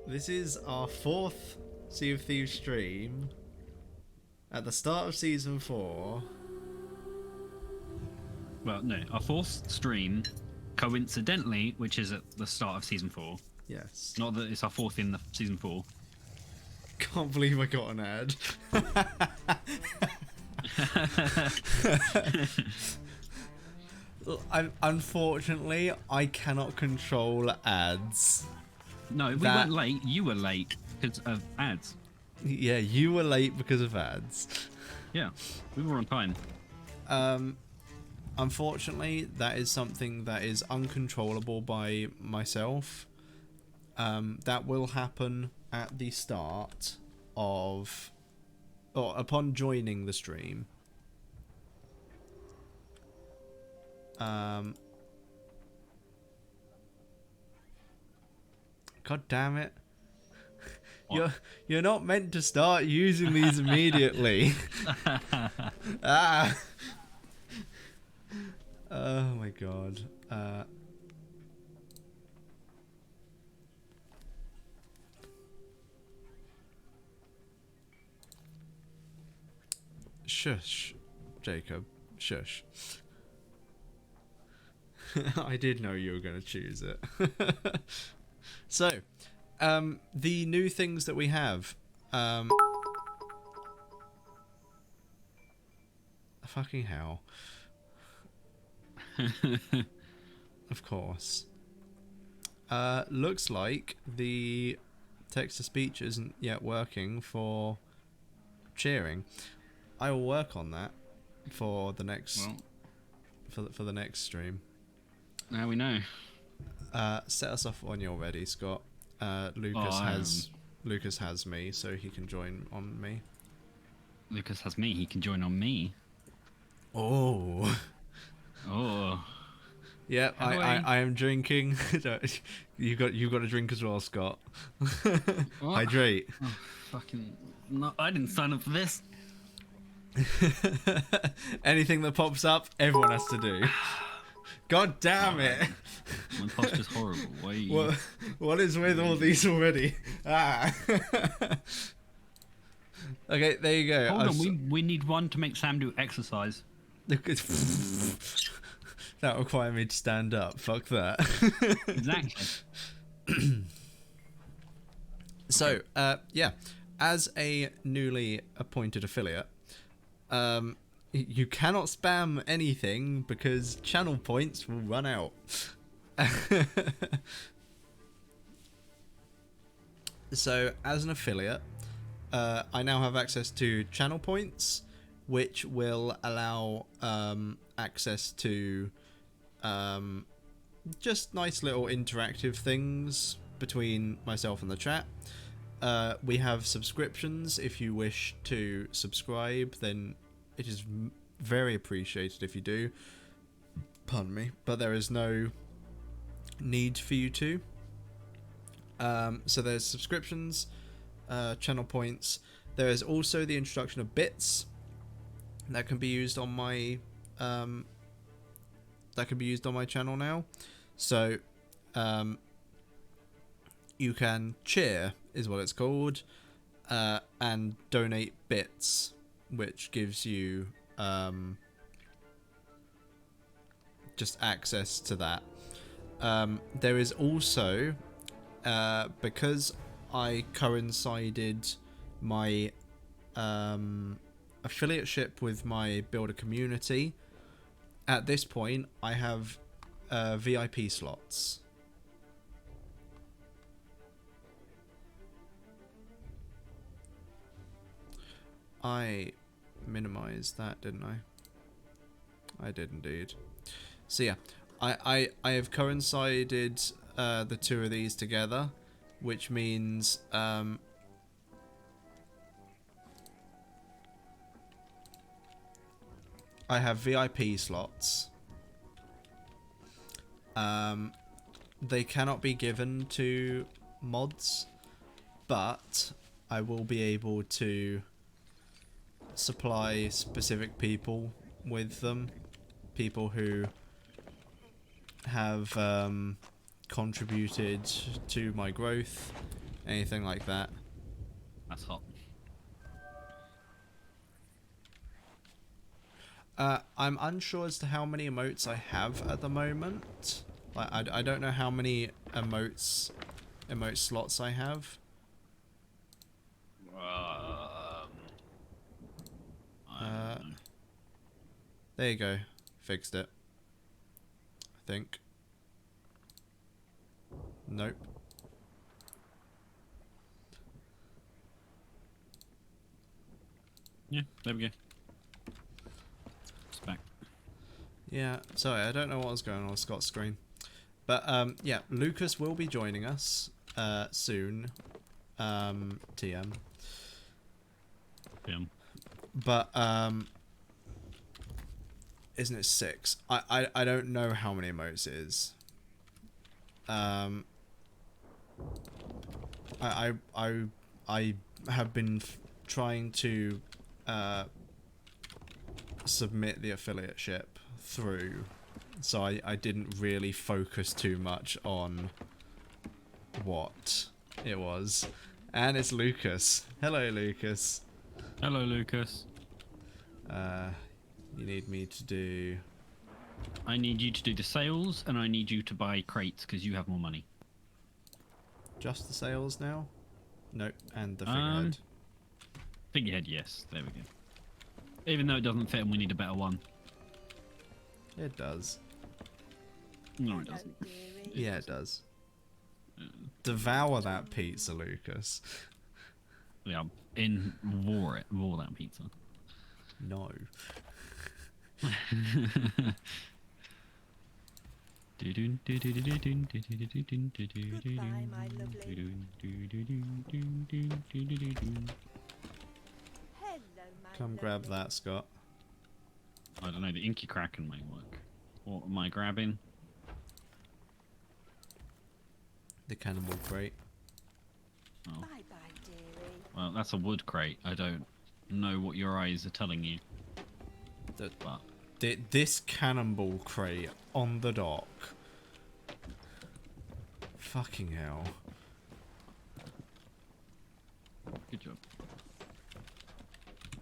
This is our 4th Sea of Thieves stream at the start of season 4. Well, no, our 4th stream, coincidentally, which is at the start of season 4. Yes. Not that it's our 4th in the season 4. Can't believe I got an ad. Unfortunately, I cannot control ads. No, we weren't late. You were late because of ads. Yeah, you were late because of ads. Yeah, we were on time. Unfortunately, that is something that is uncontrollable by myself. That will happen at the start of, or upon joining the stream. God damn it. You're not meant to start using these immediately. Ah. Oh my god. Shush, Jacob. Shush. I did know you were going to choose it. So, the new things that we have. Fucking hell. Of course. Looks like the text-to-speech isn't yet working for cheering. I will work on that for the next for the next stream. Now we know. Set us off when you're ready, Scott. Lucas has me, so he can join on me. Lucas has me. He can join on me. Oh. Oh. Yeah, I am drinking. you got a drink as well, Scott. Hydrate. Oh, fucking no! I didn't sign up for this. Anything that pops up, everyone has to do. God damn it! My posture's horrible. Why are you... What is with all these already? Ah. Okay, there you go. Hold on, we need one to make Sam do exercise. That require me to stand up. Fuck that. Exactly. So, yeah, as a newly appointed affiliate, you cannot spam anything because channel points will run out. So, as an affiliate, I now have access to channel points, which will allow access to just nice little interactive things between myself and the chat. We have subscriptions. If you wish to subscribe, then it is very appreciated if you do. Pardon me, but there is no need for you to. So there's subscriptions, channel points. There is also the introduction of bits that can be used on my channel now. So you can cheer is what it's called, and donate bits, which gives you just access to that. There is also, because I coincided my affiliateship with my builder community, at this point I have VIP slots. I minimized that, didn't I? I did indeed. So yeah, I have coincided the two of these together, which means I have VIP slots. They cannot be given to mods, but I will be able to supply specific people with them. People who have contributed to my growth anything like that. That's hot. I'm unsure as to how many emotes I have at the moment. Like, I don't know how many emote slots I have. I don't know. There you go. Fixed it. I think. Nope. Yeah, there we go. It's back. Yeah, sorry, I don't know what was going on with Scott's screen. But, yeah, Lucas will be joining us soon. TM. Yeah. But, isn't it 6? I don't know how many emotes it is. I have been trying to submit the affiliateship through, so I didn't really focus too much on what it was. And it's Lucas. Hello, Lucas. Hello, Lucas. You need me to do... I need you to do the sales, and I need you to buy crates because you have more money. just the sales now? Nope, and the figurehead. Figurehead, yes. There we go. Even though it doesn't fit and we need a better one. It does. No, it doesn't. Yeah, it does. Devour that pizza, Lucas. Yeah, war that pizza. No. Goodbye, my lovely. Hello, my Come grab that, Scott. I don't know, the Inky Kraken might work. What am I grabbing? The cannibal crate. Oh. Bye bye, dearie. Well, that's a wood crate. I don't know what your eyes are telling you. The, But this cannonball crate on the dock. Fucking hell. good job.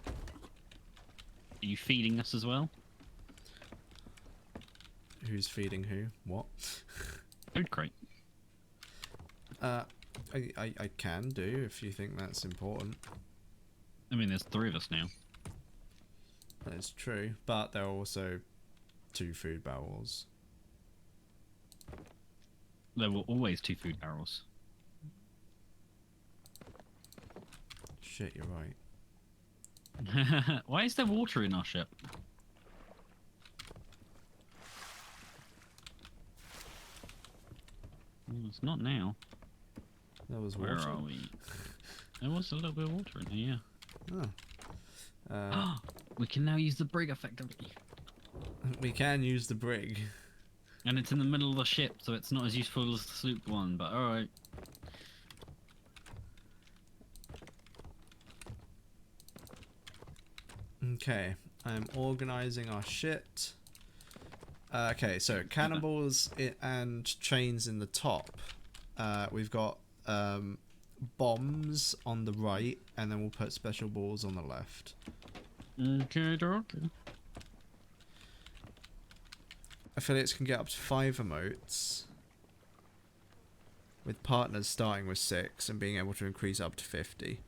Are you feeding us as well? Who's feeding who? What? Food crate. I can do if you think that's important. I mean, there's 3 of us now. That's true, but there are also 2 food barrels. There were always 2 food barrels. Shit, you're right. Why is there water in our ship? Well, it's not now. There was Where water. are we? There was a little bit of water in here, Oh. we can now use the brig effectively. We can use the brig. And it's in the middle of the ship, so it's not as useful as the sloop one, but alright. Okay, I'm organizing our shit. Okay, so cannonballs and trains in the top. We've got bombs on the right, and then we'll put special balls on the left. Okay, okay. Affiliates can get up to 5 emotes, with partners starting with 6 and being able to increase up to 50.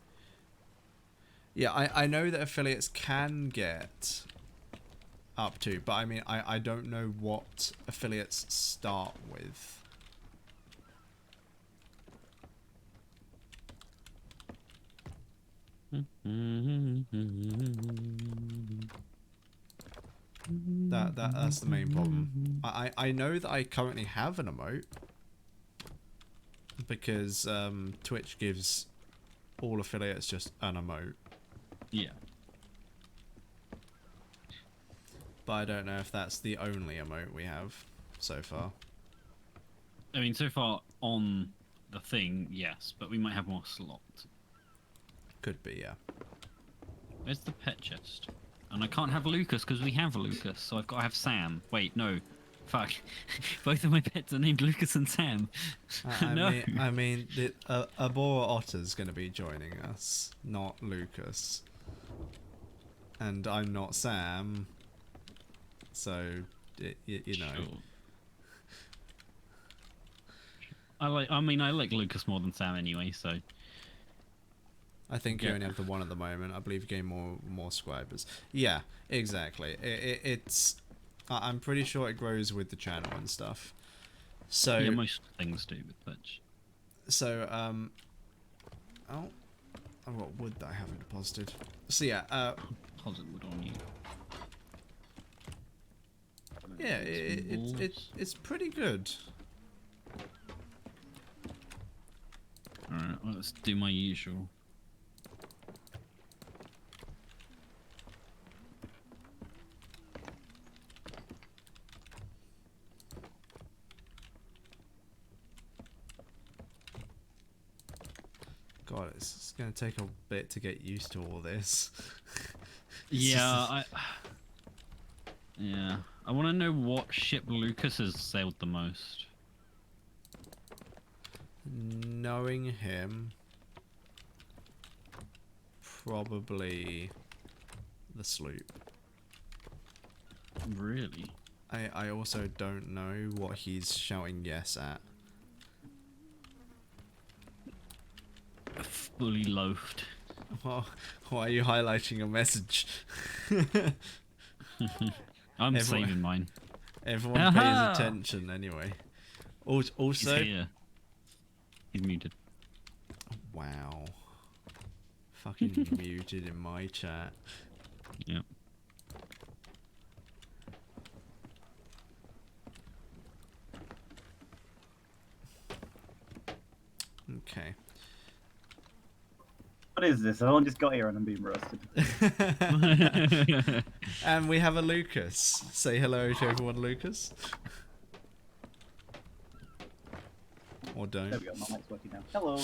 Yeah, I know that affiliates can get up to, but I mean, I don't know what affiliates start with. That's the main problem. I know that I currently have an emote because Twitch gives all affiliates just an emote. Yeah. But I don't know if that's the only emote we have so far. I mean, so far on the thing, yes, but we might have more slots. Could be, yeah. Where's the pet chest? And I can't have Lucas because we have Lucas, so I've got to have Sam. Wait, no. Fuck. Both of my pets are named Lucas and Sam. No. I mean, a Bora Otter's going to be joining us, not Lucas. And I'm not Sam. So, you know. Sure. I mean, I like Lucas more than Sam anyway, so. I think you Yeah. only have the one at the moment. I believe you gain more subscribers. Yeah, exactly. It's. I'm pretty sure it grows with the channel and stuff. So. Yeah, most things do with Twitch. So oh, I've got wood that I haven't deposited. So yeah, Deposit wood on you. yeah, it's pretty good. Alright, let's do my usual. God, it's gonna take a bit to get used to all this. Yeah, Yeah. I want to know what ship Lucas has sailed the most. Knowing him, probably the sloop. Really? I also don't know what he's shouting yes at. Fully loafed. Why are you highlighting a message? I'm Everyone- saving mine. Everyone Aha! pays attention anyway. He's Also, here. He's muted. wow. Fucking muted in my chat. Yep. Okay. What is this? I only just got here and I'm being roasted. And we have a Lucas. Say hello to everyone, Lucas. Or There don't. we go, my mic's working now. Hello.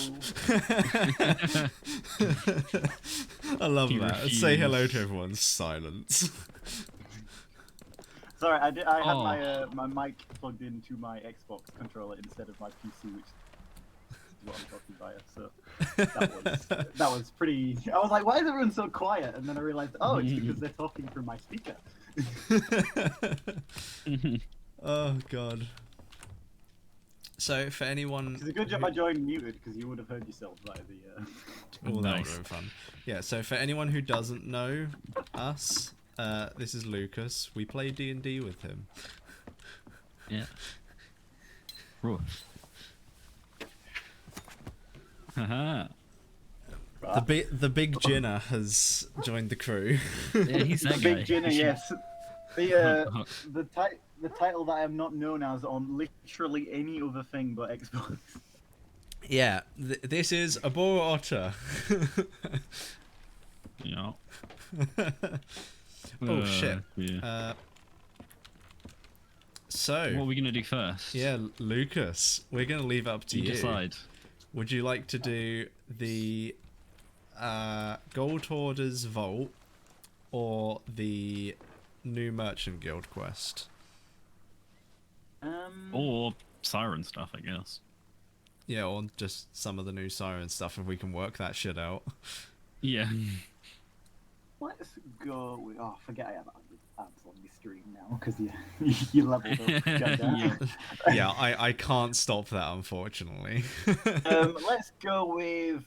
I love He that. Say hello refused. to everyone. Silence. Sorry, I had Oh. my mic plugged into my Xbox controller instead of my PC, which is what I'm talking via. So that was pretty. I was like, why is everyone so quiet? And then I realized, oh, it's because they're talking through my speaker. Oh god. So for anyone, It's a good job I joined muted because you would have heard yourself via the. oh, that would Nice. have been fun. Yeah. So for anyone who doesn't know us, this is Lucas. We play D&D with him. Yeah. Rough. Haha. The big Jinner has joined the crew. Yeah, he's The that guy. big Jinner, yes. The title that I am not known as on literally any other thing but Xbox. Yeah. This is a Bora Otter. Yeah. Oh shit. Yeah. So What are we gonna do first? yeah, Lucas, we're gonna leave it up to You you. decide. Would you like to do the Gold Hoarders Vault or the new Merchant Guild quest? Or siren stuff, I guess. Yeah, or just some of the new Siren stuff if we can work that shit out. Yeah. Let's go with. Oh, forget I have ads on my stream now because you leveled up. Goddamn. Yeah. Yeah, I can't stop that, unfortunately. Let's go with.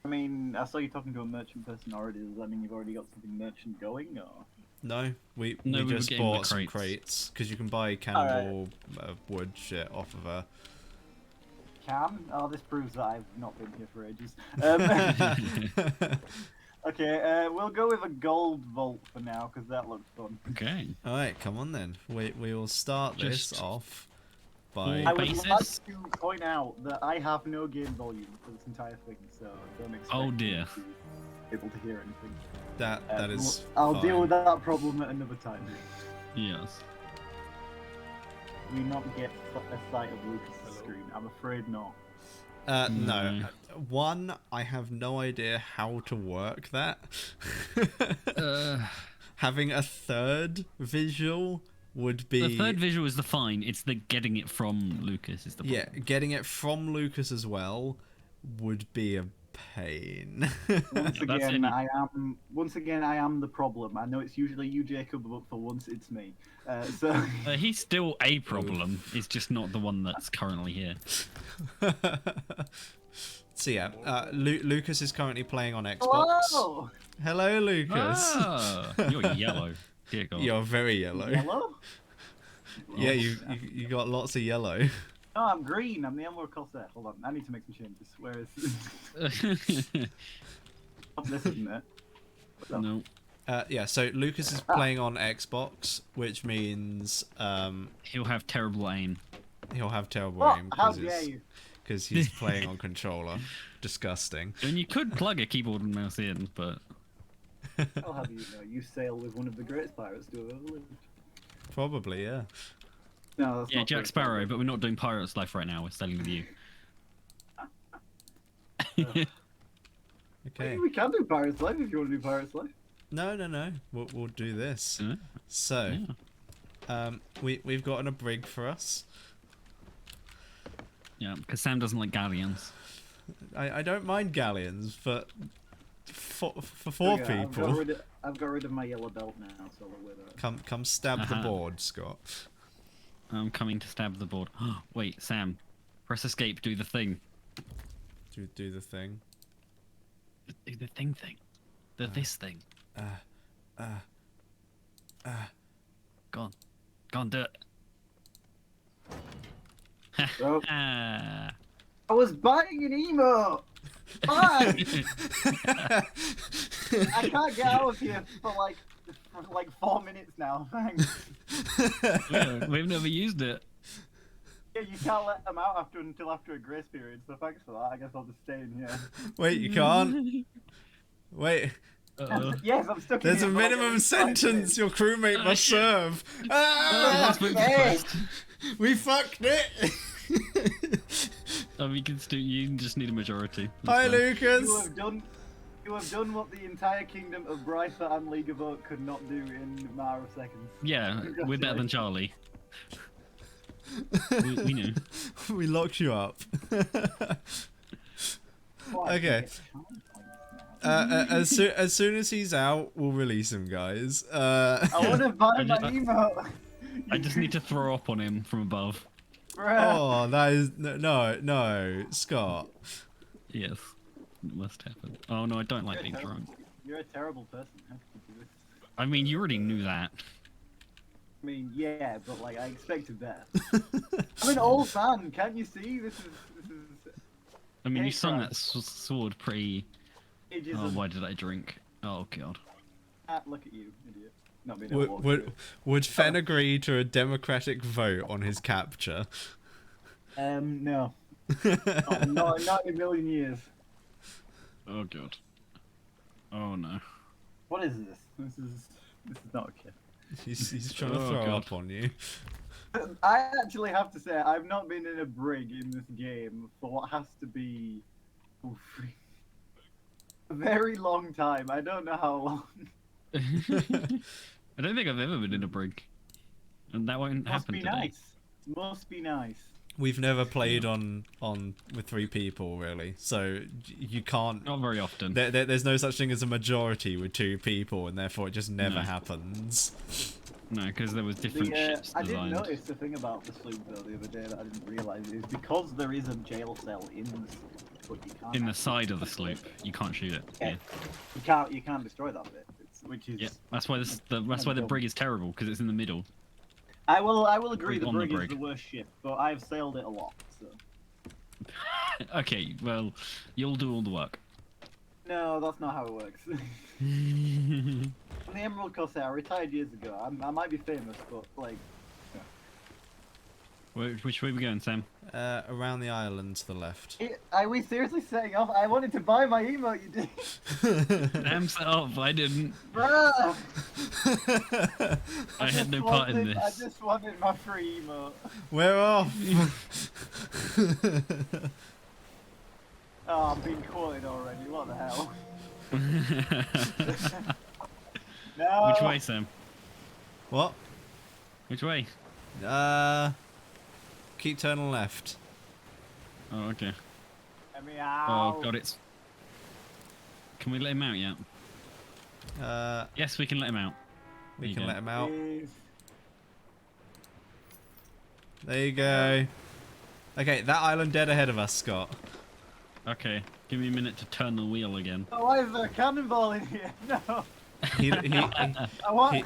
I mean, I saw you talking to a merchant person already. Does that mean you've already got something merchant going, or? No, we No, we were just getting the bought some crates. crates because you can buy cannibal wood shit off of her. Oh, this proves that I've not been here for ages. Okay, we'll go with a gold vault for now because that looks fun. Okay. All right, come on then. We will start this Just off four by. I would Basis? like to point out that I have no game volume for this entire thing, so don't expect Oh, me dear. to be able to hear anything. That is. I'll deal fine. with that problem at another time. Yes. We not get a sight of Lucas' screen. I'm afraid not. No. No. One, I have no idea how to work that. Having a third visual would be... The third visual is the fine. It's the getting it from Lucas is the problem. Yeah, getting it from Lucas as well would be a pain. Once That's again, it. I am the problem. I know it's usually you, Jacob, but for once it's me. He's still a problem. It's just not the one that's currently here. So yeah, Lucas is currently playing on Xbox. Hello! Hello, Lucas. Ah, you're yellow. Dear God. You're very yellow. Yellow? Yeah, you got lots of yellow. No, I'm green. I'm the Emerald Corsair. Hold on, I need to make some changes. Where is this? Isn't it? No. Yeah, so Lucas is playing on Xbox, which means He'll have terrible aim. he'll have terrible Oh, aim how dare you? because he's playing on controller. Disgusting. And you could plug a keyboard and mouse in, but I'll have you know, you sail with one of the greatest pirates to have ever lived. Probably, yeah. No, that's yeah, not Jack great. Sparrow. But we're not doing Pirate's Life right now. We're sailing with you. Okay. We can do Pirates Life if you want to do Pirates Life. No. We'll do this. Yeah. So, we've got a brig for us. Yeah, because Sam doesn't like galleons. I don't mind galleons, but for four Okay, people, I've got rid of my yellow belt now, so we're with it. come stab the Uh-huh. board, Scott. I'm coming to stab the board. Wait, Sam, press escape. Do the thing. Do the thing. Do the thing. This thing. Go on, do it. Oh. Ah. I was buying an emote! Fine! I can't get out of here for like 4 minutes now, thanks. Yeah, we've never used it. Yeah, you can't let them out until after a grace period, so thanks for that. I guess I'll just stay in here. Wait, you can't. Wait. Uh-oh. Yes, I'm stuck in There's here a for like minimum at least 5 sentence minutes. your crewmate must shit. serve. Oh, Ah! that's been Hey! pressed. We fucked it. You just need a majority. That's Hi, fine. Lucas. You have done what the entire kingdom of Brytha and League of Oak could not do in a matter of seconds. Yeah, we're better than Charlie. we knew. We locked you up. Oh, I Okay. get charm points now. As soon as he's out, we'll release him, guys. I want to buy my emote. I just need to throw up on him from above. Bruh. Oh, that is no, Scott. Yes, it must happen. Oh no, I don't like being drunk. You're a terrible person. How could you do this? I mean, you already knew that. I mean, yeah, but like I expected that. I'm an old man. Can't you see? This is I mean, Yeah, you sung crap. that sword pretty. ages Oh, of. why did I drink? Oh god. Look at you, idiot. Not being able to walk Would through would Fen agree to a democratic vote on his capture? it. No. Not in a million years. Oh god. Oh no. What is this? This is not okay. He's trying to Oh, throw God. up on you. I actually have to say I've not been in a brig in this game for what has to be a very long time. I don't know how long. I don't think I've ever been in a brig, and that won't Must happen be today. nice. Must be nice. We've never played on with 3 people really, so you can't. Not very often. There's no such thing as a majority with 2 people, and therefore it just never No. happens. No, because there was different ships I did designed. notice the thing about the sloop though the other day that I didn't realise is because there is a jail cell in the sloop, but you can't In the actually side of the destroy sloop, it. you can't shoot it. Yeah. Yeah, You can't destroy that bit, which is. yeah. That's why the brig is terrible because it's in the middle. I will agree Brig the on the brig is brig. the worst ship, but I've sailed it a lot, so. Okay, well, you'll do all the work. No, that's not how it works. I'm the Emerald Corsair. I retired years ago. I might be famous, but like. Which way are we going, Sam? Around the island to the left. Are we seriously setting off? I wanted to buy my emote, you did. Sam set off. I didn't. Bruh! I had just no part in wanted- this. I just wanted my free emote. We're off. Oh, I'm being quoted already. What the hell? No. Which way, Sam? What? Which way? Keep turning left. Oh, okay. Let me out. Oh god, it's. Can we let him out yet? Yes, we can let him out. We There can you let go. him out. Please. There you go. Okay, that island dead ahead of us, Scott. Okay, give me a minute to turn the wheel again. Oh, why is there a cannonball in here? No. I want he-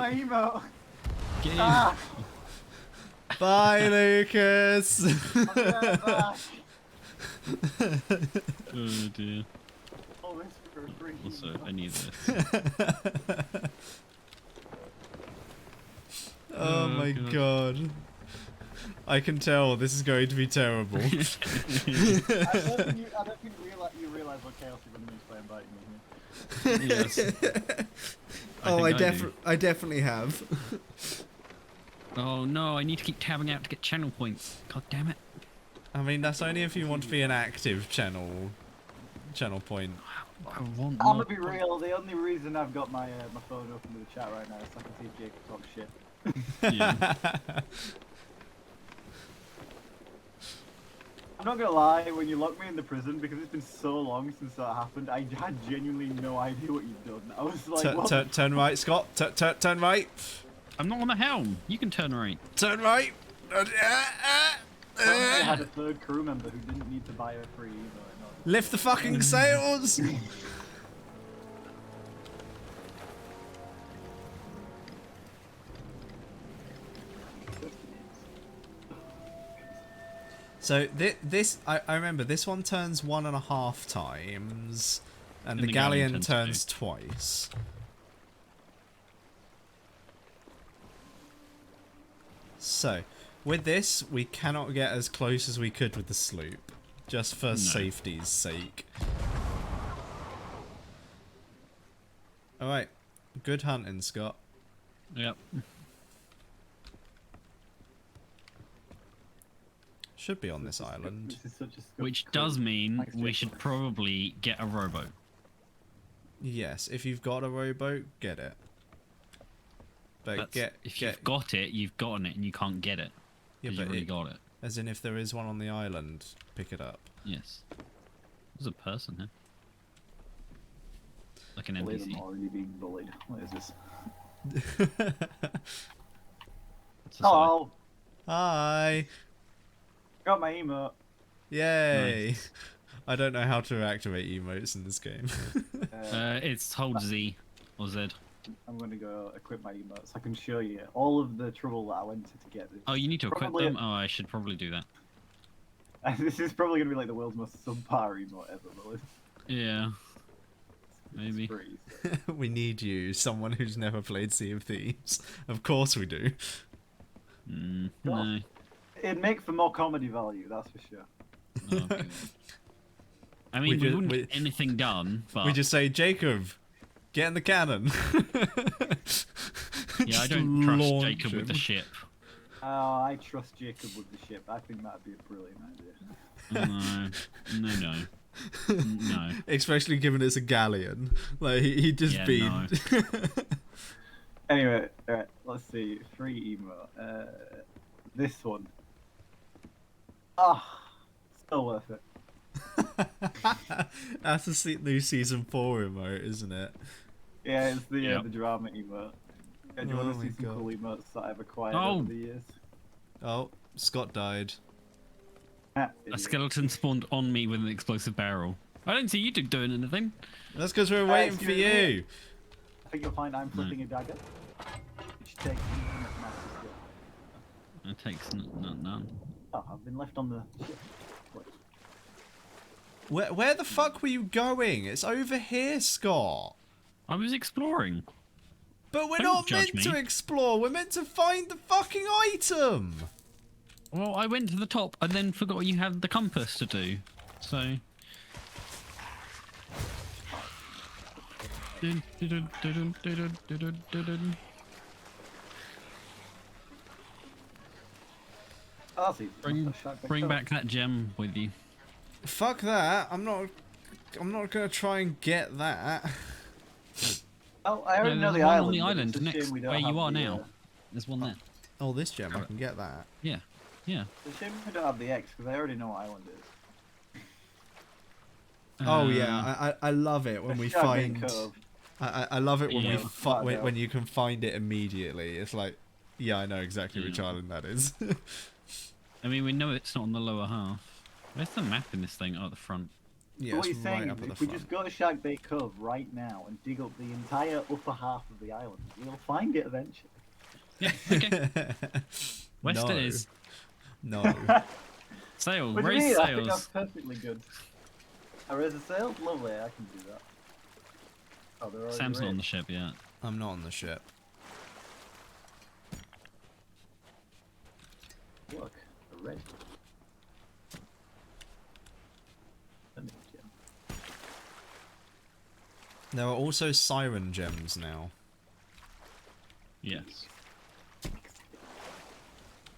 my emote. Get in. Ah, Bye, Lucas. I'll be right back. Oh dear. All this for a free Also, emote. I need this. Oh my God. god. I can tell this is going to be terrible. I don't think you realize what chaos you're going to use by inviting me here. Yes. Oh, think I do. I definitely have. Oh no, I need to keep tabbing out to get channel points. God damn it. I mean, that's only if you want to be an active channel point. I want I'm more gonna be real. The only reason I've got my my phone open with the chat right now is so I can see if Jacob talks shit. Yeah. I'm not gonna lie. When you locked me in the prison, because it's been so long since that happened, I had genuinely no idea what you'd done. I was like, what? Turn right, Scott. Turn right. I'm not on the helm. You can turn right. Turn right. I had a third crew member who didn't need to buy a free emote. Lift the fucking sails. So this I remember this one turns 1.5 times, and the galleon turns twice. So with this, we cannot get as close as we could with the sloop, just for safety's sake. All right, good hunting, Scott. Yep. Should be on this island. This is such a scuffed Which crew. does mean Thanks, we Jacob. should probably get a rowboat. Yes, if you've got a rowboat, get it. But If you've got it, you've gotten it, and you can't get it. yeah, 'Cause but you've already got it. as in if there is one on the island, pick it up. Yes. There's a person here. Like an I believe I'm NPC. already being bullied. What is this? It's a sign. Oh, Hi. got my emote. Yay. I don't know how to activate emotes in this game. It's hold Z or Z. I'm going to go equip my emotes. I can show you all of the trouble that I went to get this. Oh, you need to equip Probably- them? Oh, I should probably do that. This is probably going to be like the world's most subpar emote ever, though. Yeah. It's Maybe. free, so. We need you, someone who's never played Sea of Thieves. Of course we do. No. It'd make for more comedy value, that's for sure. Oh, God. I mean, we ju- wouldn't we- get anything done, but We just say, Jacob, get in the cannon. yeah, I Just don't trust launch Jacob with the him. ship. Oh, I trust Jacob with the ship. I think that'd be a brilliant idea. No. Especially given it's a galleon. Like, he'd just Yeah, be... no. Anyway, alright, let's see. Free emote. This one. Ah, still worth it. That's the new season 4 emote, isn't it? Yeah, it's the Yep. the drama emote. Yeah, do you Oh want to my see some God. cool emotes that I've acquired Oh. over the years? Oh, Scott died. Ah, A idiot. skeleton spawned on me with an explosive barrel. I don't see you two doing anything. That's because we're waiting for excuse me. you. I think you'll find I'm flipping a dagger, which takes infinite massive skill. It takes none. Oh, I've been left on the ship. What? Where the fuck were you going? It's over here, Scott. I was exploring. But we're Don't not judge meant to me. explore. We're meant to find the fucking item. Well, I went to the top and then forgot you had the compass to do. So. Oh, that's easy. Bring back that gem with you. Fuck that. I'm not gonna try and get that. Oh, I already Yeah, know there's the one on island. the but island, it's a next shame we don't where you have are the, now. There's one there. Oh, this gem, I can get that. Yeah. Yeah. It's a shame we don't have the X because I already know what island it is. Oh yeah, I love it when we Shag Bait find. Cove. I love it when Yeah. when you can find it immediately. It's like, yeah, I know exactly which Yeah. island that is. I mean, we know it's not on the lower half. Where's the map in this thing? Oh, at the front. Yeah, What it's he's right saying up is at the if we front. just go to Shag Bait Cove right now and dig up the entire upper half of the island, we'll find it eventually. Yeah. Okay. West No. it is. No. Sail. What do you Raise mean? I think that's sails. perfectly good. I raise a sail? Lovely, I can do that. Oh, they're already Sam's not on the raised. ship yet. I'm not on the ship. Look, a red. Let me gem. There are also siren gems now. Yes.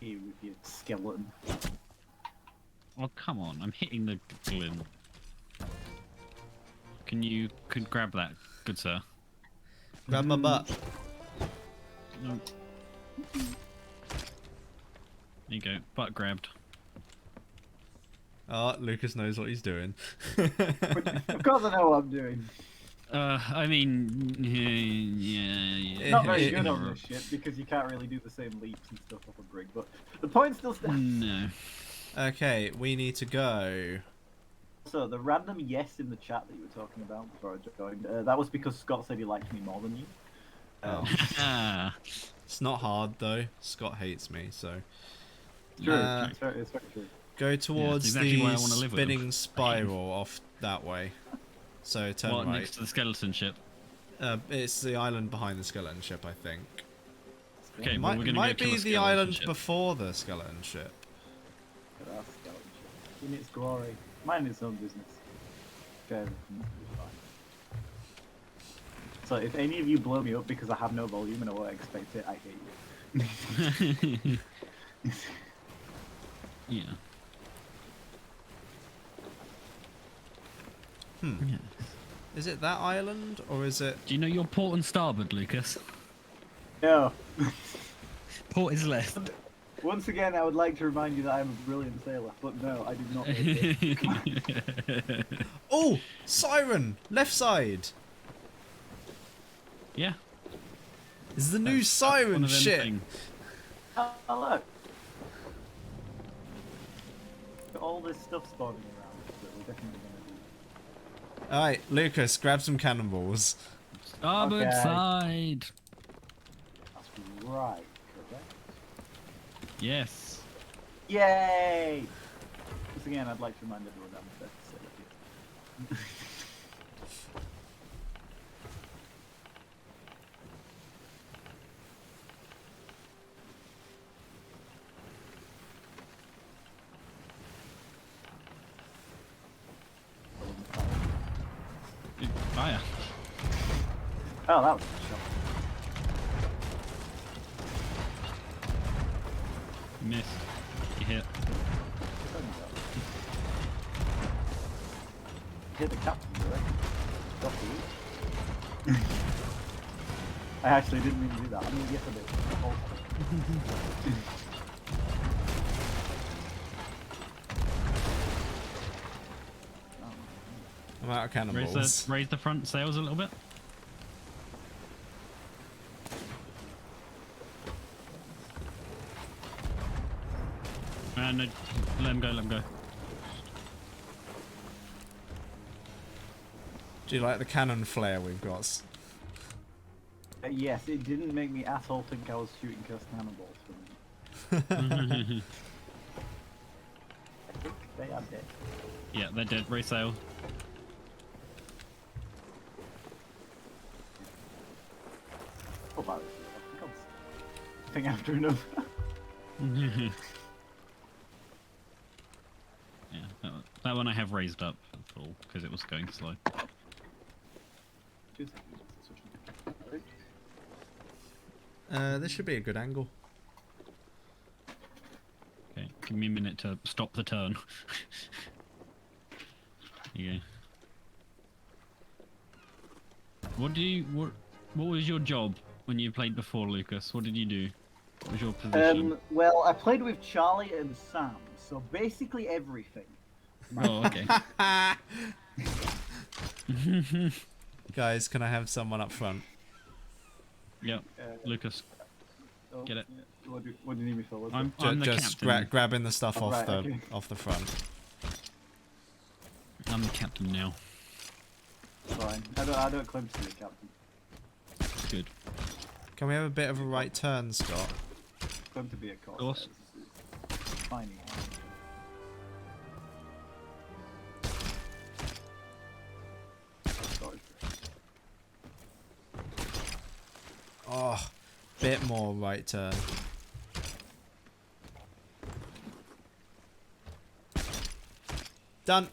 Here with your skeleton. Oh, come on. I'm hitting the glint. Could grab that, good sir. Grab my butt. No. There you go. Butt grabbed. Oh, Lucas knows what he's doing. Of course I know what I'm doing. I mean, yeah. Not very good on this shit because you can't really do the same leaps and stuff off a brig, but the point still stands. No. Okay, we need to go. So the random yes in the chat that you were talking about before I joined, that was because Scott said he liked me more than you. Oh. Ah. It's not hard though. Scott hates me, so. True, Uh, it's very true. Go towards exactly why I the wanna live with him. spinning spiral off that way. So turn What, right. next to the skeleton ship? It's the island behind the skeleton ship, I think. Okay, It well, might, we're gonna might go kill be a the skeleton island ship. before the skeleton ship. Look at that skeleton ship. In its glory. Mind its own business. Okay, fine. So if any of you blow me up because I have no volume and I won't expect it, I hate you. Yeah. Hmm. Yeah. Is it that island or is it? Do you know your port and starboard, Lucas? No. Port is left. Once again, I would like to remind you that I'm a brilliant sailor, but no, I did not know this. Oh, siren, left side. Yeah. Is the new One siren of them shit? thing. Oh, look. Got all this stuff spawning around that we're definitely going to do. All right, Lucas, grab some cannonballs. Starboard Okay. side. That's right, correct? Yes. Yay! Once again, I'd like to remind everyone that I'm the best sailor here. Fire. Oh, that was a shot. Missed. You hit. Hit the captain, right? Got the reach. I actually didn't mean to do that. I mean, yes, I did. Oh. I'm out of cannonballs. Raise the front sails a little bit. No, let him go, let him go. Do you like the cannon flare we've got? Yes, it didn't make me asshole think I was shooting cursed cannonballs for me. I think they are dead. Yeah, they're dead. Raise sail. Oh, wow. I think after enough. Yeah, that one I have raised up at all because it was going slow. 2 seconds. Right. This should be a good angle. Okay, give me a minute to stop the turn. Here you go. What was your job when you played before, Lucas? What did you do? What was your position? Well, I played with Charlie and Sam, so basically everything. Oh, okay. Guys, can I have someone up front? Yep. Uh, Lucas, oh, get it. yeah. What do you need me for? What's I'm the Just captain. grabbing the stuff Oh, off right, the okay. off the front. I'm the captain now. fine. I don't claim to be the captain. Good. Can we have a bit of a right turn, Scott? I claim to be a corsair. course. This is tiny. Sorry. Oh, bit more right turn. Done.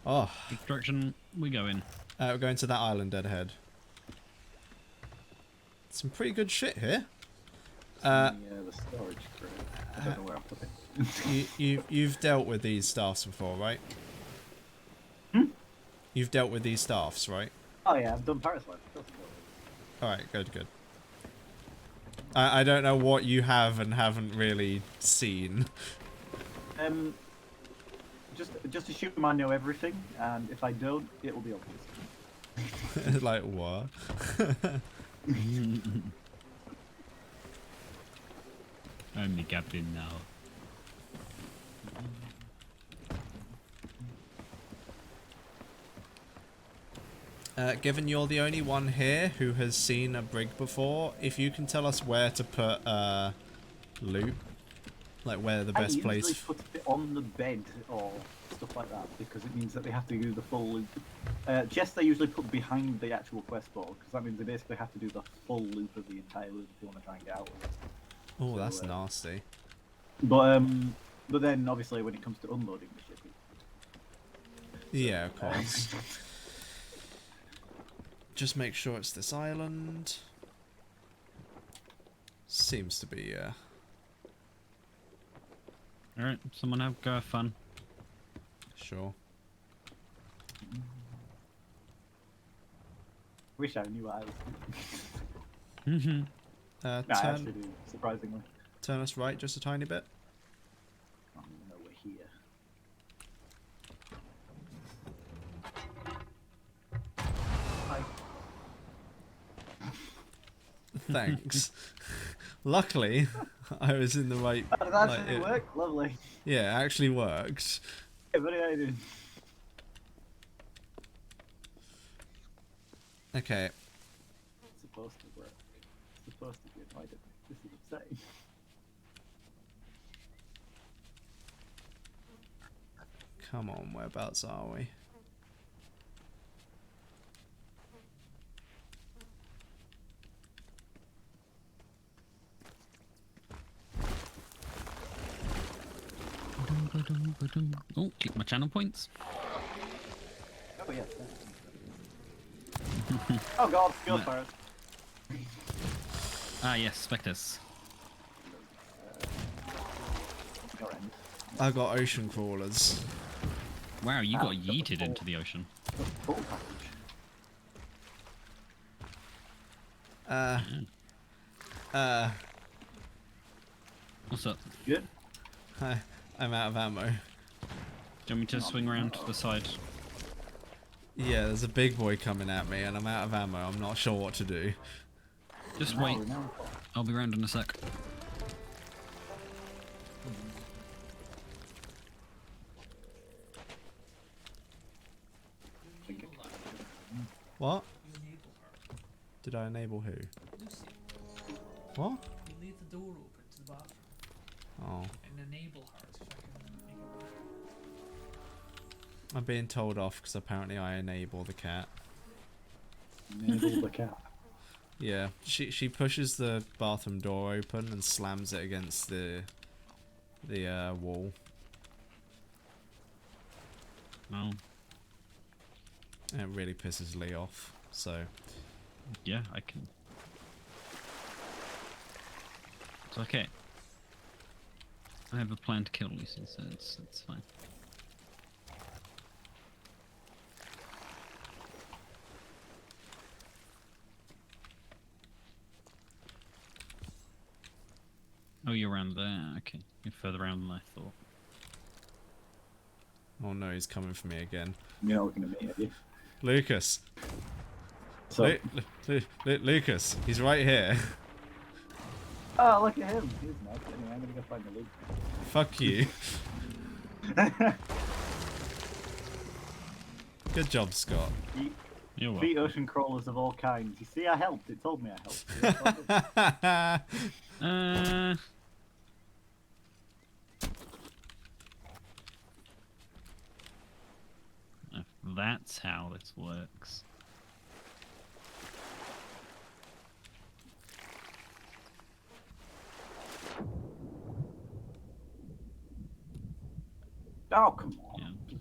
Oh, Which direction we going? we're going to that island dead ahead. Some pretty good shit here. The storage crate. I don't know where I put it. You've dealt with these staffs before, right? You've dealt with these staffs, right? Oh yeah, I've done Paris Life. Alright, good. I don't know what you have and haven't really seen. Just assume I know everything, and if I don't, it will be obvious. Like, what? I'm the captain now. Given you're the only one here who has seen a brig before, if you can tell us where to put loot, like where the best I usually place. put it on the bed or stuff like that because it means that they have to do the full loop. Chests I usually put behind the actual quest board because that means they basically have to do the full loop of the entire loop if you want to try and get out of it. Oh, So, that's nasty. But then obviously when it comes to unloading the ship, Yeah, of course. Just make sure it's this island. Seems to be, yeah. Alright, someone go have fun. Sure. wish I knew what I was doing. Nah, I actually do, surprisingly. Turn us right just a tiny bit. Oh no, we're here. Hi. Thanks. Luckily, I was in the right. That actually worked. Lovely. Yeah, it actually worked. Hey, buddy, how you doing? Okay. It's supposed to work. It's supposed to be invited. This is upsetting. Come on, whereabouts are we? Oh, keep my channel points. Oh yeah. Oh god, skill No. pirates. Ah, yes, spectres. Your end. I got ocean crawlers. Wow, you got Ah, yeeted into the ocean. The full package. What's up? Good. I'm out of ammo. Do you want me to swing around to the side? Yeah, there's a big boy coming at me and I'm out of ammo. I'm not sure what to do. Just Now wait. we're now- I'll be round in a sec. What? Did I enable who? What? You leave the door open to the bathroom Oh. and enable her so I can make it work. I'm being told off because apparently I enable the cat. Enable the cat. Yeah, she pushes the bathroom door open and slams it against the wall. Oh, And it really pisses Lee off. So yeah, I can. It's okay. I have a plan to kill Lucy, so it's fine. Oh, you're around there. Okay, you're further around than I thought. Oh no, he's coming for me again. You're not looking at me, are you? Lucas. So, Lucas, he's right here. oh, look at him. He's nice. Anyway, I'm gonna go find the loot. Fuck you. Good job, Scott. You're Beat welcome. ocean crawlers of all kinds. You see, I helped. It told me I helped. See, that's all good. If that's how this works. Oh, come on. Yeah.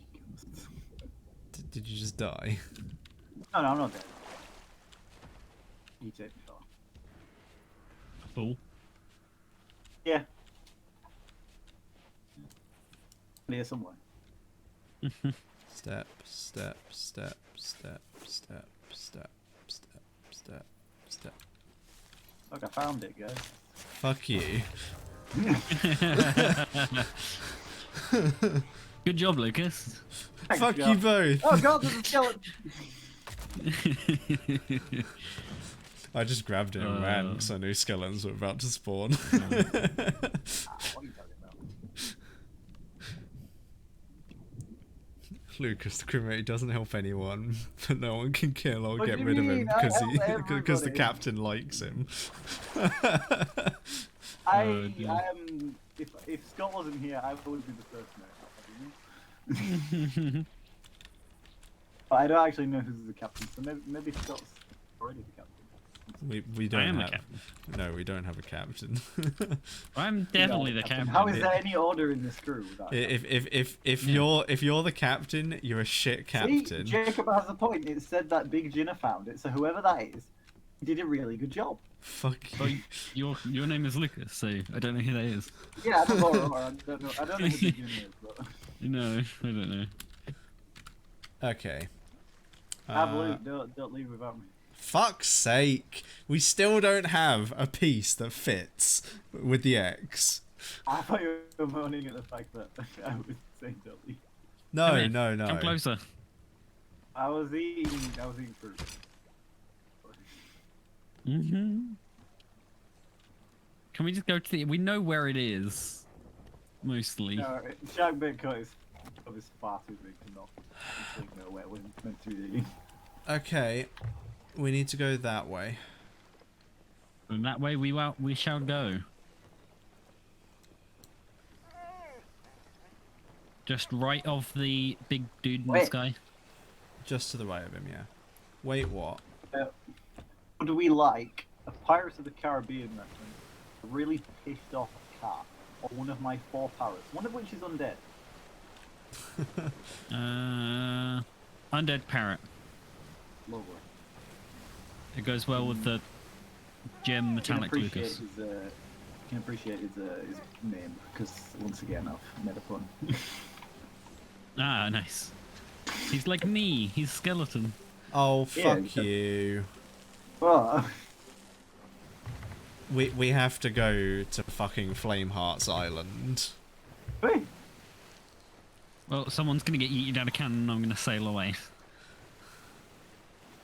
Did you just die? No, I'm not dead. You take me off. Fool. Yeah. Here somewhere. Step, step, step, step, step, step, step, step, step. Look, I found it, guys. Fuck you. Good job, Lucas. Thanks, Fuck God. you both. Oh god, there's a skeleton! I just grabbed it and ran because I knew skeletons were about to spawn. What are you talking about? Lucas, the crewmate doesn't help anyone, but no one can kill or What get do you rid of him mean? I because help because the everybody. captain likes him. Oh, dear. I am. If Scott wasn't here, I would be the first mate. But I don't actually know who's the captain, so maybe Scott's already the captain. We don't am the have. captain. No, we don't have a captain. I'm definitely the captain. How is there any order in this crew without a if Yeah. you're the captain, you're a shit captain? captain. See, Jacob has a point. It said that Big Jinner found it, so whoever that is, did a really good job. Fuck Well, you. your name is Lucas, so I don't know who that is. Yeah, I don't know. I don't know. I don't know who Big Jinner is, but No, I don't know. Okay. have loot. Don't leave without me. Fuck's sake. We still don't have a piece that fits with the X. I thought you were moaning at the fact that I was saying don't leave. No, Come here. no, no. Come closer. I was eating fruit. Can we just go to the... We know where it is. Mostly. No, Shark Bait Cut is far too big to not actually know where we're meant to be eating. Okay. We need to go that way. And that way we shall go. Just right of the big dude in the Wait. sky. Just to the right of him, yeah. Wait, what? Would we like a Pirates of the Caribbean reference, a really pissed off cat, or one of my 4 parrots, one of which is undead? Undead parrot. Lovely. It goes well with the gem metallic Lucas. Can appreciate his name, because once again I've made a pun. Ah, nice. He's like me. He's skeleton. Oh, Yeah, fuck you. Well, We have to go to fucking Flameheart's Island. wait, Well, someone's gonna get eaten down a cannon and I'm gonna sail away.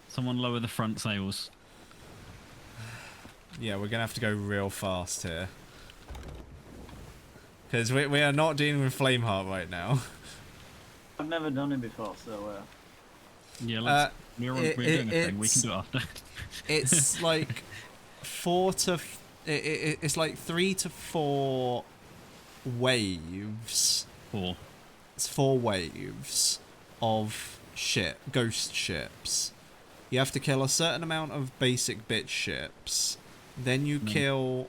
Someone lower the front sails. Yeah, we're gonna have to go real fast here. Because we are not dealing with Flameheart right now. I've never done it before, so Yeah, let's, we're doing a thing. We it's- can do it after. It's like it's like 3 to 4 waves. 4. It's 4 waves of ghost ships. You have to kill a certain amount of basic bitch ships. Then you kill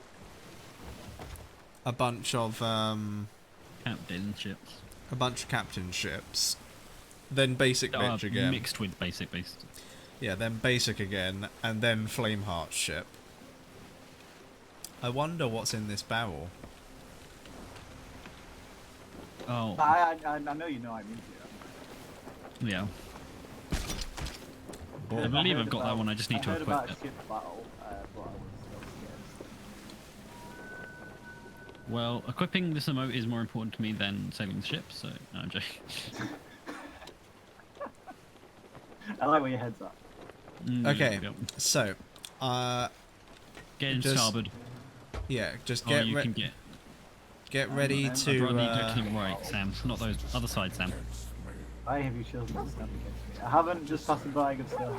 a bunch of Captain ships. captain ships. Then basic That bitch are again. mixed with basic based. Yeah, then basic again, and then Flameheart ship. I wonder what's in this barrel. Oh, I know you know I'm into it. yeah. I Well, believe heard I've got that about- one. I just need to heard equip about it. ship battle, but I was still Well, equipping this emote is more important to me than sailing the ship, so no, I'm joking. I like where your head's at. Okay, Yep. so, Get in just- starboard. yeah, just Oh, get you can get. get ready I'd to. I'd rather you go to the right, Sam. Not those other side, Sam. Why have you chosen to stand against me? I haven't, just passing by, good stuff.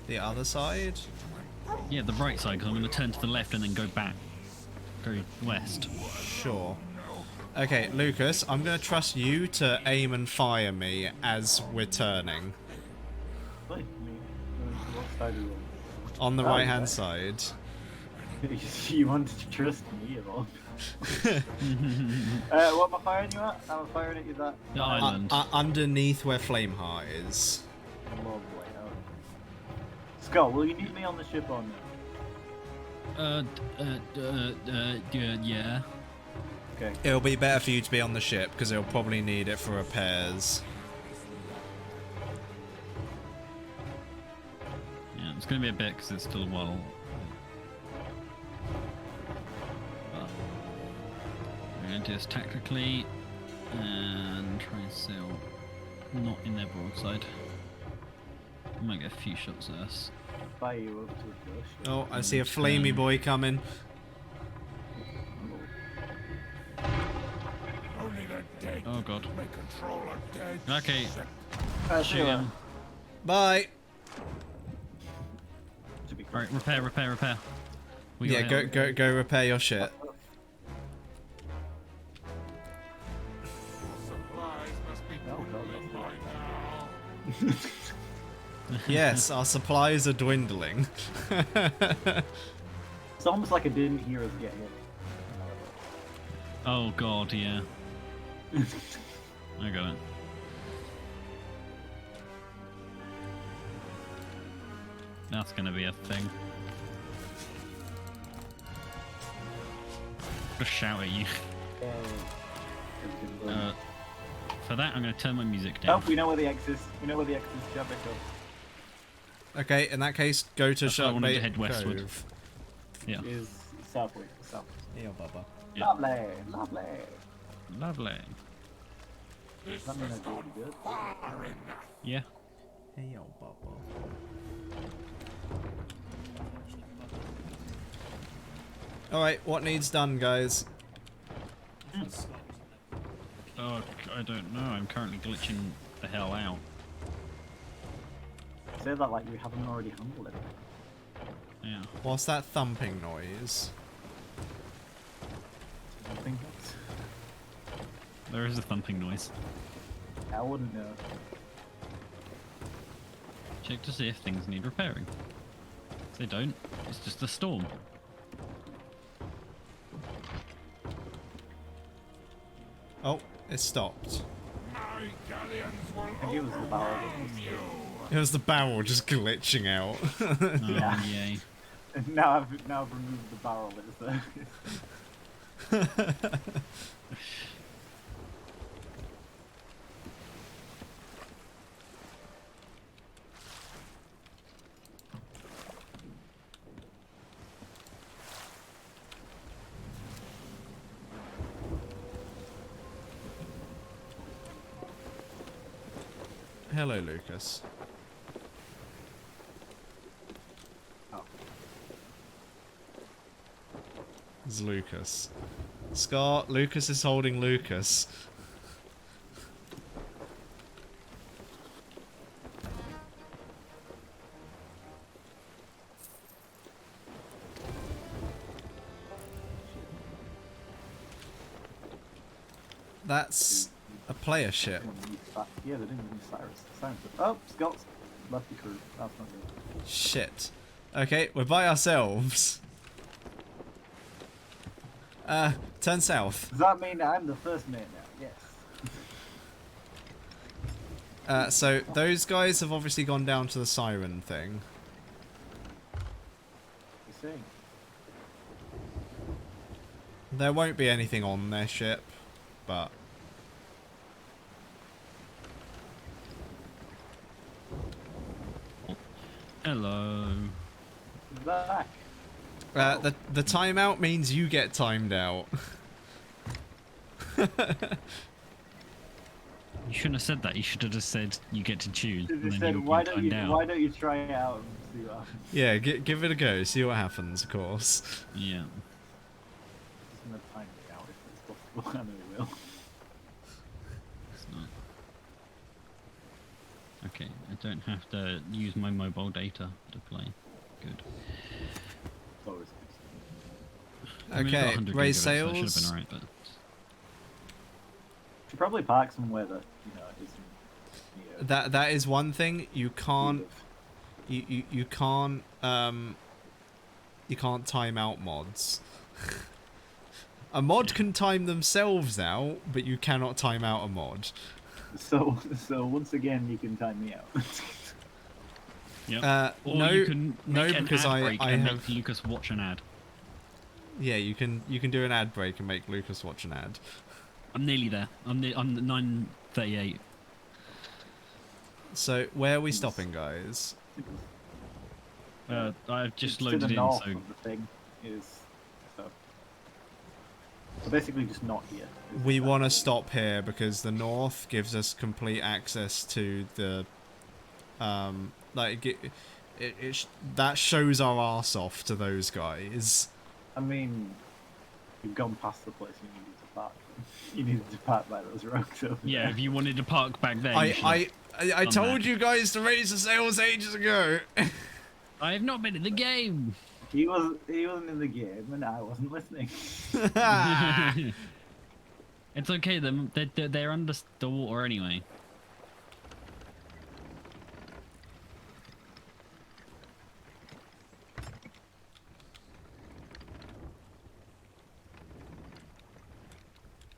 The other side? Yeah, the right side, because I'm going to turn to the left and then go back. Go west. Sure. Okay, Lucas, I'm gonna trust you to aim and fire me as we're turning. Wait, what side are you On the Oh, right hand yeah. side. on? You wanted to trust me, of all. What am I firing you at? I'm firing at you that. The island. Underneath where Flameheart is. Lovely. Okay. Scott, will you need me on the ship or no? Yeah. Okay. It'll be better for you to be on the ship, because it'll probably need it for repairs. Yeah, it's going to be a bit because it's still a while. But we're going to do this tactically and try and sail not in their broadside. We might get a few shots at us. Fire you over to a bush. Oh, I see a flamey boy coming. Oh god. Okay, shoot Shoot him. Bye! Alright, repair. We Yeah, got go repair your shit. Yes, our supplies are dwindling. It's almost like I didn't hear us get hit. Oh god, yeah. I got it. That's gonna be a thing. Just shout at you. For that, I'm gonna turn my music Oh, down. we know where the X is. We know where the X is. Jab it up. Okay, in that case, go to That's why I wanted to Sharkbait head westward. Cove. Yeah. Is southward. South. Yeah, Bubba. Yeah. Lovely. Lovely. Lovely. Does that mean I do really good? Yeah. Hey, yo, Bubba. Alright, what needs done, guys? Oh, I don't know. I'm currently glitching the hell out. Say that like we haven't already handled it. Yeah. What's that thumping noise? I think that's... There is a thumping noise. I wouldn't know. Check to see if things need repairing. If they don't, it's just a storm. Oh, it stopped. I think it was the barrel. It was the barrel just glitching out. Oh, Yeah. yay. Now I've removed the barrel. It's there. Hello, Lucas. Oh. It's Lucas. Scott, Lucas is holding Lucas. That's a player ship. Yeah, they didn't use Cyrus. Oh, Scott's left the crew. That's not good. Shit. Okay, we're by ourselves. Turn south. Does that mean I'm the first mate now? Yes. So those guys have obviously gone down to the siren thing. You see? There won't be anything on their ship, but... Hello. Back. The timeout means you get timed out. You shouldn't have said that. You should have just said you get to choose. And They then said, you why would don't be you timed why out. don't you try it out and see what happens? Yeah, give it a go. See what happens, of course. Yeah. Just gonna time it out if it's possible. I know it will. It's not. Okay, I don't have to use my mobile data to play. Good. It's always good. I mean, I've got Okay, 100 raise gigabits, so it should sails. have been alright, but Should probably park somewhere that isn't near. That is one thing you can't Live. you can't time out mods. A mod can time themselves out, but you cannot time out a mod. So once again, you can time me out. yeah. Or No, you can no, make an because ad I break and have. make Lucas watch an ad. Yeah, you can do an ad break and make Lucas watch an ad. I'm nearly there. I'm 9:38. So where are we stopping, guys? I've just It's to loaded the in, north so of the thing is so basically just not here. is We the- want to stop here because the north gives us complete access to the that shows our arse off to those guys. I mean, you've gone past the place you needed to park. You needed to park by those rocks over yeah. there. If you wanted to park back there, you should have I done told that. you guys to raise the sails ages ago. I have not been in the game. He wasn't in the game, and I wasn't listening. It's okay. They're under the water anyway.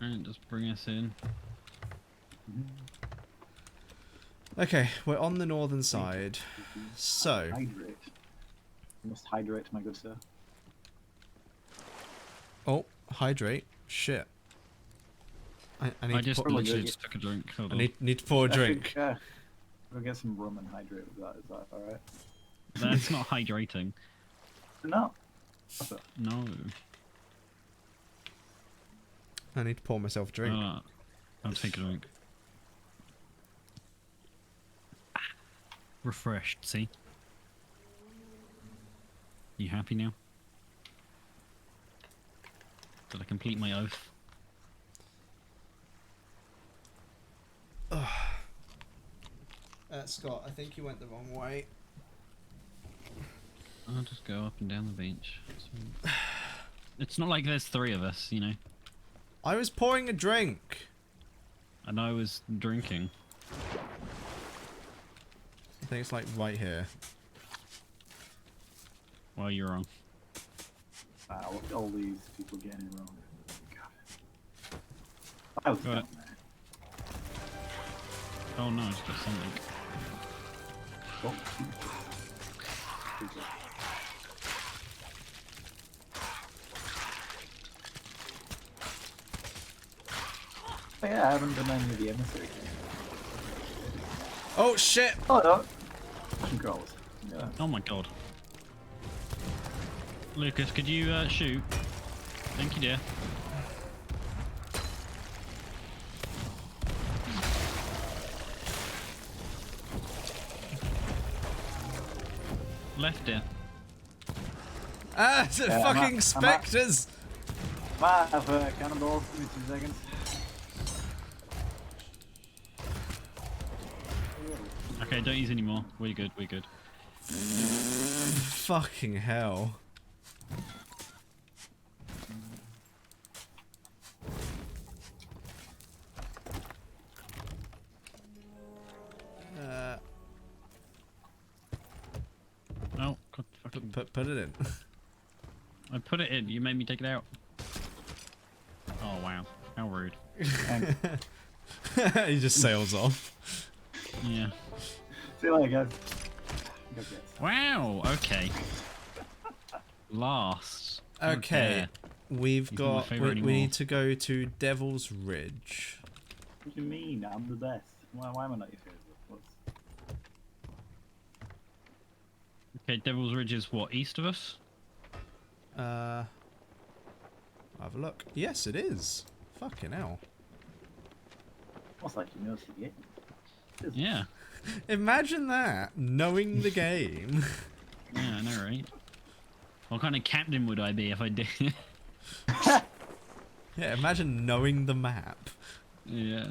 Alright, just bring us in. Okay, we're on the northern side. So, Hydrate. You must hydrate, my good sir. oh, hydrate. Shit. I I need to just pour, literally just took a drink. Hold I on. need to pour a drink. We'll get some rum and hydrate with that. Is that alright? That's not hydrating. No. What's up? No. I need to pour myself a drink. I'll take a drink. Refreshed, see? You happy now? Did I complete my oath? Scott, I think you went the wrong way. I'll just go up and down the beach. It's not like there's three of us, you know. I was pouring a drink. And I was drinking. I think it's like right here. Well, you're wrong. Wow, look at all these people getting it wrong. God. I was Got down it. there. Oh no, it's just something. Oh. Oh, yeah, I haven't done any of the emissary. Oh shit! Oh no! Controls. Yeah. Oh my god. Lucas, could you shoot? Thank you, dear. Left, dear. Ah, it's Yeah, fucking specters! Might have cannonballs. Give me 2 seconds. Okay, don't use any more. We're good, we're good. Fucking hell. Oh, god, fucking. Put it in. I put it in, you made me take it out. Oh wow, how rude. Thanks. He just sails off. Yeah. See you later, guys. Go get some. Wow, okay. Last. Okay, we've He's not my got. favourite We anymore. need to go to Devil's Ridge. What do you mean? I'm the best. Why am I not your favorite? What's... Okay, Devil's Ridge is what, east of us? I'll have a look. Yes, it is. Fucking hell. Almost like he knows the game. Yeah. Imagine that, knowing the game. Yeah, I know, right? What kind of captain would I be if I did? Yeah, imagine knowing the map. Yeah.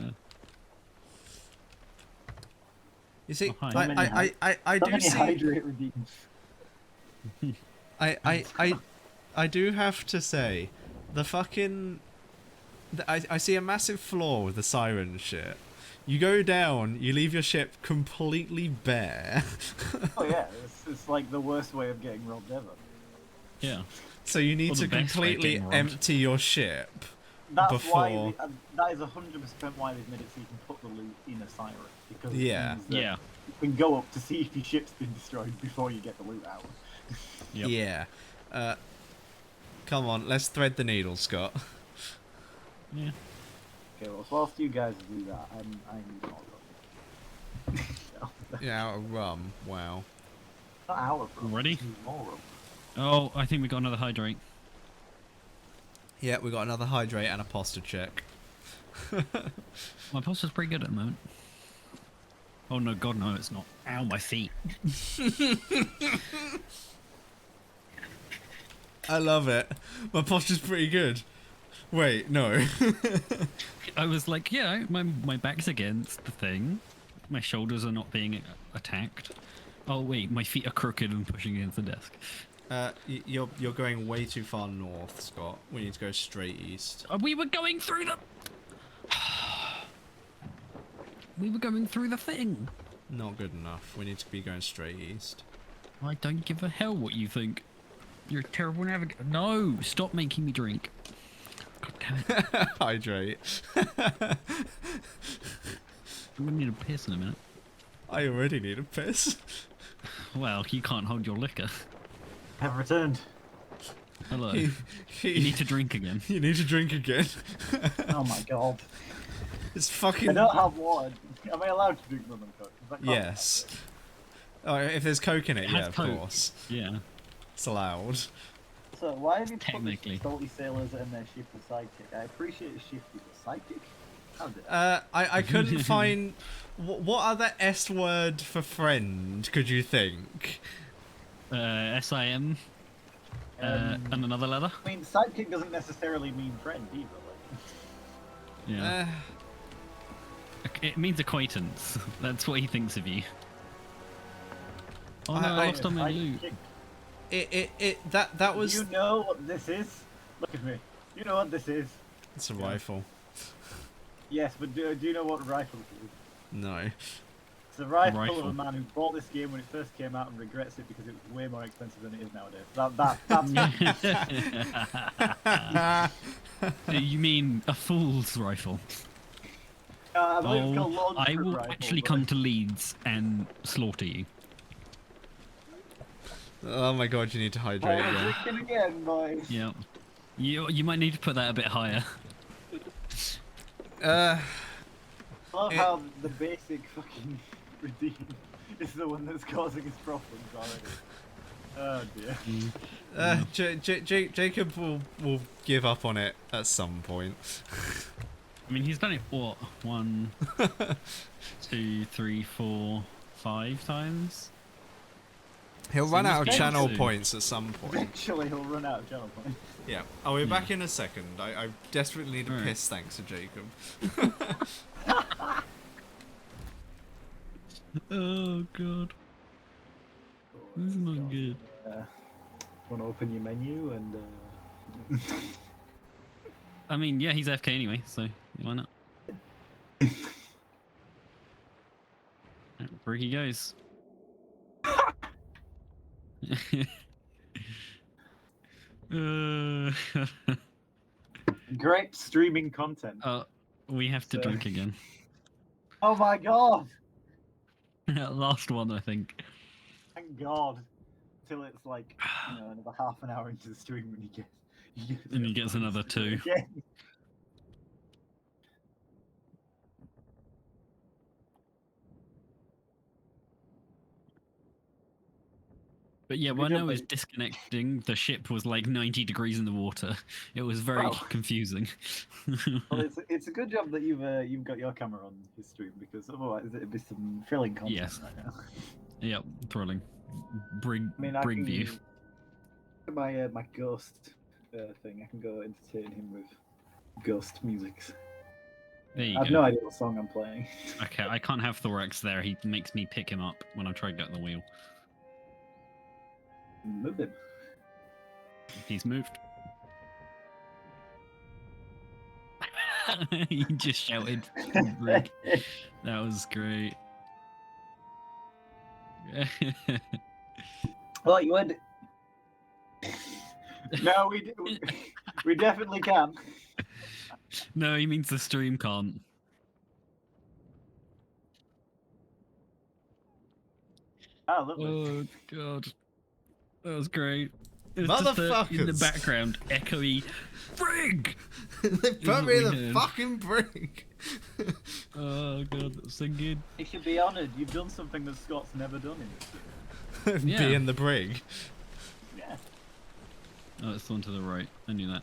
You see, Oh, hi. I So do many see. hydrate redeems. I do have to say, the fucking. I see a massive flaw with the siren shit. You go down, you leave your ship completely bare. Oh yeah, it's like the worst way of getting robbed ever. Yeah. So you need Or to the best way of completely getting robbed. empty your ship. That's Before- why that is 100% why they've made it so you can put the loot in a siren, because it Yeah. means that Yeah. you can go up to see if your ship's been destroyed before you get the loot out. Yep. Yeah. Come on, let's thread the needle, Scott. Yeah. Okay, well, whilst you guys do that, I'm not rum. No, Yeah, a rum. Wow. not our rum. Ready? This is more rum. Oh, I think we got another hydrate. Yeah, we got another hydrate and a posture check. My poster's pretty good at the moment. Oh no, God, no, it's not. Ow, my feet. I love it. My posture's pretty good. Wait, no. I was like, yeah, my back's against the thing. My shoulders are not being attacked. Oh wait, my feet are crooked and pushing against the desk. You're going way too far north, Scott. We need to go straight east. We were going through the... We were going through the thing. Not good enough. We need to be going straight east. I don't give a hell what you think. You're a terrible navigator. No, stop making me drink. God damn it. Hydrate. I'm gonna need a piss in a minute. I already need a piss. Well, you can't hold your liquor. Have returned. Hello. You need to drink again. You need to drink again. Oh my god. It's I fucking. don't have water. Am I allowed to drink rum and coke? 'Cause I can't- Yes. Oh, if there's coke in it, It yeah, has of Coke. course. Yeah. It's allowed. So why have you put Technically. the salty sailors and their ship as sidekick? I appreciate the Shifty, but sidekick? How did I? I couldn't find. What other S word for friend could you think? SIM. And another leather. I mean, sidekick doesn't necessarily mean friend either. Like, Yeah. It means acquaintance. That's what he thinks of you. Oh no, I lost all my loot. sidekick. That was. You know what this is? Look at me. You know what this is? It's a rifle. Yes, but do you know what rifle it is? No. It's a rifle, of Rifle. a man who bought this game when it first came out and regrets it because it was way more expensive than it is nowadays. That's You mean a fool's rifle? I believe it's called Oh, I launch will rifle, actually but- come to Leeds and slaughter you. Oh my god, you need to hydrate Oh, again. drinking again, boys. Yeah. You might need to put that a bit higher. Uh, I love It- how the basic fucking redeem is the one that's causing us problems already. Oh dear. Jacob will give up on it at some point. I mean, he's done it, what? 1, 2, 3, 4, 5 times? He'll So run he out of must be channel able to. points at some point. Eventually he'll run out of channel points. Yeah, I'll be back in a second. I desperately need a Alright. piss thanks to Jacob. Oh god. This is not good. Want to open your menu and I mean, yeah, he's AFK anyway, so why not? Where he goes. uh, great streaming content. we have to So- drink again. Oh my god! Last one, I think. Thank God. Till it's like, another half an hour into the stream when he gets And he gets another 2. Yeah. But yeah, Good when I job, was mate. disconnecting, the ship was like 90 degrees in the water. It was very Wow. confusing. Well, it's a good job that you've got your camera on his stream because otherwise it'd be some thrilling content Yes. right now. Yep, thrilling. Brig, I mean, I brig can view. my ghost thing. I can go entertain him with ghost music. There you I have go. no idea what song I'm playing. Okay, I can't have Thorax there. He makes me pick him up when I try to get on the wheel. Move him. He's moved. He just shouted brig. That was great. Well, you would. No, we definitely can. No, he means the stream can't. Ah, lovely. Oh god, that was great. It was just in the Motherfuckers. background, echoey brig. They Is put what me in we the heard. fucking brig. Oh god, that was so good. You should be honoured. You've done something that Scott's never done in this game. Yeah. Be in the brig. Yeah. Oh, it's the one to the right. I knew that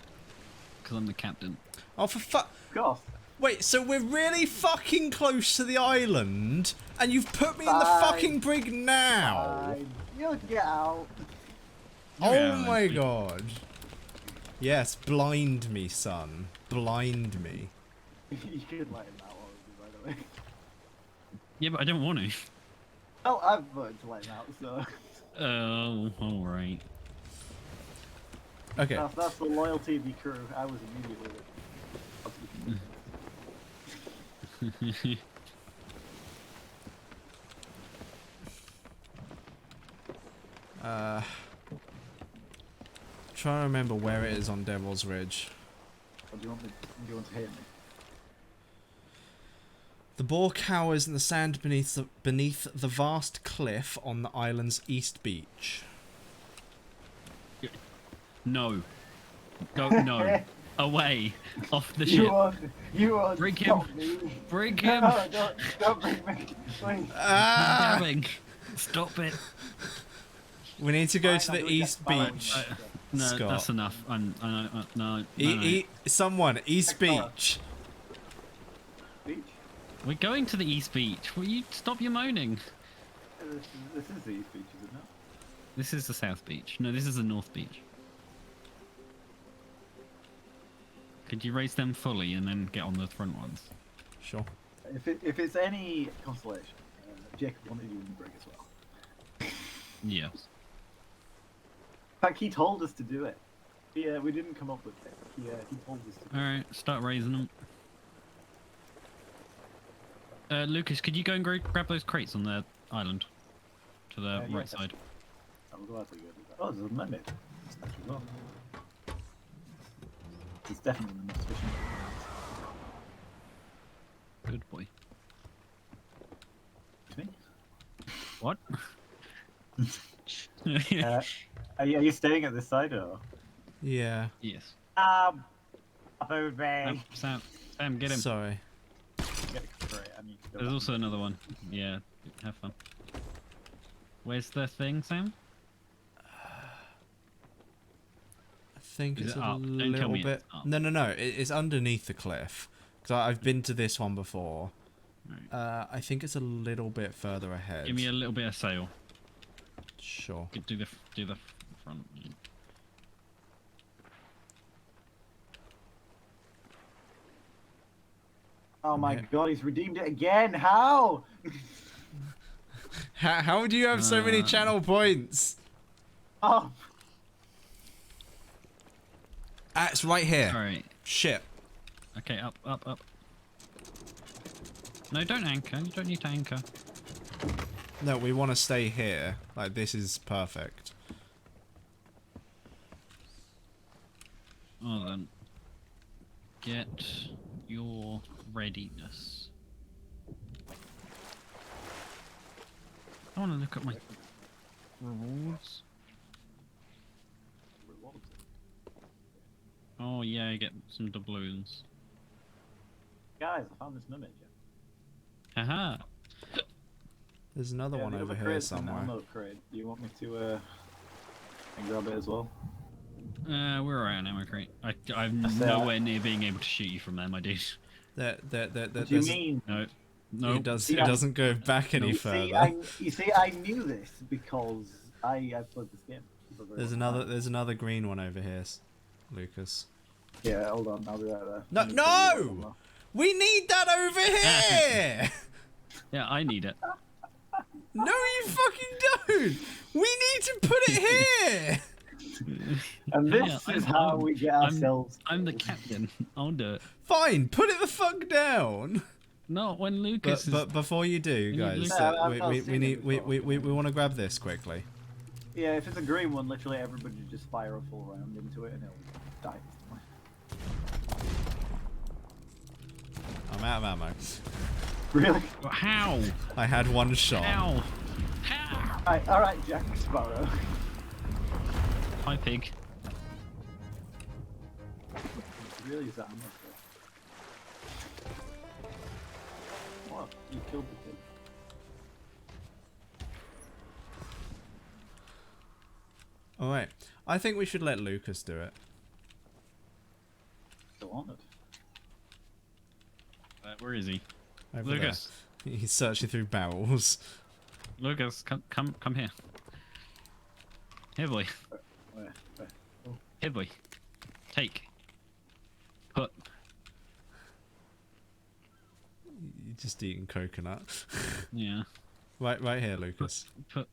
because I'm the captain. Oh, for fuck. Of course. Wait, so we're really fucking close to the island, and you've put me in the Fine. fucking brig now? Fine. You'll get out. Oh Yeah, my that's- god. Yes, blind me, son. Blind me. You could let him out, obviously, by the way. Yeah, but I don't want to. Oh, I've voted to let him out, so Oh, all right. Okay. that's the loyalty of your crew. I was immediately. Trying to remember where it is on Devil's Ridge. Or do you want to hit me? The boar cowers in the sand beneath the vast cliff on the island's east beach. No. Go no. Away. Off the You ship. won't Bring stop him. me. Bring him. No, don't bring me. Please. Ah! Dabbing. Stop it. We need to go Fine, to I'll the do it east again. Fine. beach. No, Scott. that's enough. No. Someone, east Excellent. beach. Beach? We're going to the East Beach. Will you stop your moaning? This is the East Beach, is it not? This is the South Beach. No, this is the North Beach. Could you raise them fully and then get on the front ones? Sure. If it's any consolation, Jacob wanted you in the brig as well. Yes. In fact, he told us to do it. Yeah, we didn't come up with it. He told us to do it. Alright, start raising them. Lucas, could you go and grab those crates on the island? To the Yeah, right side. I will gladly go do that. Oh, there's a mermaid. Statue as well. It's definitely the most efficient. Good boy. Excuse What? me? Are you staying at this side or? Yes. Food me. Sam, get him. Sorry. Get a crate. I need to go There's back. also another one. Yeah, have fun. Where's the thing, Sam? I think Is it's it a up? Don't tell little me bit. it's up. No. It's underneath the cliff. Because I've been to this one before. Right. I think it's a little bit further ahead. Give me a little bit of sail. Sure. Do the front. Oh my Yeah. god, he's redeemed it again. How? How do you have so many channel points? Oh, Ah, it's right here. Alright. Shit. Okay, up. No, don't anchor. You don't need to anchor. No, we want to stay here. Like, this is perfect. Oh, then. Get your readiness. I want to look at my rewards. Oh yeah, I get some doubloons. guys, I found this mermaid. Haha. There's another one the over other here crate's in that somewhere. remote crate. Do you want me to And grab it as well. We're alright on ammo crate. I'm say nowhere near being able to shoot you from there, my dude. What do you there's- mean? No. No. It does. See, It doesn't go back any You further. see, I knew this because I played this game. for a very There's long another. time. There's another green one over here, Lucas. Yeah, hold on, I'll be right there. No, Let me tell you what no! We need that over here. Yeah, I need it. No, you fucking don't. We need to put it here. And this Yeah, is I'm- how we get ourselves. I'm the captain. I'll do it. Fine, put it the fuck down. Not when Lucas But before you do, need guys, Lucas. I've not we seen need it before. we want to grab this quickly. Yeah, if it's a green one, literally everybody just fire a full round into it and it'll die. I'm out of ammo. Really? How? I had one shot. How? How? Alright, Jack Sparrow. Hi, pig. Really is that ammo for? What? You killed the pig. All right, I think we should let Lucas do it. Still on it. Where is he? Over Lucas. there. He's searching through barrels. Lucas, come here. Here, boy. Where? Oh. Here, boy. Take. Put. You're just eating coconut. Yeah. right here, Lucas. Put.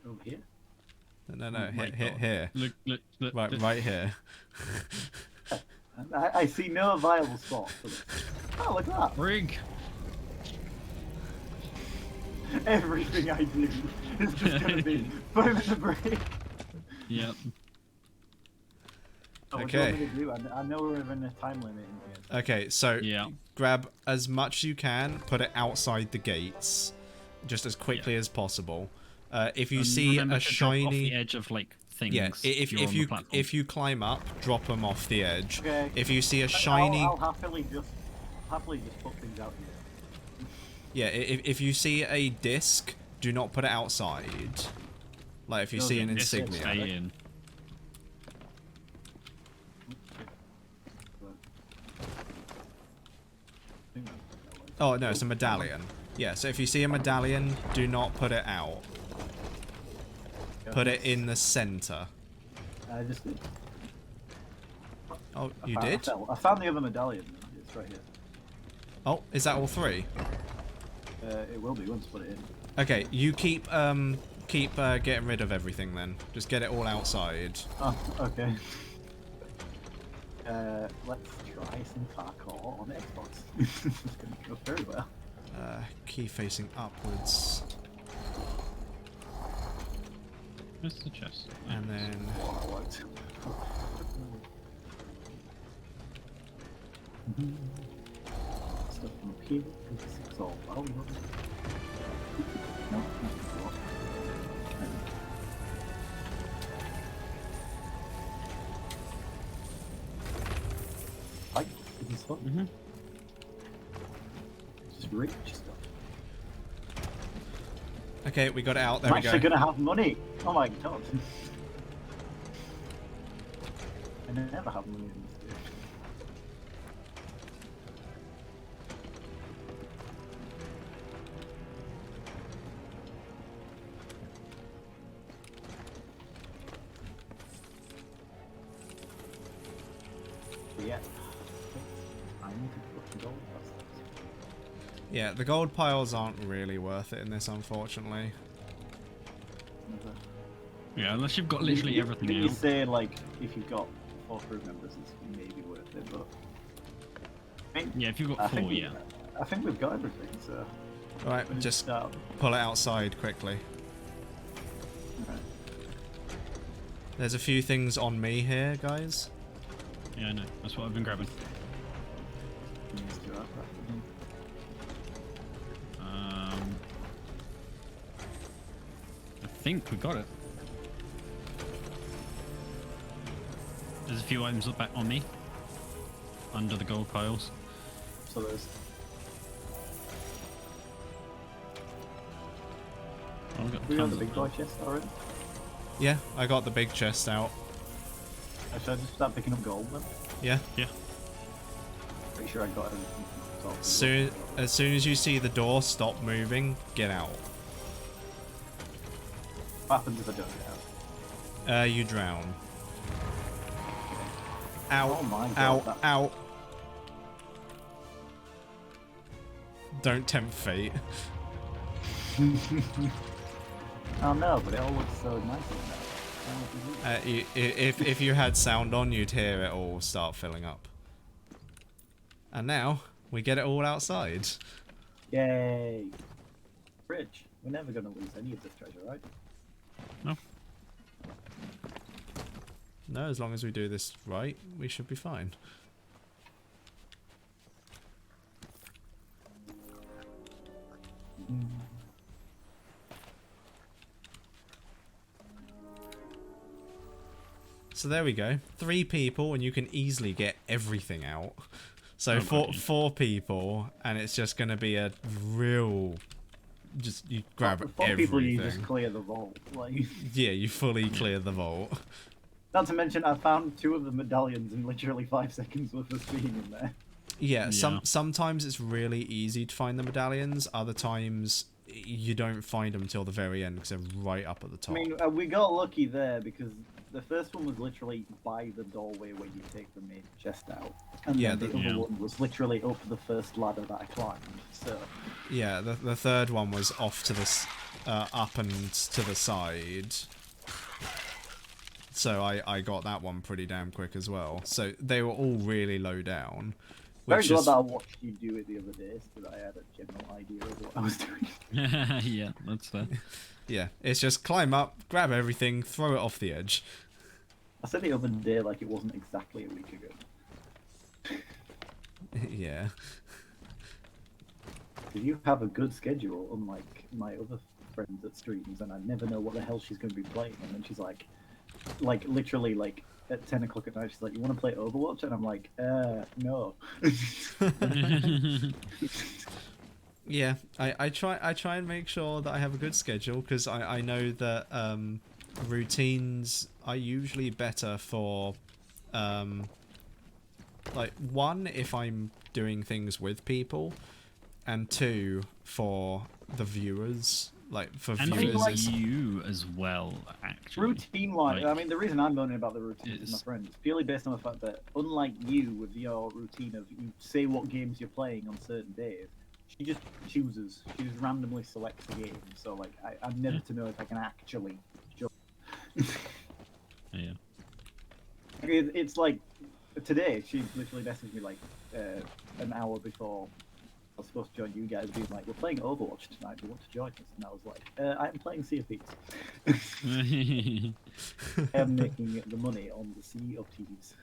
Over here? No, Oh my here, God. here. Look. Right here. I see no viable spot for this. Oh, look at that. Rig. Everything I do is just gonna be put him in the break. Yep. Oh, what Okay. do you want me to do? I know we're in a time limit in here. Okay, so Yeah. grab as much as you can, put it outside the gates, just as quickly as possible. If you see Remember a to drop off shiny, the edge of like things. yeah, you're on the platform. if you climb up, drop them off the edge. Okay. If you see a shiny, I'll happily just put things out here. yeah, if you see a disc, do not put it outside. Like if you No, see an this This will insignia. stay in. Oh no, it's a medallion. Yeah, so if you see a medallion, do not put it out. Put it in the center. I just did. Oh, you I did? I found the other medallion. It's right here. Oh, is that all three? It will be once I put it in. Okay, you keep getting rid of everything then. Just get it all outside. Oh, okay. Let's try some parkour on Xbox. This is gonna go very well. Key facing upwards, Where's the chest? and then Oh, that worked. Stuff from up here. It's all well. No, that's not. Like, this is fun. Mhm. Just rich stuff. okay, we got it out. There I'm we go. actually gonna have money. Oh my god. I never have money in this game. Yeah. I need to put the gold dust. Yeah, the gold piles aren't really worth it in this, unfortunately. Yeah, unless you've got literally everything You out. say like if you've got 4 crew members, it's maybe worth it, but I think, Yeah, if you've I got 4, think yeah. I think we've got everything. So Alright, we just start. pull it outside quickly. Alright. There's a few things on me here, guys. Yeah, I know. That's what I've been grabbing. Let's do that. I think we got it. There's a few items back on me. Under the gold piles. So there's Oh, I've got We got tons the of big boy them. chest already. Yeah, I got the big chest out. Should I just start picking up gold then? Yeah. Yeah. Pretty sure I got everything. As soon as you see the door stop moving, get out. What happens if I don't get out? You drown. Out, Oh my God, out, that- out. Don't tempt fate. Oh no, but it all looks so nice in there. If you had sound on, you'd hear it all start filling up. And now, we get it all outside. Yay! Bridge. We're never gonna lose any of this treasure, right? No. No, as long as we do this right, we should be fine. So there we go. 3 people and you can easily get everything out. So Oh, four, buddy. 4 people and it's just going to be a real... Just, you grab For 4 everything. people, you just clear the vault. Like, Yeah, you fully clear the vault. not to mention, I found 2 of the medallions in literally 5 seconds worth of being in there. Yeah, Yeah. sometimes it's really easy to find the medallions. Other times you don't find them till the very end because they're right up at the I top. mean, we got lucky there because the first one was literally by the doorway where you take the main chest out. And Yeah, then the yeah. other one was literally up the first ladder that I climbed. So, Yeah, the third one was off to the up and to the side. So I got that one pretty damn quick as well. So they were all really low down. very Which glad is, that I watched you do it the other day so that I had a general idea of what I was doing. Yeah, that's fair. yeah, it's just climb up, grab everything, throw it off the edge. I said the other day like it wasn't exactly a week ago. Yeah. You have a good schedule, unlike my other friends at streams, and I never know what the hell she's going to be playing. And then she's like literally, like at 10 o'clock at night, she's like, "You want to play Overwatch?" And I'm like, no. Yeah, I try and make sure that I have a good schedule because I know that routines are usually better for like 1 if I'm doing things with people, and 2 for the viewers, like for And viewers. for it's- you as well, actually. Routine-wise, Like, I mean, the reason I'm moaning about the routines with my it's- friends is purely based on the fact that, unlike you with your routine of you say what games you're playing on certain days, she just chooses. She just randomly selects a game. So, like, I'm never to know if I can actually join. Yeah. It's like, today, she literally messaged me, like, an hour before I was supposed to join you guys, being like, "We're playing Overwatch tonight. Do you want to join us?" And I was like, "I'm playing Sea of Thieves. I am making the money on the Sea of Thieves."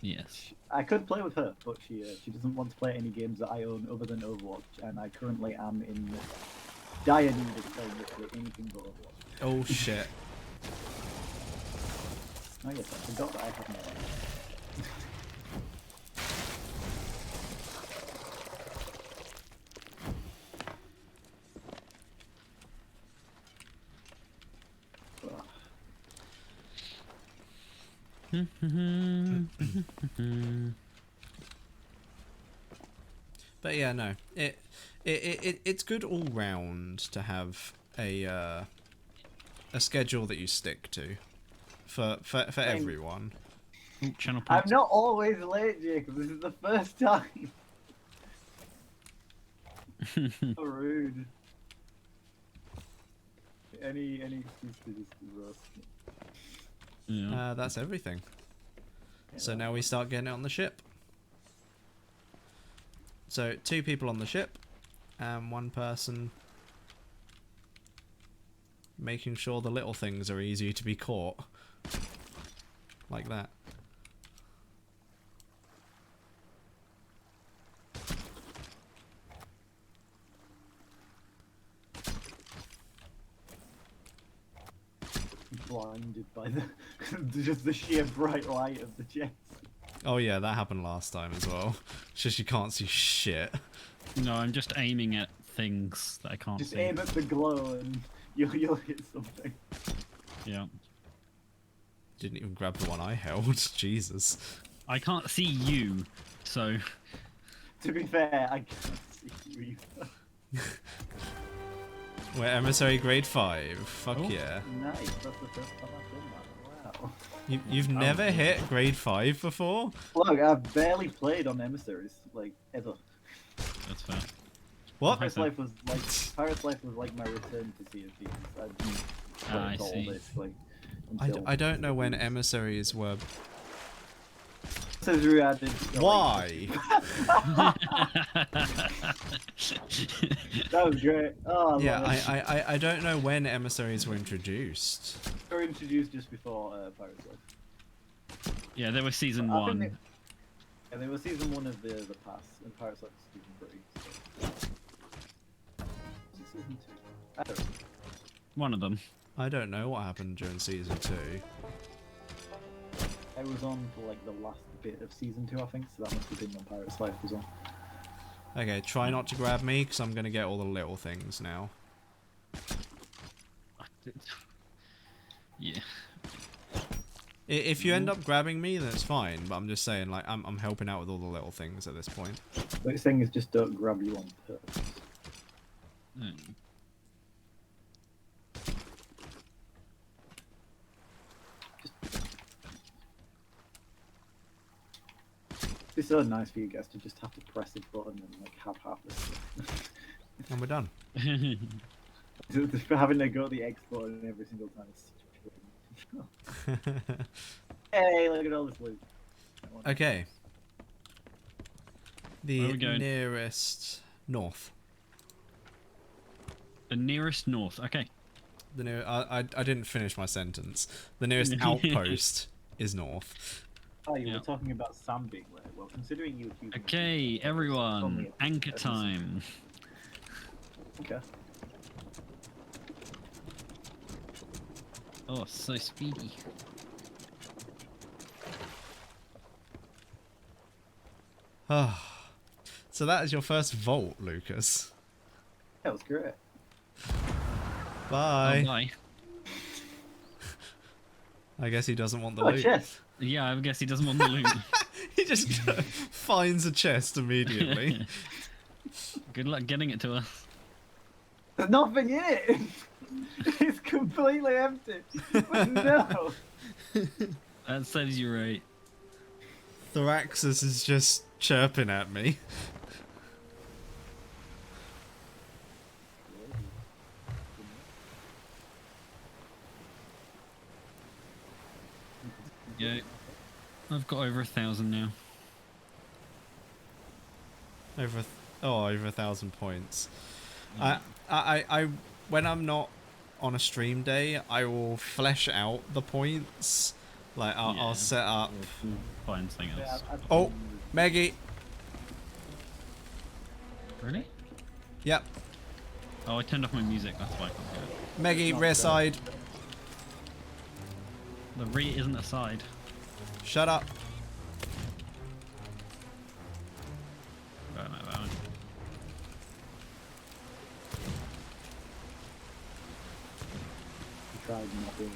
Yes. I could play with her, but she doesn't want to play any games that I own other than Overwatch, and I currently am in dire need of playing literally anything but Overwatch. Oh shit! Oh yes, I forgot that I have no life. But yeah, no, it's good all round to have a schedule that you stick to for everyone. Ooh, channel I'm points. not always late, Jacob. This is the first time. So rude. Any excuse to just roast me. Yeah. That's everything. So now we start getting it on the ship. So 2 people on the ship, and 1 person making sure the little things are easy to be caught. Like that. Blinded by the just the sheer bright light of the jets. Oh yeah, that happened last time as well. It's just you can't see shit. No, I'm just aiming at things that I can't Just see. aim at the glow and You'll hit something. Yeah. Didn't even grab the one I held. Jesus. I can't see you, so To be fair, I can't see you either. We're emissary grade 5. Fuck Oh. yeah. Nice. That's the first time I've done that. Wow. You've never hit grade 5 before? Look, I've barely played on emissaries, like ever. that's fair. What? Pirate's Life was like my return to Sea of Thieves. I all see. basically. I don't know when emissaries were. Emissaries added. Why? That was great. Oh, I Yeah, love it. I don't know when emissaries were introduced. They were introduced just before Pirate's Life. Yeah, there was season I think 1. Yeah, they were season 1 of the pass, and Pirates Life was season 3. So. Was it season 2? I don't know. One of them. I don't know what happened during season 2. I was on for like the last bit of season 2, I think, so that must have been when Pirates Life was on. Okay, try not to grab me, because I'm going to get all the little things now. Yeah. If you end up grabbing me, then it's fine, but I'm just saying, like, I'm helping out with all the little things at this point. What you're saying is just don't grab you on purpose. Mm. It's so nice for you guys to just have to press a button and like have half this. And we're done. Just for having to go to the X button every single time. It's such a pain. Hey, look at all this loot. Okay. Where are The we going? nearest north. The nearest north. Okay. The near I didn't finish my sentence. The nearest outpost is north. Oh, you Yeah. were talking about Sam being there. Well, considering you accused me of Okay, being there, everyone. only a- Anchor time. Okay. Oh, so speedy. So that is your first vault, Lucas. That was great. Bye. Oh, bye. I guess he doesn't want the Oh, a loot. chest. Yeah, I guess he doesn't want the loot. He just finds a chest immediately. Good luck getting it to us. There's nothing in it. It's completely empty. But no. That serves you right. Thoraxis is just chirping at me. Yeah. I've got over 1,000 now. Over 1,000 points. I when I'm not on a stream day, I will flesh out the points. Like I'll Yeah. set up. Find something else. Oh, Maggie. Really? Yep, Oh, I turned off my music. That's why I can't hear it. Maggie, Not rear good. side. The rear isn't a side. Shut up. Right, right. He tried not being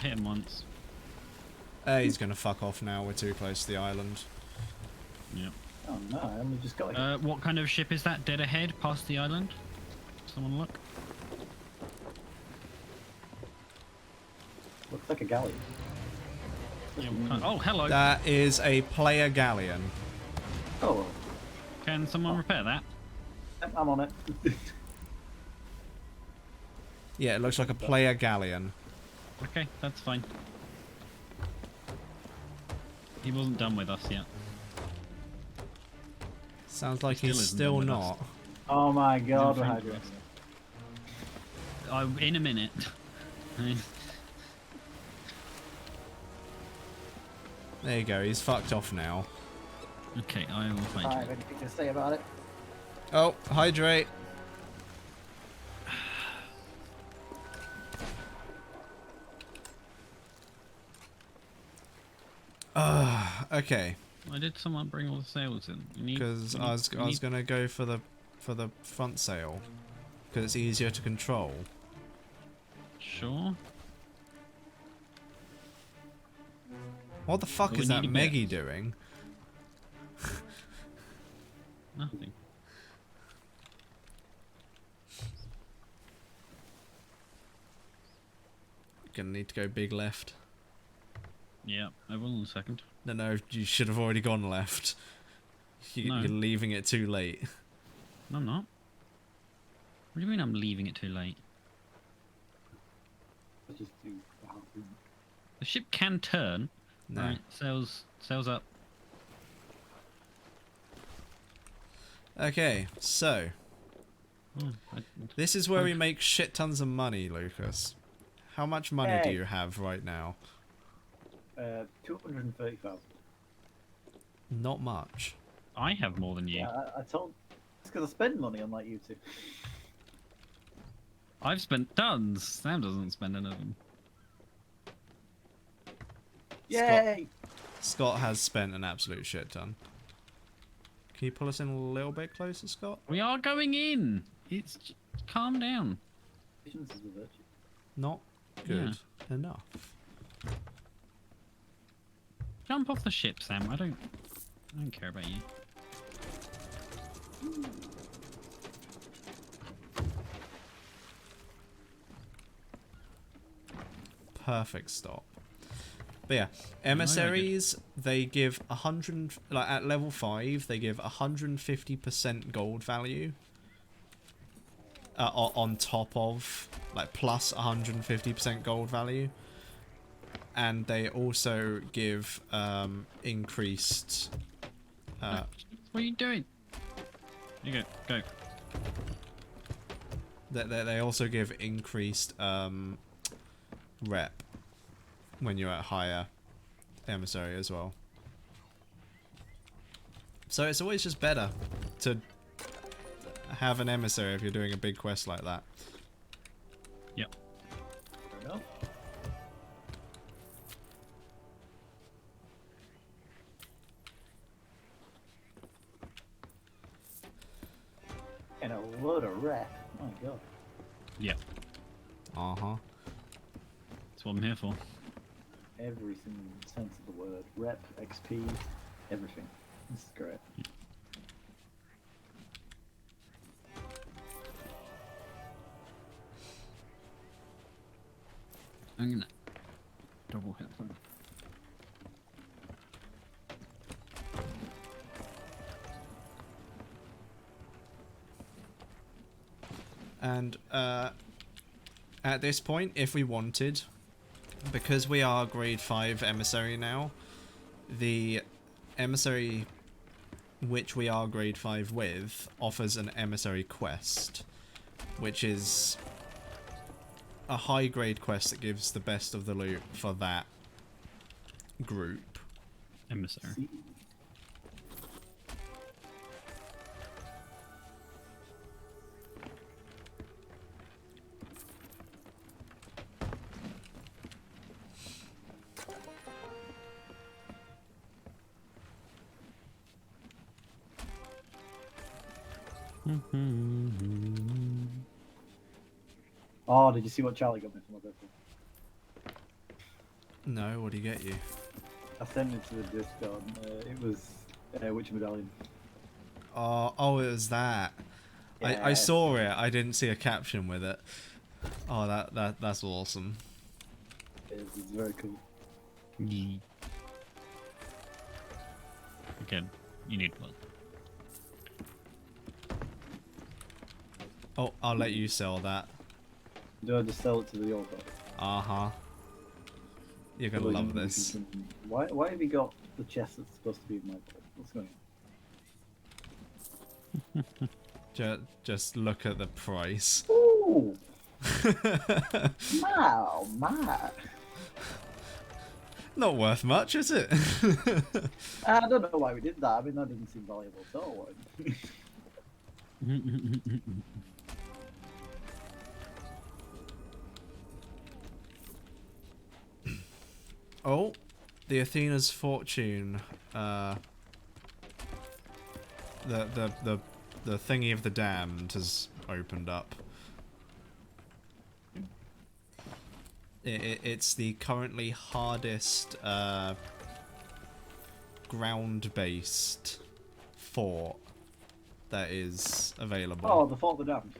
Hit him once. He's gonna fuck off now. We're too close to the island. Yep. Oh no, I only just got like What kind of ship is that? Dead ahead, past the island? Someone look. looks like a galleon. Yeah, what kind- oh, hello. That is a player galleon. Oh, Can someone repair that? I'm on it. Yeah, it looks like a player galleon. Okay, that's fine. He wasn't done with us yet. Sounds like Still he's isn't still done with not. Oh my god, He's in we're front of hydrating. us. In a minute. There you go. He's fucked off now. Okay, I will find I you. have anything to say about it? Oh, hydrate. Okay. Why did someone bring all the sails in? Because I was gonna go for the front sail, because it's easier to control. Sure. What the fuck Well, we is that need a bit. Meggy doing? Nothing. Gonna need to go big left. Yeah, I will in a second. No, you should have already gone left. No. You're leaving it too late. No, I'm not. What do you mean I'm leaving it too late? Let's just do. The ship can turn. No. Right, sails up. Okay, so Oh, this is where we make shit tons of money, Lucas. How much money do Hey. you have right now? 230,000. Not much. I have more than you. Yeah, I told. It's because I spend money unlike you two. I've spent tons. Sam doesn't spend any of them. Yay! Scott has spent an absolute shit ton. Can you pull us in a little bit closer, Scott? We are going in. Calm down. Patience is a virtue. Not good enough. Jump off the ship, Sam. I don't care about you. Perfect stop. But yeah, emissaries, they give 100, like at level 5, they give 150% gold value. On top of, like plus 150% gold value. And they also give increased... What are you doing? You go. They also give increased rep when you're at higher emissary as well. So it's always just better to have an emissary if you're doing a big quest like that. Yep. Fair enough. And a load of rep. My god. Yep. Uh-huh. That's what I'm here for. Every single sense of the word. Rep, XP, everything. This is great. I'm gonna double hit them. And at this point, if we wanted, because we are grade 5 emissary now, the emissary which we are grade 5 with offers an emissary quest, which is a high grade quest that gives the best of the loot for that group. Emissary. See? Oh, did you see what Charlie got me for my birthday? No, what do you get you? I sent it to the Discord. It was Witch Medallion. Oh, it was that. I Yeah. saw it. I didn't see a caption with it. Oh, that's awesome. It's very cool. Again, you need one. Oh, I'll let you sell that. Do I just sell it to the author? Uh-huh. You're gonna love this. Why have you got the chest that's supposed to be in my bowl? What's going on? Just look at the price. Ooh! Wow, Matt! Not worth much, is it? I don't know why we did that. I mean, that didn't seem valuable at all. Oh, the Athena's Fortune the thingy of the damned has opened up. It's the currently hardest ground-based fort that is available. Oh, the Fort of the Damned.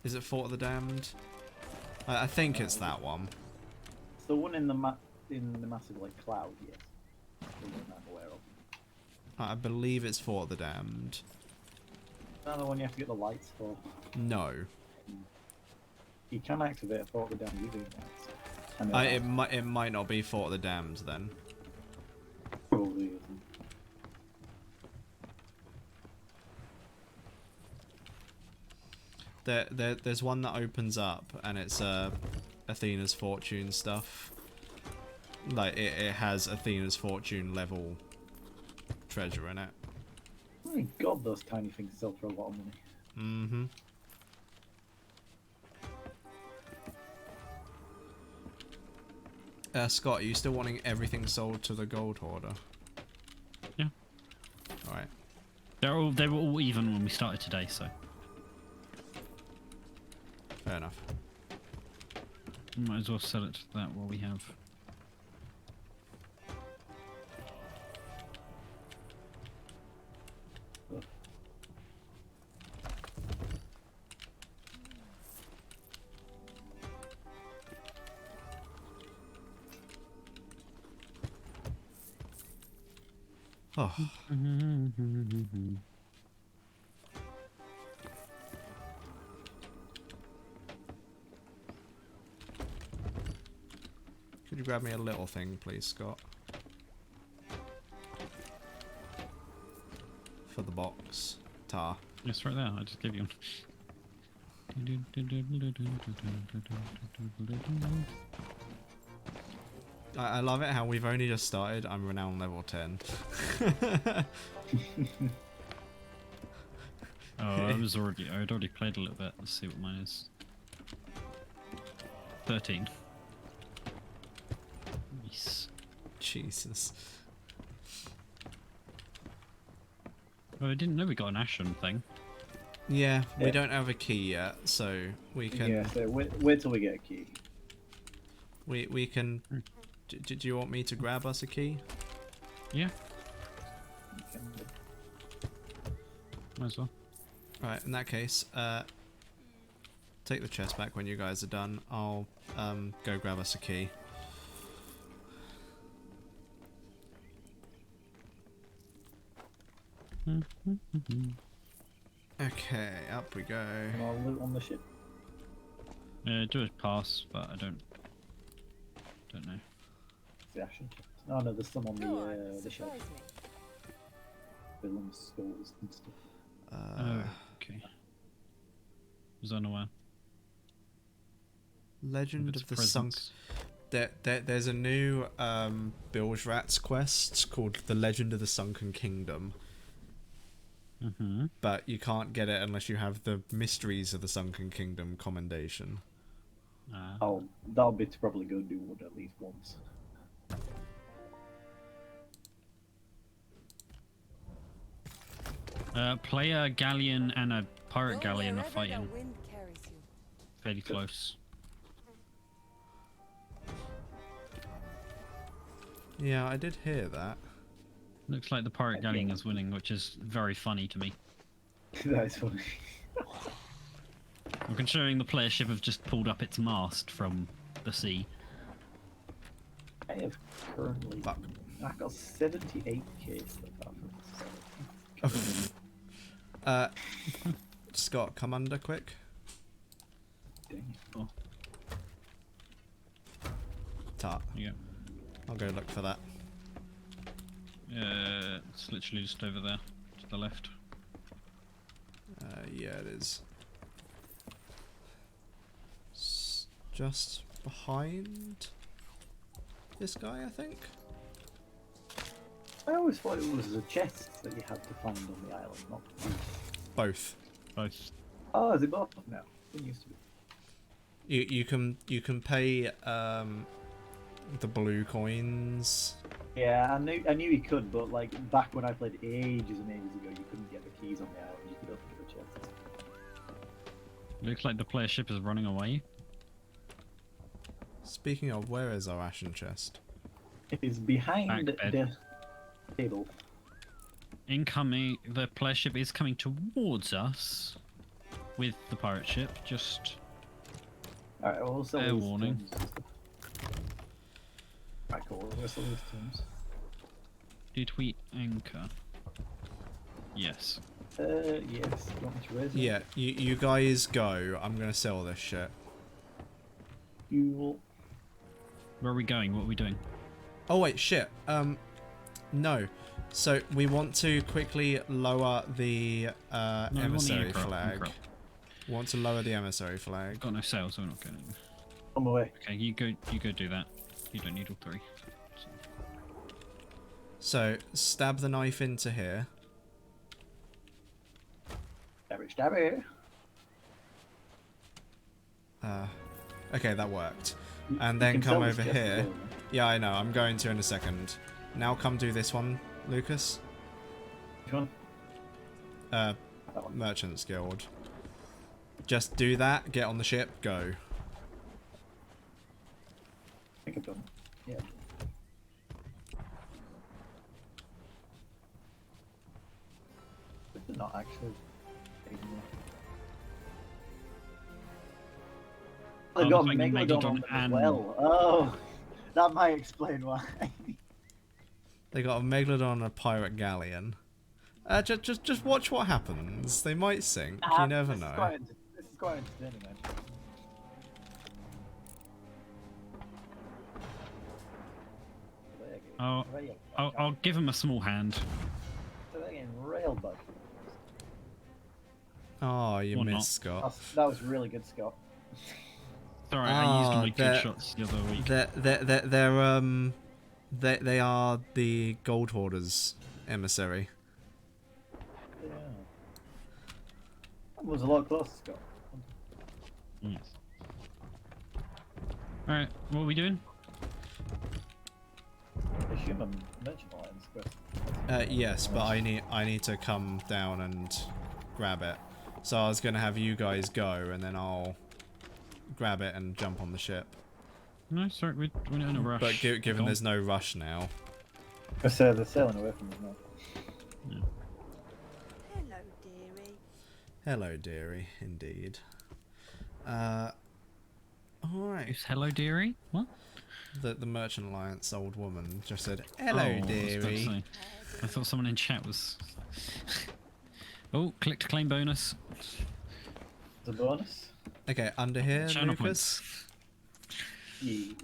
Is it Fort of the Damned? I think it's that one. It's the one in the massive like cloud. Yes. The one I'm aware of. I believe it's Fort of the Damned. Is that the one you have to get the lights for? No. You can activate a Fort of the Damned using lights. I know that. It might not be Fort of the Damned then. Probably isn't. There's one that opens up and it's Athena's Fortune stuff. Like it has Athena's Fortune level treasure in it. Oh my god, those tiny things sell for a lot of money. Mm-hmm. Scott, are you still wanting everything sold to the gold hoarder? Yeah. Alright. They were all even when we started today, so Fair enough. might as well sell it to that while we have. Oh. Could you grab me a little thing, please, Scott? For the box. Tar. Yes, right there. I just gave you one. I love it how we've only just started. I'm renowned level 10. Oh, I'd already played a little bit. Let's see what mine is. 13. Nice. Jesus. Oh, I didn't know we got an Ashen thing. Yeah, we Yeah. don't have a key yet, so we can. Yeah, so wait till we get a key. We can. Do you want me to grab us a key? Yeah, might as well. Right. In that case, take the chest back when you guys are done. I'll go grab us a key. Okay, up we go. And I'll loot on the ship. Do a pass, but I don't know. The Ashen chest. Oh no, there's some on Go on, the shelf. surprise me. Villains, skulls, and stuff. Oh, okay. Was unaware. Legend Its of the Sunk. presence. There's a new Bilge Rats quest called The Legend of the Sunken Kingdom, Mm-hmm. but you can't get it unless you have the Mysteries of the Sunken Kingdom commendation. Oh, that'll be to probably go do one at least once. Player galleon and a pirate Go galleon are wherever the fighting wind carries you. fairly close. Yeah, I did hear that. Looks like the pirate galleon is winning, which is very funny to me. That is funny. I'm considering the player ship have just pulled up its mast from the sea. I have currently. Fuck. I've got 78k so far. Scott, come under quick. Dang. Oh, Tart. yeah. I'll go look for that. It's literally just over there, to the left. Yeah, it is. Just behind this guy, I think. I always thought it was a chest that you had to find on the island, not the beach. Both. Both. Oh, is it both now? It used to be. You can pay the blue coins Yeah, I knew he could, but like back when I played ages and ages ago, you couldn't get the keys on the island. You could open the chest. Looks like the player ship is running away. Speaking of, where is our ashen chest? It is behind Back bed. the table. Incoming, the player ship is coming towards us with the pirate ship. Just Alright, we'll sell Fair these warning. tombs and stuff. Alright, cool. We'll sell these tombs. did we anchor? Yes. Yes. Do you want me to raise it? Yeah, you guys go. I'm gonna sell this shit. You will. Where are we going? What are we doing? Oh wait, shit. No. So we want to quickly lower the No, we want the emissary anchor up, flag. anchor up. Want to lower the emissary flag. Got no sails, so we're not going. On my way. Okay, you go do that. You don't need all three. So stab the knife into here. Stab it. Okay, that worked. You- And you then can come sell this over chest here. as well, Yeah, I know. I'm going to in a second. Now come do this one, Lucas. Which one? Uh, That one. Merchants Guild. Just do that. Get on the ship. Go. I think I've done. Yeah. This is not actually. They got looks like Megalodon on Megalodon them as and- well. Oh, that might explain why. They got a megalodon and a pirate galleon. Just watch what happens. They might sink. You never know. This is quite entertaining, actually. Oh, I'll give him a small hand. They're getting railed by. Oh, you Or not. missed, Scott. That was really good, Scott. Sorry, I used Ah, my good they're- shots the other week. They are the gold hoarders emissary. Yeah. That was a lot closer, Scott. Yes. Alright, what are we doing? I assume I'm merchant alliance, but Yes, but I need to come down and grab it. So I was gonna have you guys go, and then I'll grab it and jump on the ship. No, sorry, we're not in a rush. But given Go there's no rush now, they're sailing away from us now. Hello, dearie. hello, dearie, indeed. All right. It's hello, dearie. What? The Merchant Alliance old woman just said, "Hello, Oh, I was about to dearie." say. I thought someone in chat was. Oh, click to claim bonus. The bonus? Okay, under here, Channel Lucas. points. Yes.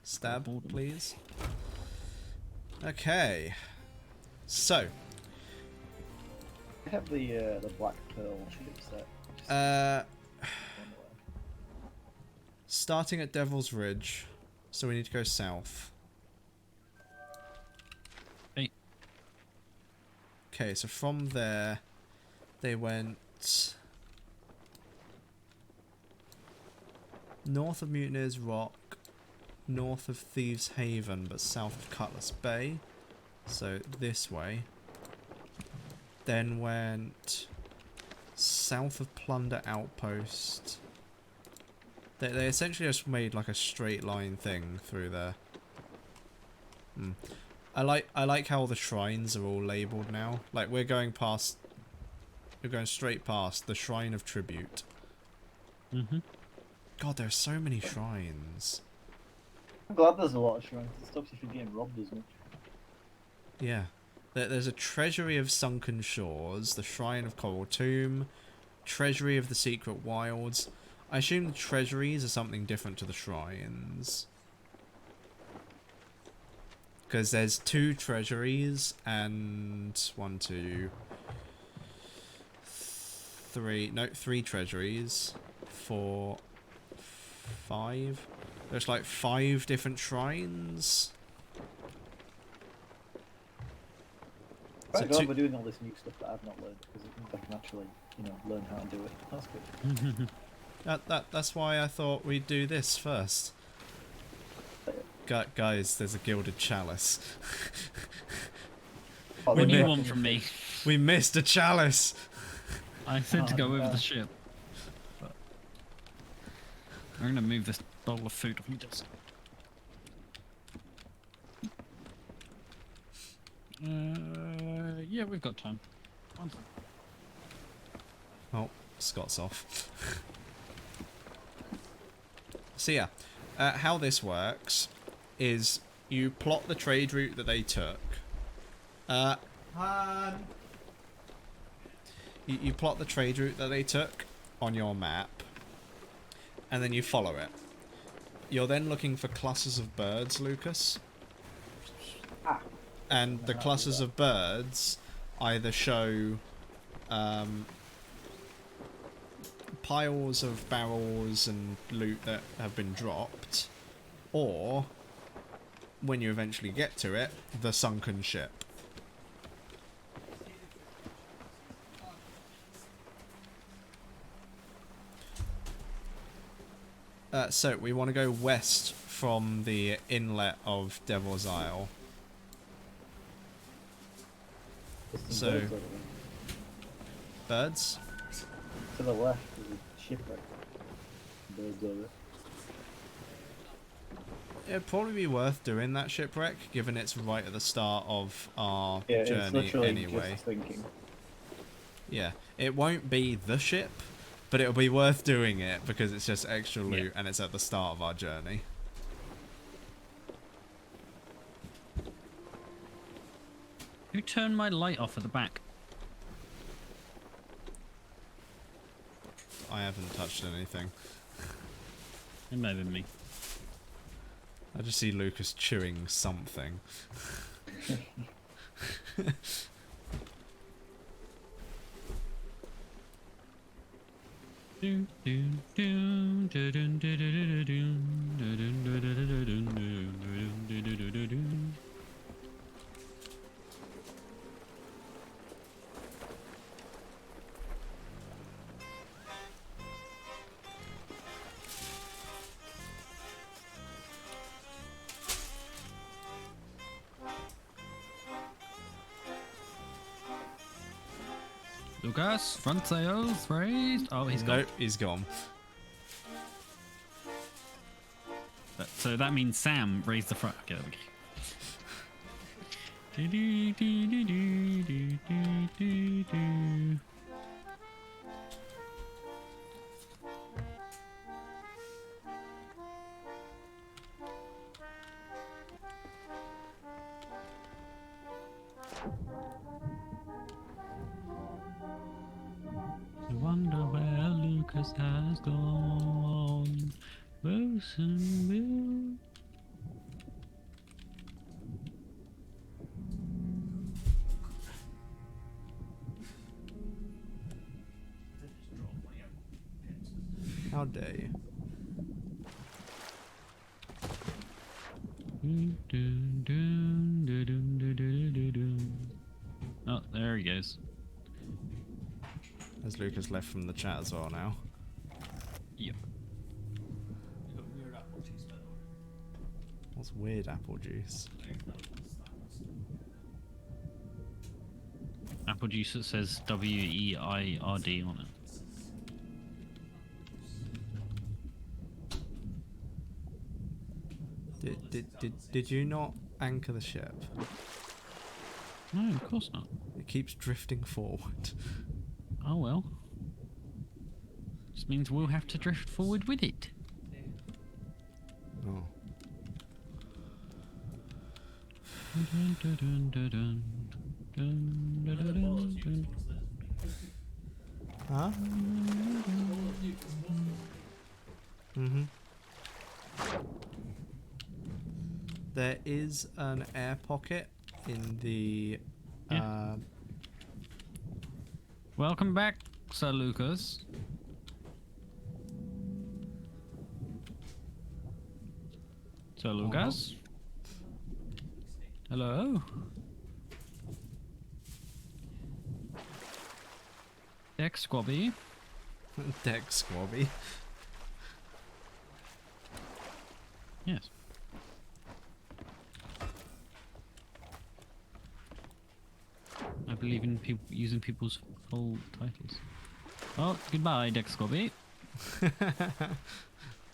Stab, Boredom. please. Okay. So, I have the black pearl ship set. starting at Devil's Ridge, so we need to go south. Hey. Okay, so from there, they went north of Mutineer's Rock, north of Thieves Haven, but south of Cutlass Bay. So this way. Then went south of Plunder Outpost. They essentially just made like a straight line thing through there. I like how all the shrines are all labelled now. Like we're going straight past the Shrine of Tribute. Mm-hmm. God, there's so many shrines. I'm glad there's a lot of shrines. It stops you from getting robbed as much. Yeah. There's a Treasury of Sunken Shores, the Shrine of Coral Tomb, Treasury of the Secret Wilds. I assume the treasuries are something different to the shrines. Because there's 2 treasuries and 3 treasuries, 4, 5. There's like 5 different shrines. Right, So glad two- we're doing all this new stuff that I've not learned because it means I can actually, learn how to do it. That's good. That's why I thought we'd do this first. Guys, there's a gilded chalice. Oh, What do you they're want from me? We missed a chalice. I said to Oh, go over no. the ship. But I'm gonna move this bowl of food off my desk. Yeah, we've got time. One second. Oh, Scott's off. So yeah, how this works is you plot the trade route that they took. You plot the trade route that they took on your map, and then you follow it. You're then looking for clusters of birds, Lucas. Ah. And the clusters of birds either show piles of barrels and loot that have been dropped, or, when you eventually get to it, the sunken ship. So, we want to go west from the inlet of Devil's Isle. There's So- some birds over there. Birds? To the left is a shipwreck. Birds over. It'd probably be worth doing that shipwreck, given it's right at the start of our Yeah, it's journey literally anyway. just thinking. Yeah, it won't be the ship, but it'll be worth doing it because it's just extra loot and it's at the start of our journey. Who turned my light off at the back? I haven't touched anything. It may have been me. I just see Lucas chewing something. Lucas, front sails raised. Oh, he's gone. Nope, he's gone. So that means Sam raised the front. Okay, there we go. I wonder where Lucas has gone. Wilson will. How dare you? Oh, there he goes. Has Lucas left from the chat as well now? Yep. You got weird apple juice, by the way. What's weird apple juice? Apple juice that says WEIRD on it. Did you not anchor the ship? No, of course not. It keeps drifting forward. Oh well. This means we'll have to drift forward with it. Oh. Huh? Mm-hmm. There is an air pocket in the Yeah. Welcome back, Sir Lucas. Sir Lucas? Hello? Deck Squabby. deck squabby. Yes. believe in people using people's full titles. Oh, goodbye, Dex Scorby.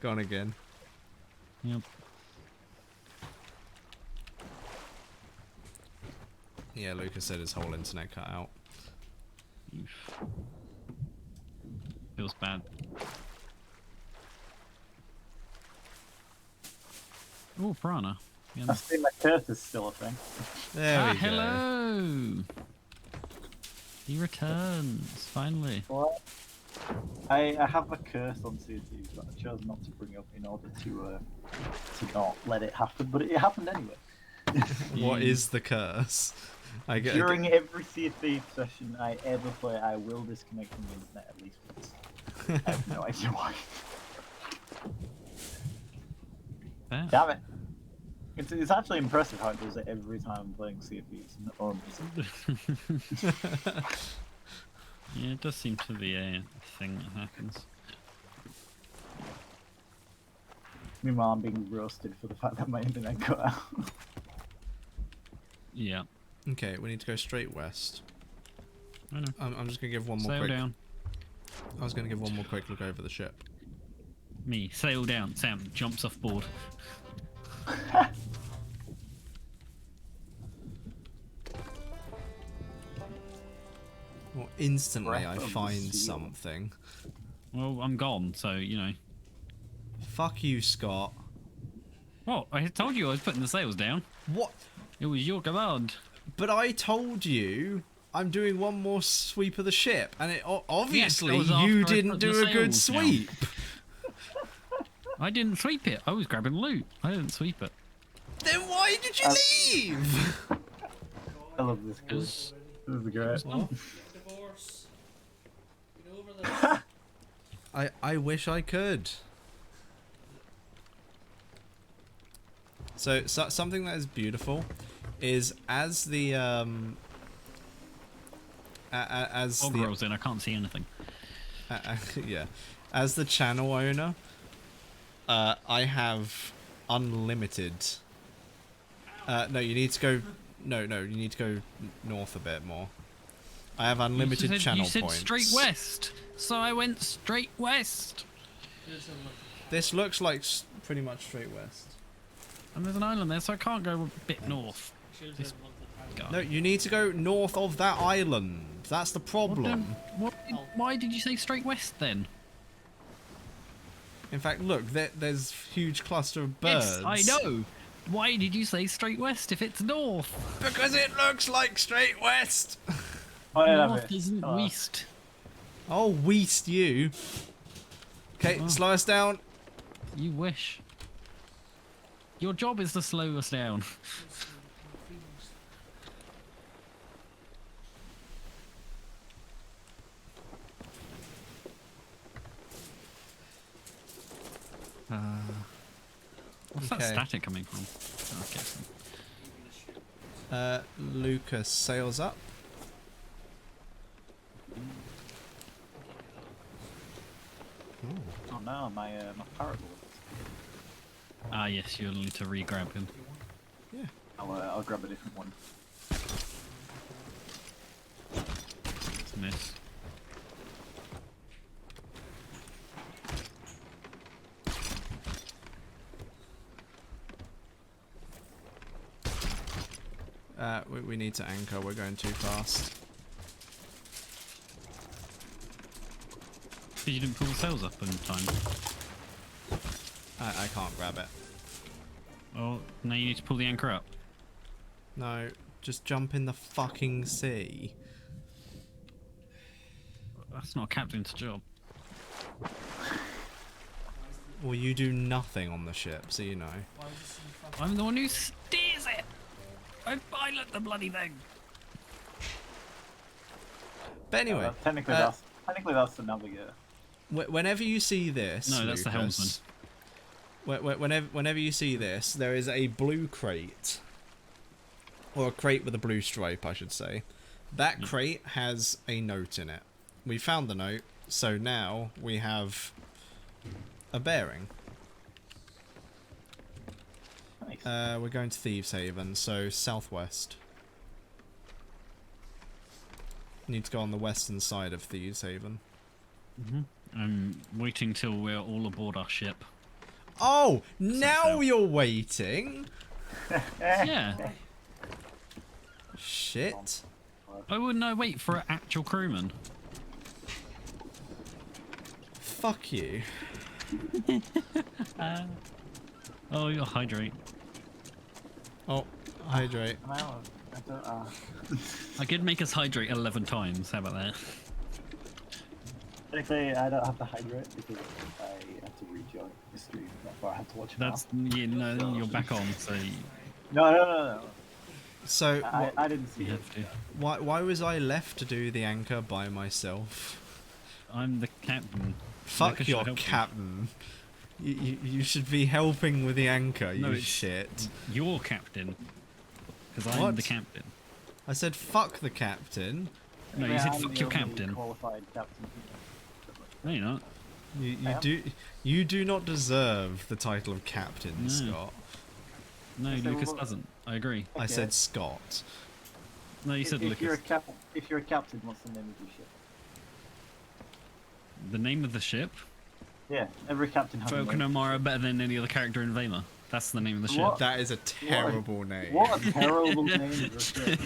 Gone again. Yep. Yeah, Lucas said his whole internet cut out. Oof. Feels bad. Oh, piranha. Yeah. I see my curse is still a thing. There we go. Hello! He returns, finally. What? I have a curse on Sea of Thieves that I chose not to bring up in order to not let it happen, but it happened anyway. What is the curse? During every Sea of Thieves session I ever play, I will disconnect from the internet at least once. I have no idea why. Fair. Damn it. It's actually impressive how it does it every time I'm playing Sea of Thieves. Yeah, it does seem to be a thing that happens. Meanwhile, I'm being roasted for the fact that my internet cut out. Yeah. Okay, we need to go straight west. I know. I'm just gonna give one more Sail quick. down. I was gonna give one more quick look over the ship. Me, sail down. Sam jumps off board. Well, instantly I Breath of the find seal. something. Well, I'm gone, so, you know. Fuck you, Scott. What? I told you I was putting the sails down. What? It was your command. But I told you I'm doing one more sweep of the ship, and it obviously that was after you I didn't put do the a good sails down. sweep. I didn't sweep it. I was grabbing loot. I didn't sweep it. Then why did you leave? I love this game. Because This is great. Divorce. Get over this. I wish I could. So something that is beautiful is as the as fog the rolls in, I can't see anything. yeah, as the channel owner, I have unlimited. No, you need to go. No, you need to go north a bit more. I have unlimited channel you said points. straight west, so I went straight west. This looks like pretty much straight west. And there's an island there, so I can't go a bit north. This guy. No, you need to go north of that island. That's the problem. Why did you say straight west then? In fact, look, there's huge cluster of birds. Yes, I know. Why did you say straight west if it's north? Because it looks like straight west. Oh, yeah, North isn't west. Oh, weast you. Okay, Oh. slow us down. You wish. Your job is to slow us down. What's that Okay. static coming from? Oh, okay, so- Lucas sails up. Oh no, my parrot. Ah, yes, you'll need to re-grab him. Yeah. I'll grab a different one. It's a miss. We need to anchor. We're going too fast. Because you didn't pull the sails up in time. I can't grab it. Oh, now you need to pull the anchor up. No, just jump in the fucking sea. That's not a captain's job. Well, you do nothing on the ship, so you know. Why is this in front I'm the one who steers it! I pilot the bloody thing! But anyway, Technically that's the navigator. whenever you see this, No, that's the Lucas, whenever you see this, there is a blue crate, or a crate with a blue stripe, I should say. That crate has a note in it. We found the note, so now we have a bearing. Nice. We're going to Thieves Haven, so southwest. need to go on the western side of Thieves Haven. I'm waiting till we're all aboard our ship. Oh, now sail. you're waiting. Yeah. Shit. Why wouldn't I wait for an actual crewman? Fuck you. Oh, you'll hydrate. Oh, hydrate. Wow, I don't, I could make us hydrate 11 times. How about that? Technically, I don't have to hydrate because I have to rejoin the stream. Therefore, I have to watch it That's now. no, you're back on, so No. So, I didn't see you it. have to. why was I left to do the anchor by myself? I'm the captain. Fuck Like, I your should help you. captain. You should be helping with the anchor, No, you it's- shit. You're captain. Because I'm What? the captain. I said fuck the captain. No, you Yeah, said I'm fuck the your only captain. Qualified captain. No, you're not. You do not deserve the title of captain, No. Scott. No, So Lucas what- doesn't. I agree. I Okay. said Scott. No, you said If you're a Lucas. if you're a captain, what's the name of your ship? The name of the ship? Yeah, every captain has a Falcon name. O'Mara better than any other character in Vayla. That's the name of the ship. What? That is a terrible name. What a terrible name for a ship.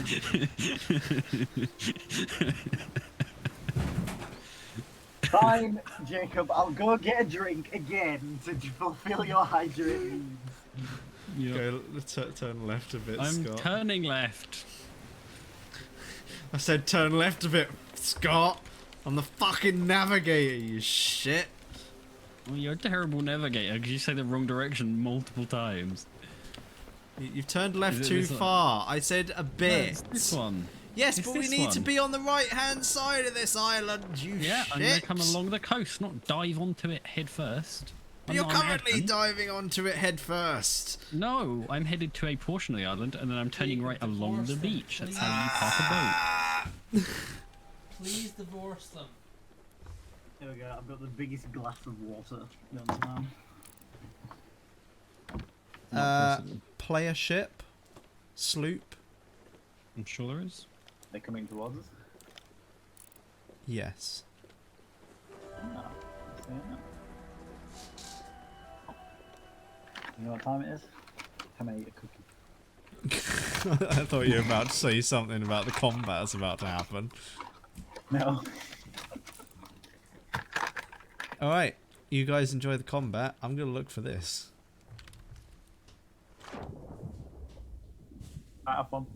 Fine, Jacob, I'll go get a drink again to fulfill your hydrate needs. Yep. Go turn left a bit, I'm Scott. turning left. I said turn left a bit, Scott. I'm the fucking navigator, you shit. Well, you're a terrible navigator because you say the wrong direction multiple times. You've turned left Is it too this one? far. I said a No, bit. it's this one. Yes, It's but we this need to one. be on the right-hand side of this island, you Yeah, shit. I'm gonna come along the coast, not dive onto it head first. But I'm you're not an currently admin. diving onto it head first. No, I'm headed to a portion of the island and then I'm turning Jacob, right along the divorce them, beach. That's please. how you park a boat. Please divorce them. There we go, I've got the biggest glass of water known to man. Player ship, sloop, I'm sure there is. They're coming towards us. yes. No, see it? You know what time it is? Time I eat a cookie. I thought you were about to say something about the combat that's about to happen. No. Alright, you guys enjoy the combat. I'm gonna look for this. Have fun.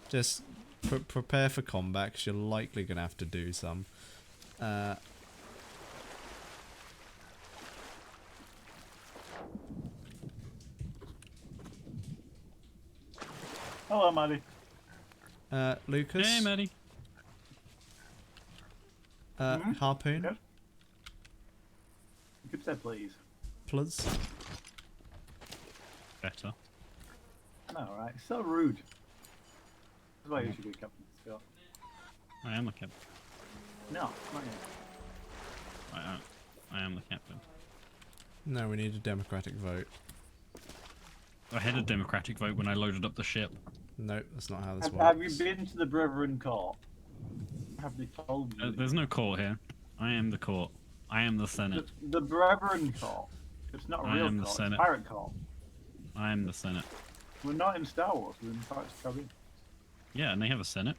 Just prepare for combat, because you're likely gonna have to do some. Hello, Maddie. Lucas? Hey, Maddie. Harpoon, Yes? You could say please. plus. Better. No, right. So rude. That's why you should be Captain Scott. I am the captain. No, not yet. I am the captain. No, we need a democratic vote. I had a democratic vote when I loaded up the ship. No, that's not how this Have works. you been to the Brethren Court? Have they told you? There's no court here. I am the court. I am the Senate. The Brethren Court. It's not a I real am the court. Senate. It's Pirate Court. I am the Senate. We're not in Star Wars. We're in Pirates of the Caribbean. Yeah, and they have a Senate.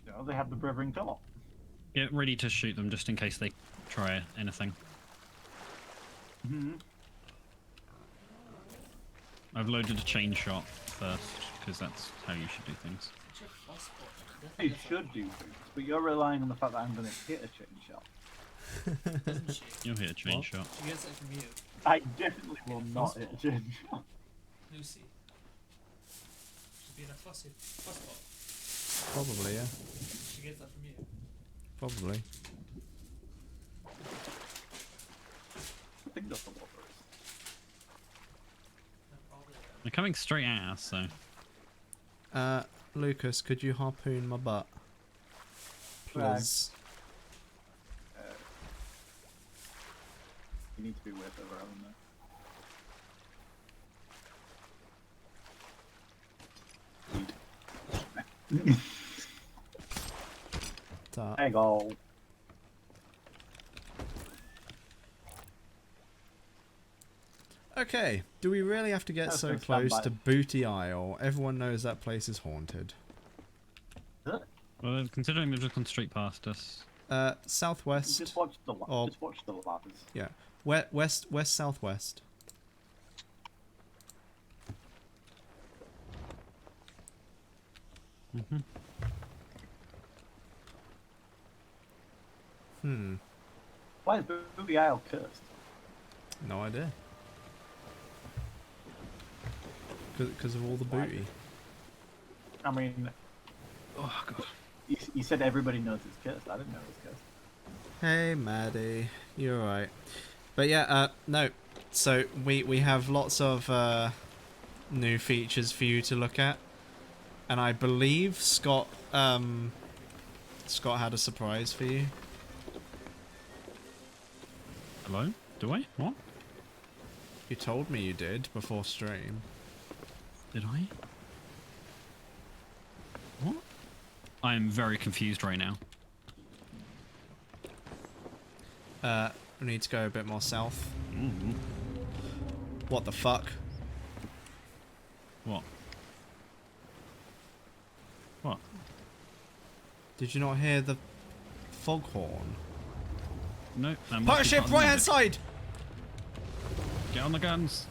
You know, they have the Brethren Court. Get ready to shoot them just in case they try anything. Mm-hmm. I've loaded a chain shot first, because that's how you should do things. What's your fuss for? You should do things, but you're relying on the fact that I'm going to hit a chain shot. Doesn't she? You'll hit a chain What? shot. She gets it from you, I definitely will not hit a chain shot. Lucy. She's being a fussbot. Probably, yeah. She gets that from you. Probably. I think that's the water is. No, probably. They're coming straight at us, so... Lucas, could you harpoon my butt? Please. You need to be way further out than Ta- There you go. Okay, do we really have to get That's so good close standby. to Booty Isle? Everyone knows that place is haunted. Huh? Well, considering they've just gone straight past us. Southwest. Just watch the Or- just watch the ladders. Yeah. West, southwest. Mm-hmm. Hmm. Why is Booty Isle cursed? No idea. Because of all the booty. I mean, Oh god. you said everybody knows it's cursed. I didn't know it was cursed. Hey, Maddie. You're right. But yeah, no. So we have lots of new features for you to look at. And I believe Scott had a surprise for you. Hello? Do I? What? You told me you did before stream. Did I? What? I am very confused right now. We need to go a bit more south. Mm-hmm. What the fuck? What? What? Did you not hear the foghorn? No. Partnership, right hand side! Get on the guns.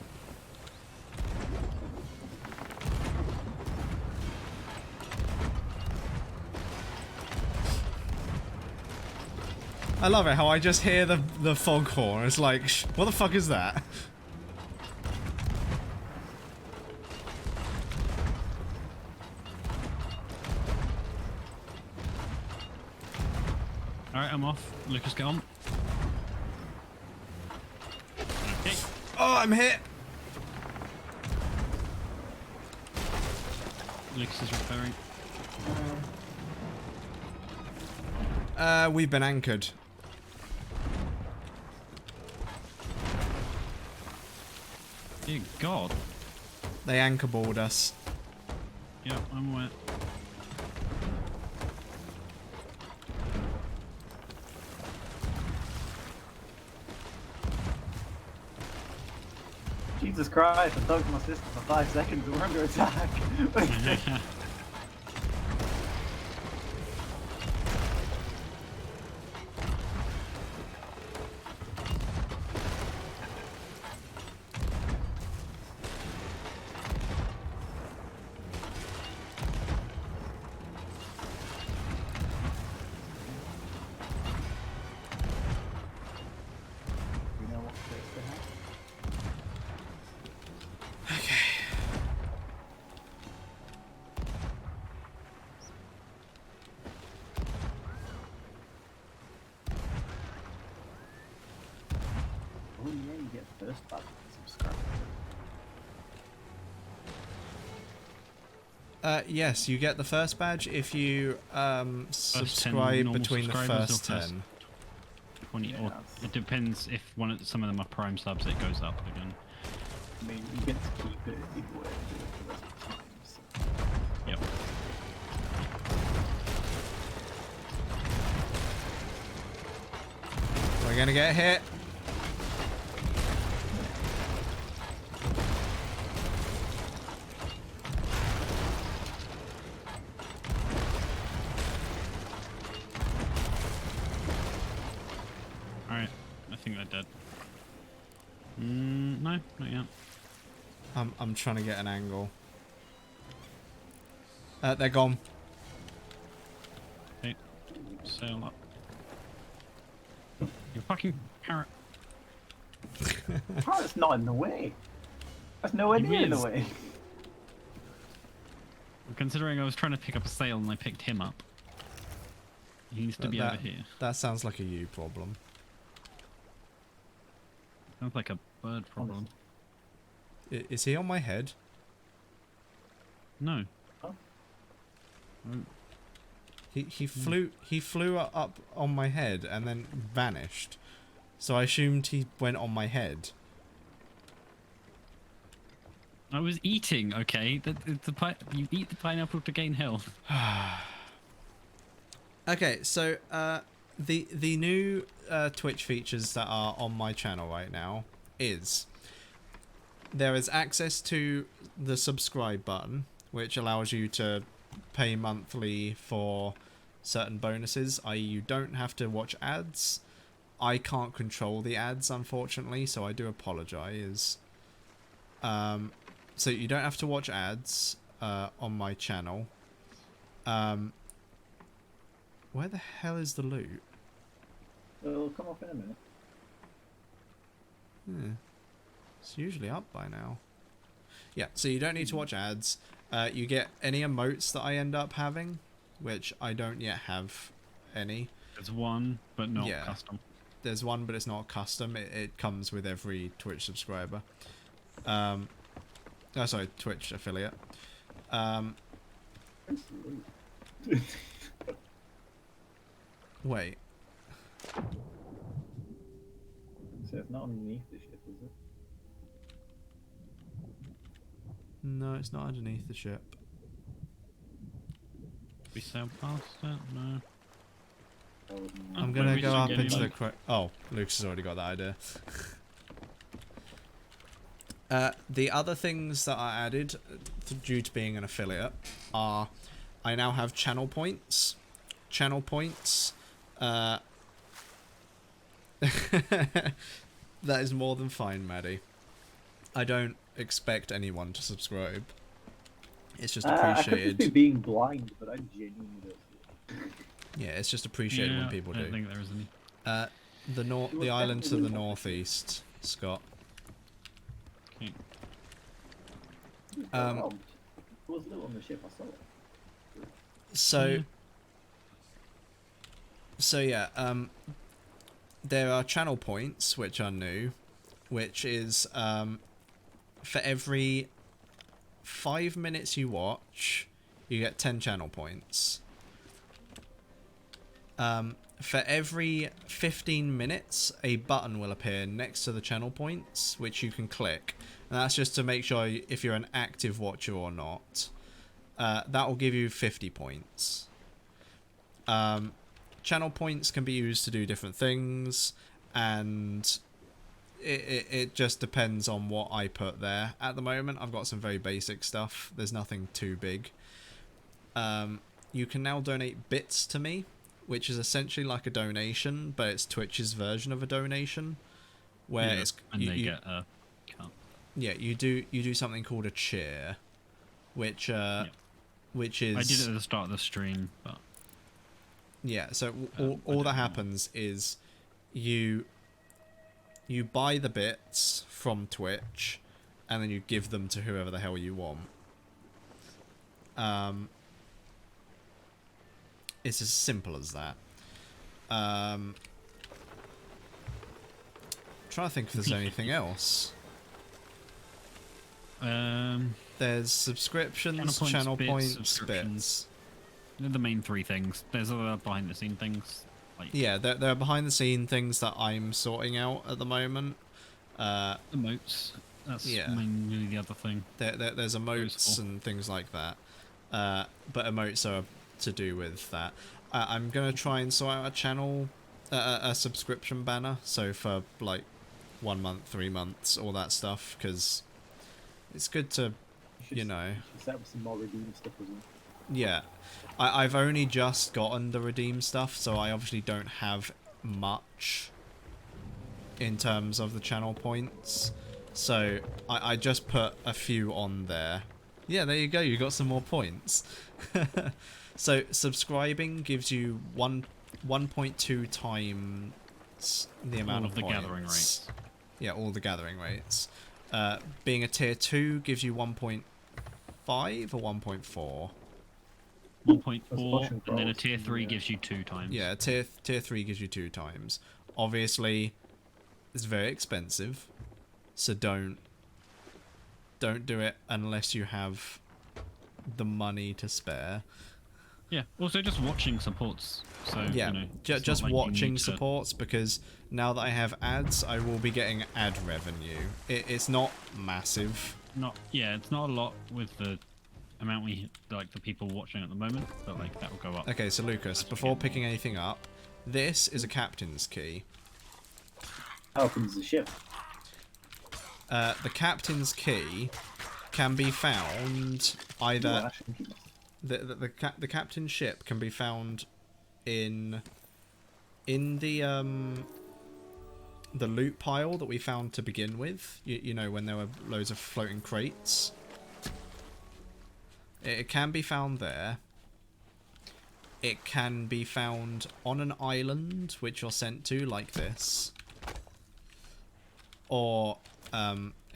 I love it how I just hear the foghorn. It's like, what the fuck is that? Alright, I'm off. Lucas, get on. Okay. Oh, I'm hit! Lucas is repairing. We've been anchored. Dear God. They anchor balled us. Yeah, I'm aware. Jesus Christ! I talked to my sister for 5 seconds. We're under attack. We know what place to have. Oh yeah, you get first badge with subscribe. Yes, you get the first badge if you 10 subscribe normal between the subscribers or first first 10. 20 Yeah, or that's- it depends if some of them are prime subs, it goes up again. I mean, you get to keep it either way for the rest of the time. So. Yep. We're gonna get hit. Alright, I think they're dead. No, not yet. I'm trying to get an angle. They're gone. Okay, sail up. You fucking parrot. Parrot's not in the way. That's nowhere He near in the is. way. Considering I was trying to pick up a sail and I picked him up. He needs to be over here. That sounds like a you problem. Sounds like a bird problem. Is he on my head? No. Oh. Oh, He flew up on my head and then vanished. So I assumed he went on my head. I was eating. Okay, you eat the pineapple to gain health. Okay, so the new Twitch features that are on my channel right now is there is access to the subscribe button, which allows you to pay monthly for certain bonuses, i.e. you don't have to watch ads. I can't control the ads, unfortunately, so I do apologize. So you don't have to watch ads on my channel. Where the hell is the loot? It'll come off in a minute. It's usually up by now. Yeah, so you don't need to watch ads. You get any emotes that I end up having, which I don't yet have any. There's one, but not Yeah. custom. There's one, but it's not custom. It comes with every Twitch subscriber. Oh, sorry, Twitch affiliate. Wait. So it's not underneath the ship, is it? No, it's not underneath the ship. We sail past it? No. Oh, no. I'm Where gonna we go should up get into it. the... Oh, Lucas has already got that idea. The other things that I added, due to being an affiliate, are I now have channel points. Channel points. That is more than fine, Maddie. I don't expect anyone to subscribe. It's just I could just appreciated. be being blind, but I genuinely don't see it. Yeah, it's just appreciated when people I don't do. think there is any. The island to the northeast, Scott. Okay. Oh, it was little on the ship, I saw it. So, there are channel points which are new, which is for every 5 minutes you watch, you get 10 channel points. For every 15 minutes, a button will appear next to the channel points, which you can click. And that's just to make sure if you're an active watcher or not. That will give you 50 points. Channel points can be used to do different things, and it just depends on what I put there. At the moment, I've got some very basic stuff. There's nothing too big. You can now donate bits to me, which is essentially like a donation, but it's Twitch's version of a donation, where Yeah, it's and they get a cut. yeah, you do something called a cheer, which which is I did it at the start of the stream, but yeah. So I all don't that know. happens is you buy the bits from Twitch, and then you give them to whoever the hell you want. It's as simple as that. Trying to think if there's anything else. There's subscriptions, channel points, subscriptions. bits. They're the main three things. There's other behind the scene things. Like Yeah, there are behind the scene things that I'm sorting out at the moment. emotes. That's Yeah. mainly the other thing. There's emotes Useful. and things like that. But emotes are to do with that. I'm going to try and sort out a channel, a subscription banner. So for like 1 month, 3 months, all that stuff. Because it's good to, you know. You should set up some more redeem stuff as well. Yeah. I've only just gotten the redeem stuff. So I obviously don't have much in terms of the channel points. So I just put a few on there. Yeah, there you go. You got some more points. So subscribing gives you 1.2 times the amount All of of the points. gathering rates. Yeah, all the gathering rates. Being a tier 2 gives you 1.5 or 1.4. 1.4, That's and then a Russian tier 3 yeah. gives you 2 times. Yeah, tier 3 gives you 2 times. Obviously, it's very expensive, so don't do it unless you have the money to spare. Yeah. Also, just watching supports. So Yeah, you know, it's just not like you watching need to- supports, because now that I have ads, I will be getting ad revenue. It's not massive, not. Yeah, it's not a lot with the amount the people watching at the moment, but like that will go up. Okay, so Lucas, before picking anything up, this is a captain's key. How opens the ship? The captain's key can be found either the captain's ship can be found in the loot pile that we found to begin with. You know, when there were loads of floating crates. It can be found there. It can be found on an island which you're sent to, like this, or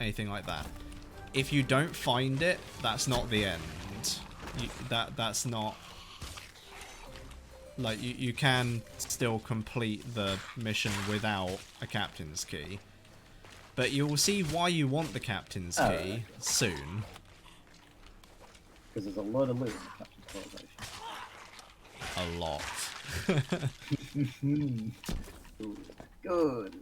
anything like that. If you don't find it, that's not the end. That's not like you can still complete the mission without a captain's key, but you will see why you want the captain's key soon. Because there's a load of loot in the captain's A lot. quarters. Good.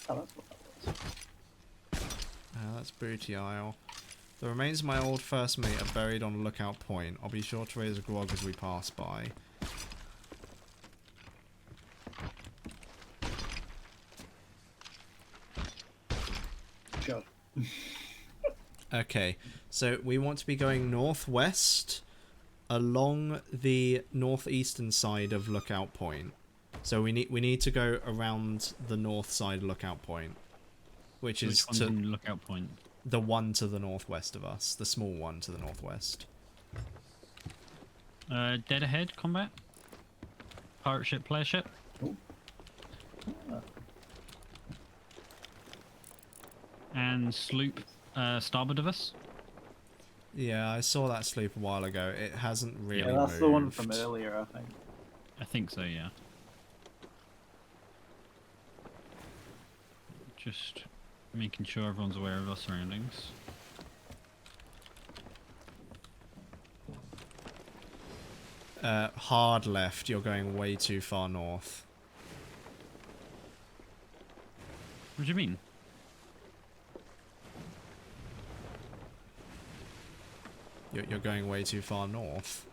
Oh, that's what that was. That's Booty Isle. The remains of my old first mate are buried on Lookout Point. I'll be sure to raise a grog as we pass by. Sure. Okay, so we want to be going northwest along the northeastern side of Lookout Point. So we need to go around the north side of Lookout Point, which is Which one's in Lookout Point? the one to the northwest of us, the small one to the northwest. Dead ahead combat. Pirate ship, player ship. Ooh. And sloop starboard of us. Yeah, I saw that sloop a while ago. It hasn't really Yeah, that's moved. the one from earlier, I think. I think so, yeah. Just making sure everyone's aware of our surroundings. Hard left, you're going way too far north. What do you mean? You're going way too far north.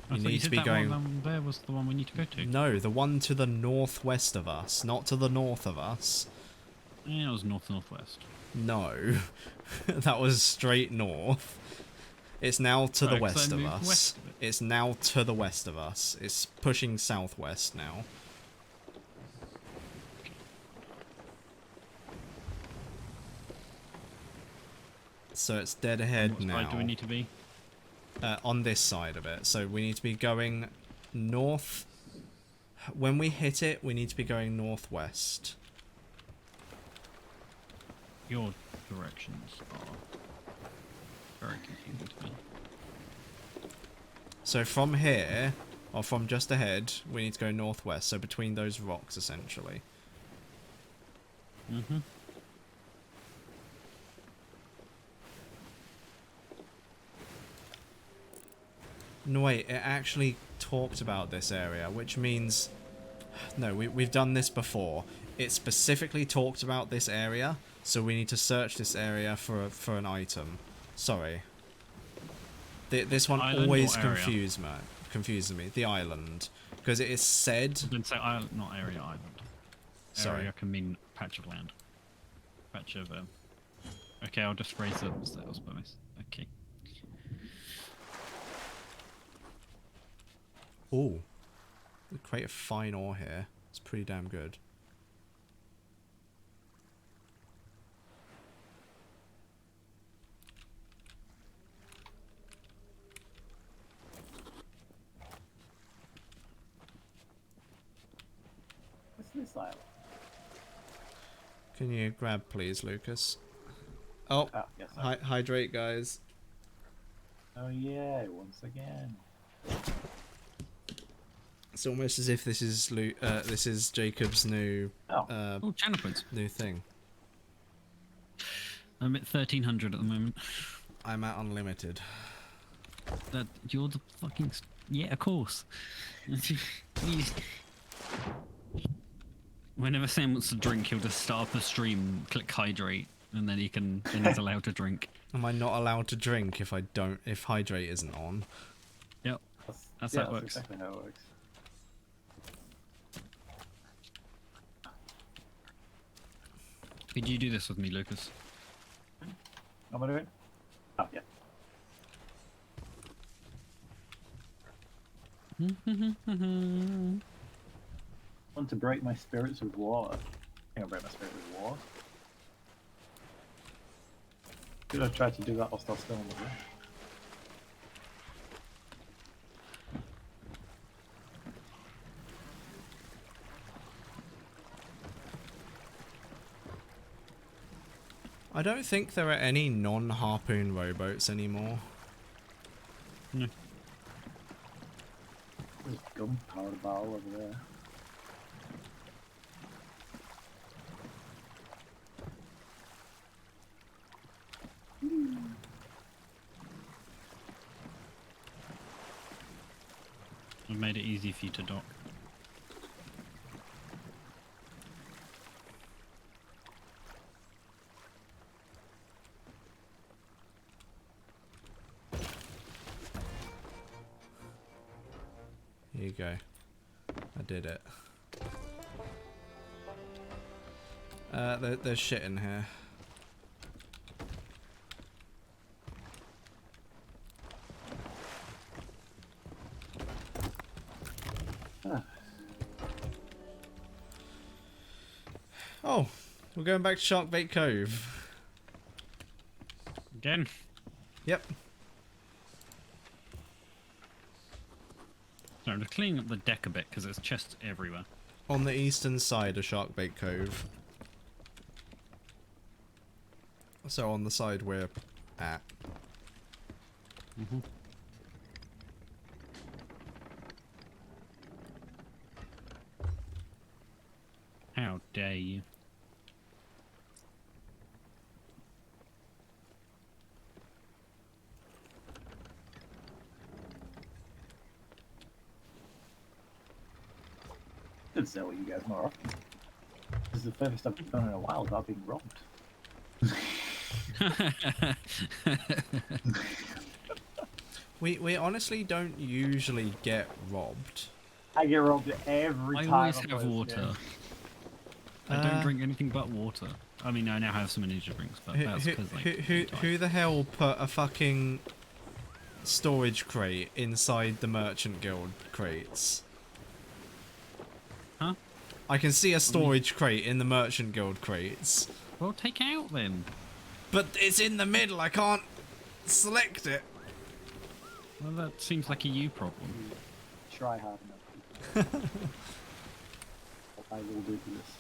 I You thought need to said be that going... one there was the one we need to go to. No, the one to the northwest of us, not to the north of us. Yeah, it was northwest. No, that was straight north. It's now to the Oh, 'cause west I of moved us. west of it. It's now to the west of us. It's pushing southwest now. So it's dead ahead What now. side do we need to be? On this side of it. So we need to be going north. When we hit it, we need to be going northwest. Your directions are very confusing to me. So from here, or from just ahead, we need to go northwest. So between those rocks, essentially. Mm-hmm. No, wait, it actually talked about this area, which means... No, we've done this before. It specifically talked about this area, so we need to search this area for an item. Sorry. This one Island always or area? confuses me. The island. Because it is said... Didn't say island, not area, island. Sorry. Area can mean patch of land. Patch of... Okay, I'll just raise up the sails by this. Okay. Ooh. The crate of fine ore here. It's pretty damn good. What's this island? Can you grab, please, Lucas? Oh, Ah, yes. Sorry. hydrate, guys. Oh yeah, once again. It's almost as if this is this is Jacob's new Oh, Oh, channel points. new thing. I'm at 1300 at the moment. I'm at unlimited. That you're the fucking yeah, of course. Whenever Sam wants to drink, he'll just start up a stream, click hydrate, and then he's allowed to drink. Am I not allowed to drink if if hydrate isn't on? Yep, that's yeah, how it works. exactly how it works. Could you do this with me, Lucas? Am I doing? Oh yeah. Want to break my spirits with water? I think I'll break my spirit with water. Should I try to do that whilst I was still on the room? I don't think there are any non-harpoon rowboats anymore. No. There's gunpowder barrel over there. I've made it easy for you to dock. Here you go. I did it. There's shit in here. Oh, we're going back to Sharkbait Cove. Again? Yep. So I'm just cleaning up the deck a bit because there's chests everywhere. On the eastern side of Sharkbait Cove. So on the side we're at. Mm-hmm. How dare you? Should sell you guys more often. This is the furthest I've gone in a while without being robbed. We honestly don't usually get robbed. I get robbed every I time. always I have play this water. game. I don't drink anything but water. I mean, I now have some energy drinks, but that's because like. Who the hell put a fucking storage crate inside the Merchant Guild crates? Huh? I can see a storage crate in the Merchant Guild crates. Well, take it out then. But it's in the middle, I can't select it. Well, that seems like a you problem. Try hard enough. I will do this.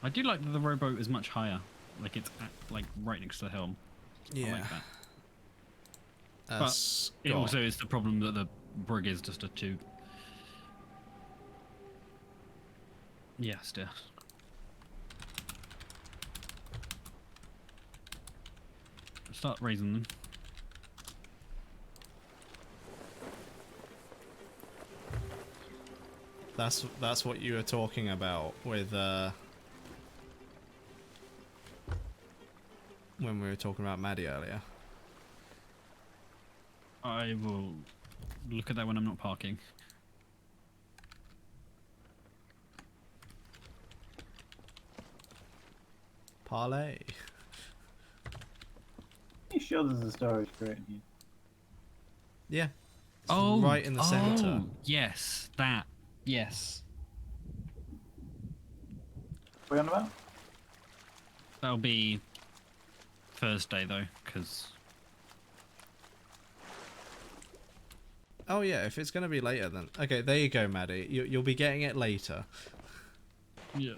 I do like that the rowboat is much higher. Like it's like right next to the helm. I Yeah. like that. That's It also is the problem that the brig is just a tube. Yes, dear. Start raising them. That's what you were talking about with when we were talking about Maddie earlier. I will look at that when I'm not parking. Parlay. You sure there's a storage crate in here? Yeah. It's Oh, right in the center. Yes, that. Yes. What are we on about? That'll be Thursday though, because Oh yeah, if it's gonna be later then. Okay, there you go, Maddie. You'll be getting it later. Yeah.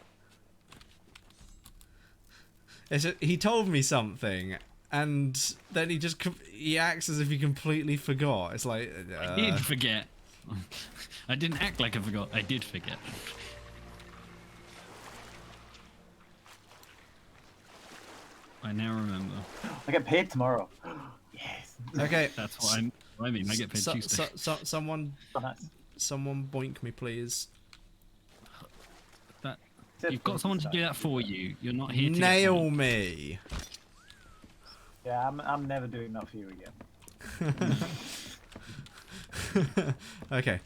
He told me something, and then he acts as if he completely forgot. It's like I did forget. I didn't act like I forgot. I did forget. I now remember. I get paid tomorrow. Yes. Okay. That's what I mean. I get paid Tuesday. Someone So nice. boink me, please. That you've got someone to do that for you. You're not here to Nail me. Yeah, I'm never doing that for you again. Okay,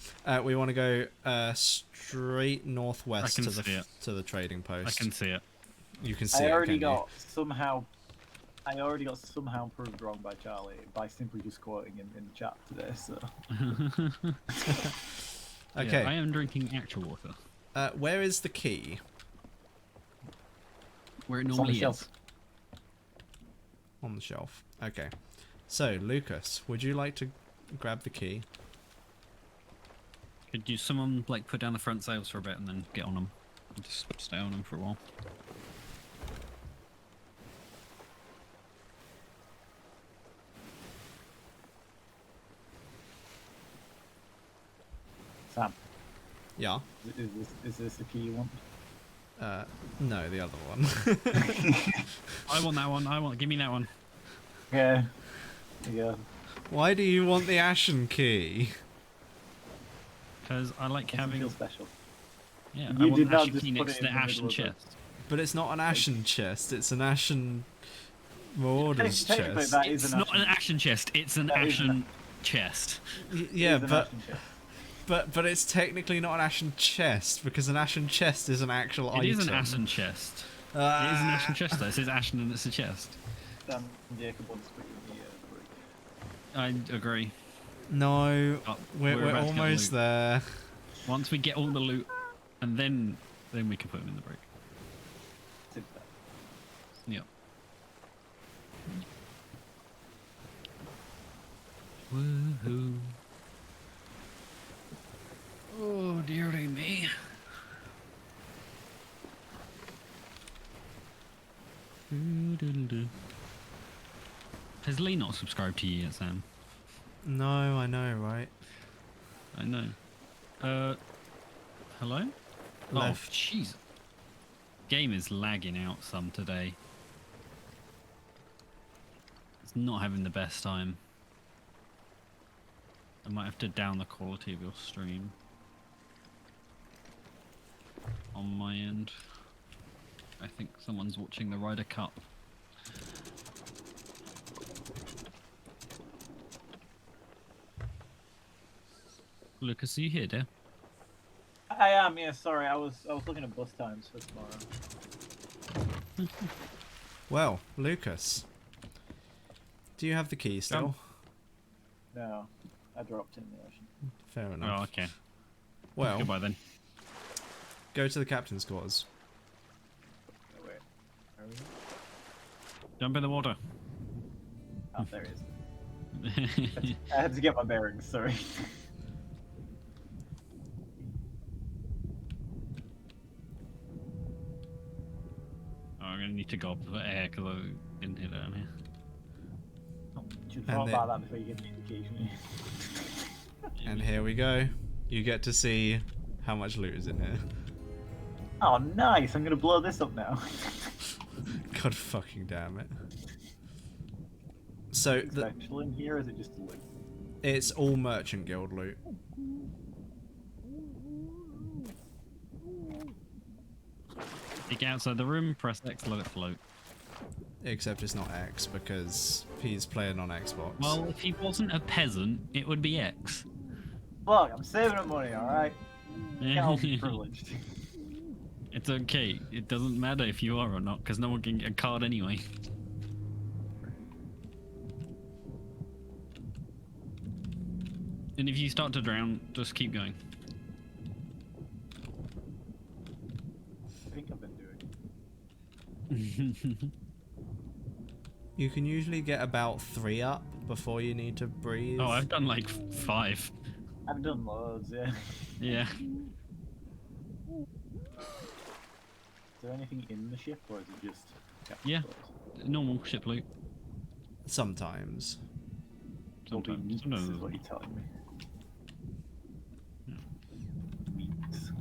we want to go straight northwest I can see it. to the trading I post. can see it. You can see I it. already Can you? got somehow proved wrong by Charlie by simply just quoting him in the chat today. So Okay. Yeah, I am drinking actual water. Where is the key? Where it it's on the normally is. shelf. On the shelf. Okay. So, Lucas, would you like to grab the key? Could you someone like put down the front sails for a bit and then get on them? Just stay on them for a while. Sam, Yeah. is this the key you want? No, the other one. I want that one. Give me that one. Yeah. Yeah. Why do you want the ashen key? Because I like Doesn't having. feel special. Yeah, You I want did the not ashen just key put next it to in the the ashen middle of chest. But it's not an ashen chest. It's an ashen Marauder's Technically, chest. that is It's an not an ashen- ashen chest. It's an That is an- ashen chest. Yeah, it is an but ashen chest. but it's technically not an ashen chest because an ashen chest is an actual It item. is an ashen chest. It is an Ah. ashen chest though. It says ashen and it's a chest. Sam Jacob wants to put you in the brick. I agree. No, Oh, we're about to get almost loot. there. Once we get all the loot, and then we can put them in the brick. Sit there. Yeah. Woohoo! Oh dearie me! Doo-doo-doo-doo. Has Lee not subscribed to you yet, Sam? No, I know, right? I know. Hello? Left. Oh, jeez. Game is lagging out some today. It's not having the best time. I might have to down the quality of your stream. On my end. I think someone's watching the Ryder Cup. Lucas, are you here, dear? I am, yeah, sorry, I was looking at bus times for tomorrow. Well, Lucas, do you have the key still? No, I dropped it in the ocean. Fair enough. Oh, okay. Well, Goodbye then. go to the captain's quarters. Oh, wait. Are we? Jump in the water. Oh, there it is. I had to get my bearings, sorry. I'm gonna need to go up for air because I didn't hit it down here. You should And thought then- about that before you give me an indication. And here we go. You get to see how much loot is in here. Oh, nice! I'm gonna blow this up now. God fucking damn it. So, Is it special in here, or is it just loot? it's all Merchant Guild loot. Get outside the room, press X, let it float. Except it's not X because he's playing on Xbox. Well, if he wasn't a peasant, it would be X. Look, I'm saving up money, alright? I'll be privileged. It's okay. It doesn't matter if you are or not, because no one can get a card anyway. And if you start to drown, just keep going. I think I've been doing. You can usually get about 3 up before you need to breathe. Oh, I've done like 5. I've done loads, yeah. Yeah. Is there anything in the ship, or is it just captain's Yeah. quarters? Normal ship loot. Sometimes. Will be Sometimes. meats, No. is what you're telling me. Meats.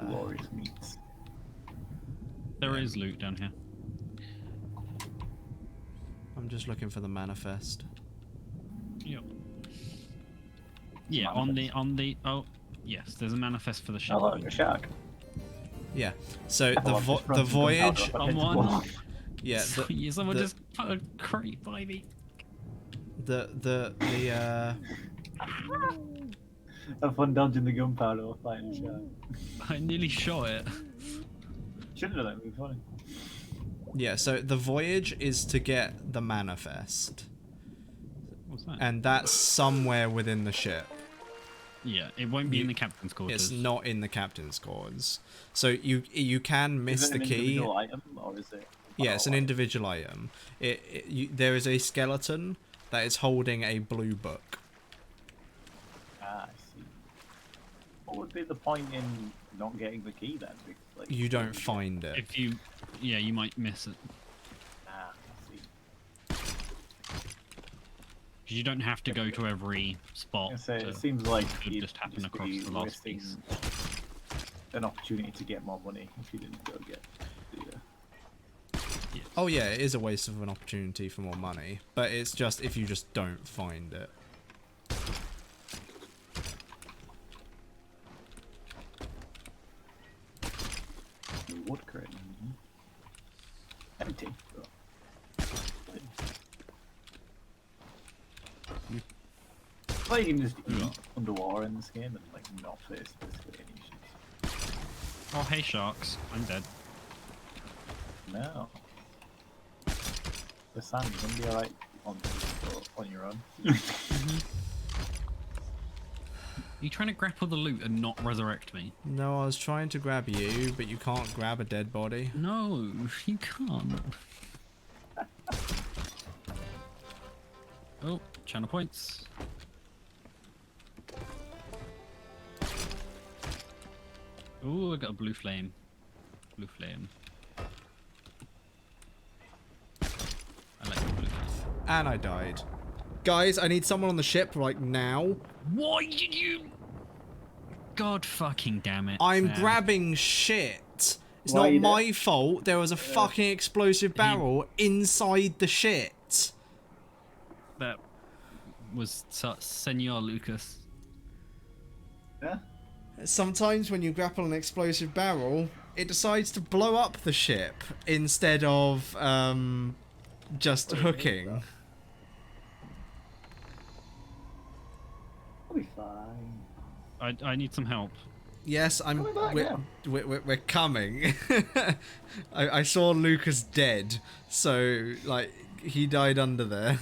Glorious meats. There is loot down here. I'm just looking for the manifest. Yep. Yeah, on the oh yes, there's a manifest for the ship. Oh look, a shark. Yeah. So Oh, I've just run the some voyage. gunpowder off Someone- against Yeah. Someone the- just put a crate by me. the the wall. Have fun dodging the gunpowder or fighting a shark. I nearly shot it. Shouldn't have, that would be funny. yeah. So the voyage is to get the manifest, What's that? and that's somewhere within the ship. Yeah, it won't be in the captain's quarters. It's not in the captain's quarters. So you can miss Is it the an key. individual item, or is it? Yeah, it's an Oh, individual item. There is a skeleton that is holding a blue book. I see. What would be the point in not getting the key then? Because, like, You don't find it. If you, yeah, you might miss it. I see. 'Cause you don't have to go to every spot. I say, to- it seems like could you'd just happen just across be the last wasting piece. an opportunity to get more money if you didn't go get the. Yes. Oh yeah, it is a waste of an opportunity for more money, but it's just if you just don't find it. The wood crate. Empty. Oh. Well, you can just eat underwater in this game and like not face basically any issues. Oh, hey sharks, I'm dead. No. The sand is gonna be alright on your own. Are you trying to grapple the loot and not resurrect me? No, I was trying to grab you, but you can't grab a dead body. No, you can't. Oh, channel points. Oh, I got a blue flame. Blue flame. I like the blue flame. And I died. Guys, I need someone on the ship right now. Why did you? God fucking damn it. I'm man. grabbing shit. It's Why not you my fault. There was a fucking explosive barrel inside the shit. That was Senor Lucas. Yeah? Sometimes when you grapple an explosive barrel, it decides to blow up the ship instead of just hooking. I'll be fine. I need some help. Yes, I'm. Coming back now. We're coming. I saw Lucas dead, so like he died under there.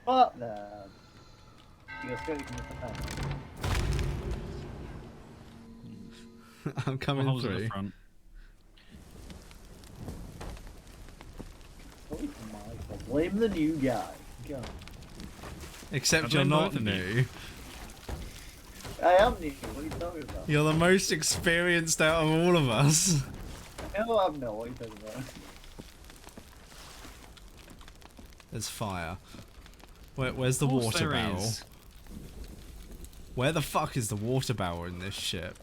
What the? You guys got it I'm coming Holes at through. the front. Blame the new guy. Go. Except I you're blame not both of you. new. I am new. What are you talking about? You're the most experienced out of all of us. No, I'm not. What are you talking about? There's fire. Where's the Of course water there barrel? is. Where the fuck is the water barrel in this ship?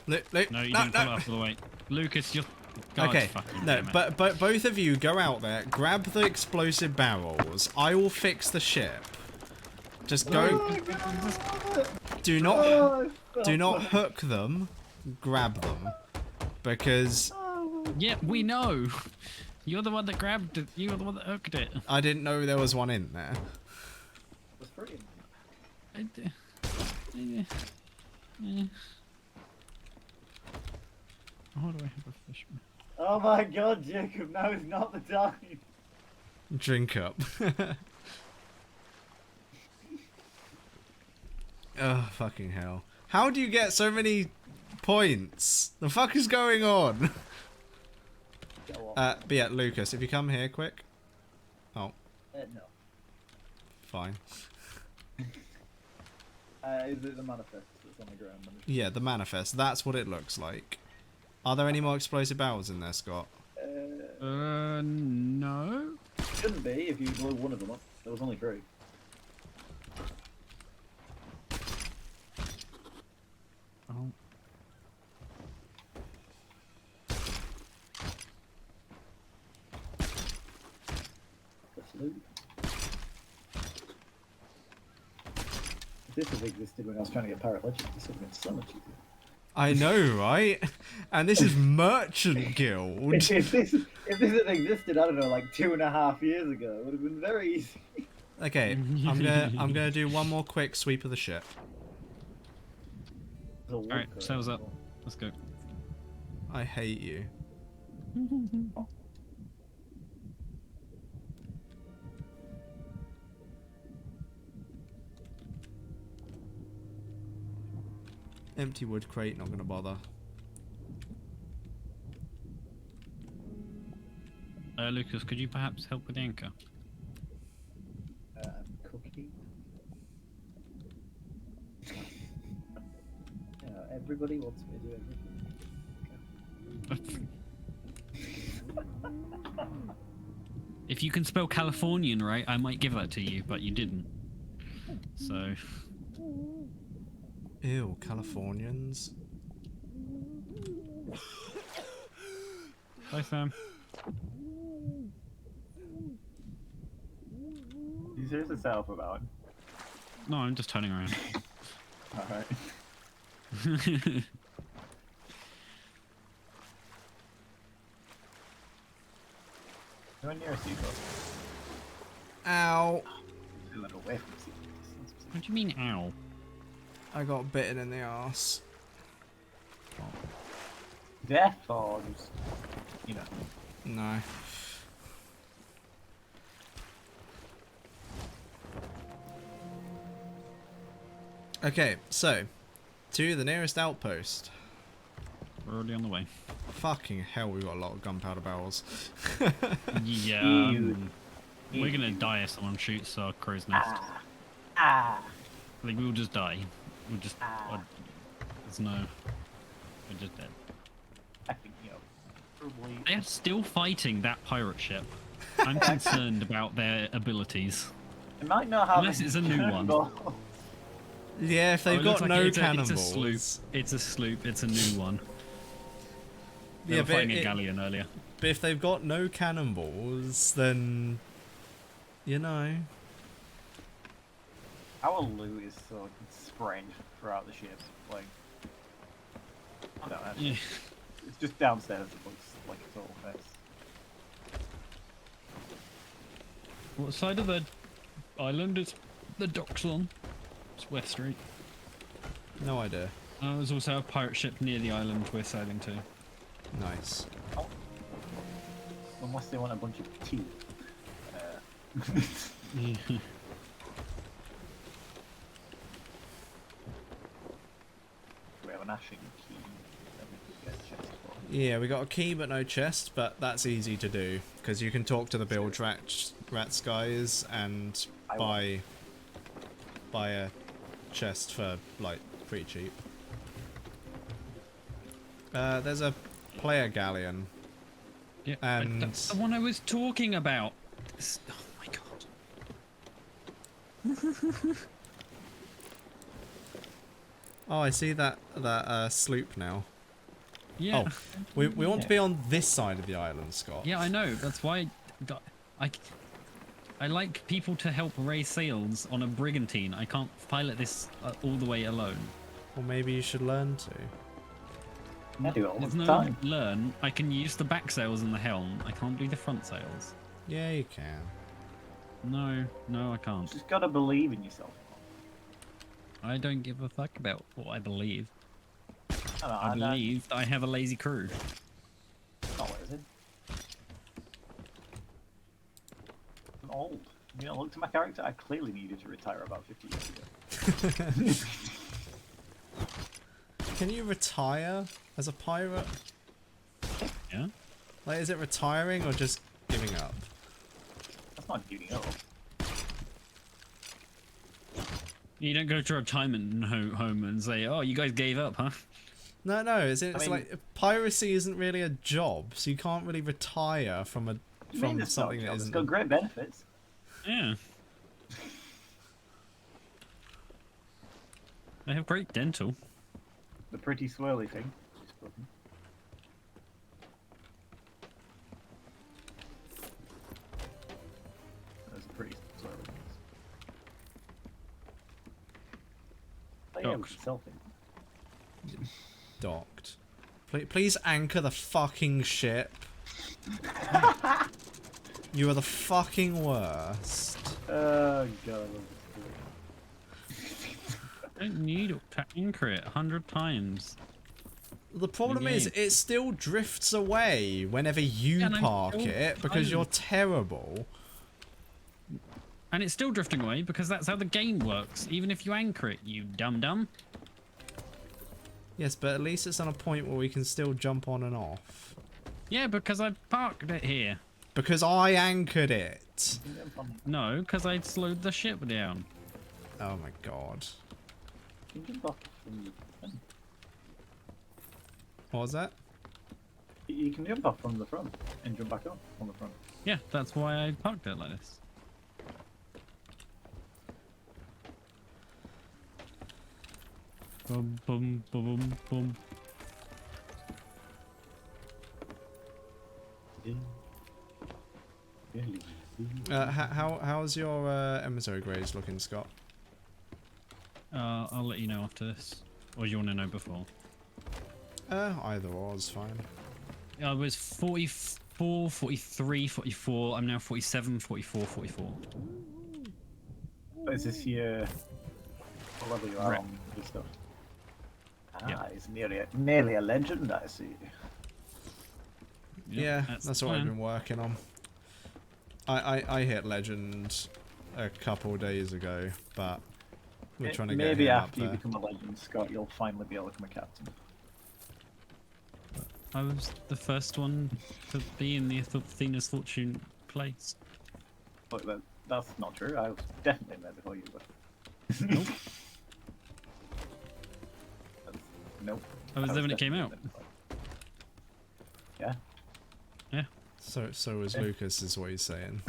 Luke, No, you don't pull up all the way. Lucas, you're. God Okay, fucking no, damn it. but both of you go out there, grab the explosive barrels. I will fix the ship. Just go. Do not hook them. Grab them, because Yeah, we know. You're the one that grabbed it. You're the one that hooked it. I didn't know there was one in there. It's free. How do I have a fish? Oh my god, Jacob, now is not the time. Drink up. Oh, fucking hell. How do you get so many points? The fuck is going on? Go on. But yeah, Lucas, if you come here quick. Oh, No. fine. Is it the manifest that's on the ground? Yeah, the manifest. That's what it looks like. Are there any more explosive barrels in there, Scott? No. Shouldn't be if you blew one of them up. There was only 3. Oh. That's loot. If this had existed when I was trying to get Pirate Legends, this would have been so much easier. I know, right? And this is Merchant Guild. If this had existed, I don't know, like 2.5 years ago, it would have been very easy. Okay, I'm gonna do one more quick sweep of the ship. Alright, sails up. Let's go. I hate you. Empty wood crate, not gonna bother. Lucas, could you perhaps help with the anchor? Cookie. Everybody wants me to do everything. If you can spell Californian right, I might give that to you, but you didn't. So. Ew, Californians. Bye, Sam. You seriously set up about? No, I'm just turning around. Alright. You're near a seagull. Ow! A little away from the seagull. What do you mean, ow? I got bitten in the arse. Death or just, you know. No. Okay, so to the nearest outpost. We're already on the way. Fucking hell, we got a lot of gunpowder barrels. Yeah. We're gonna die if someone shoots our crow's nest. Like, we'll just die. We'll just. There's no. We're just dead. I think, you know, probably. They're still fighting that pirate ship. I'm concerned about their abilities. It might not have. Unless it's a new one. cannonball. Yeah, if they've Oh, it got looks like no it's cannonballs. It's a sloop. It's a sloop. It's a new one. They Yeah, were but fighting a galleon earlier. But if they've got no cannonballs, then you know. Our loot is so spread throughout the ship. Like, I don't know. Yeah. It's just downstairs. It looks like it's all mess. What side of the island is the docks on? It's West Street. No idea. There's also a pirate ship near the island we're sailing to. Nice. Unless they want a bunch of tea. We have an ashing key that we could get a chest for. Yeah, we got a key but no chest, but that's easy to do because you can talk to the bilge rats guys and buy a chest for like pretty cheap. There's a player galleon. Yeah, And that's the one I was talking about. Oh my god. Oh, I see that sloop now. Yeah. Oh, we want to be on this side of the island, Scott. Yeah, I know. That's why I like people to help raise sails on a brigantine. I can't pilot this all the way alone. Or maybe you should learn to. I do it all There's the no time. learn. I can use the back sails and the helm. I can't do the front sails. Yeah, you can. No, I You can't. just gotta believe in yourself. I don't give a fuck about what I believe. I don't know, I believe I have a lazy crew. Not what is it? old. You know, look to my character. I clearly needed to retire about 50 years ago. Can you retire as a pirate? Yeah. Like, is it retiring or just giving up? That's not giving up. You don't go to a retirement home and say, "Oh, you guys gave up, huh?" No, it's mean- like piracy isn't really a job, so you can't really retire from What do you mean from it's not a something that job? It's isn't. got great benefits. Yeah. They have great dental. The pretty swirly thing. Those are pretty swirly things. Oh, yeah, we Dogs. can sell things. Docked. Please anchor the fucking ship. You are the fucking worst. Oh god, I love this I don't need to anchor it 100 times. The problem Yeah. is, it still drifts away whenever you Yeah, and I'm park still it because trying. you're terrible. And it's still drifting away because that's how the game works. Even if you anchor it, you dum-dum. Yes, but at least it's on a point where we can still jump on and off. Yeah, because I parked it here. Because I anchored it. game. No, because I slowed the ship down. Oh my god. You can jump off from the front. What was that? You can jump off from the front and jump back up on the front. Yeah, that's why I parked it like this. Boom, boom, boom, boom. How's your emissary grades looking, Scott? I'll let you know after this. Or you want to know before? Either or is fine. I was 44, 43, 44. I'm now 47, 44, 44. Is this your what level you are Rep. on this stuff? Ah, Yeah. it's nearly a legend, I see. Yeah, Yep, that's the what I've plan. been working on. I hit legend a couple days ago, but we're trying to get Maybe him up after you there. become a legend, Scott, you'll finally be able to become a captain. I was the first one to be in the Athena's Fortune place. But that's not true. I was definitely there before you were. Nope. Nope. I was there when it came definitely out. there before. Yeah. Yeah, So was Yeah. Lucas, is what he's saying.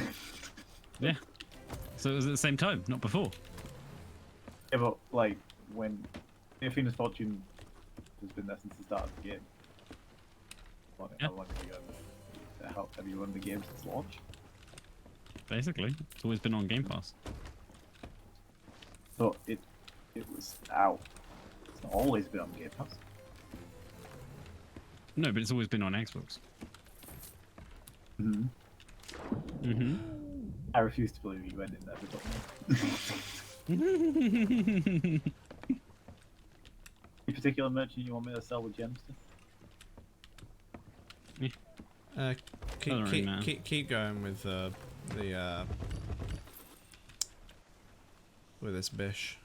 yeah. So it was at the same time, not before. Yeah, but like when the Athena's Fortune has been there since the start of the game. Yeah. How long have you have you run the game since launch? Basically, it's always been on Game Pass. But it was out. It's not always been on Game Pass. No, but it's always been on Xbox. Mm-hmm. Mm-hmm. I refuse to believe you went in there before. Any particular merchant you want me to sell the gems to? Doesn't really matter. Keep going with with this bish.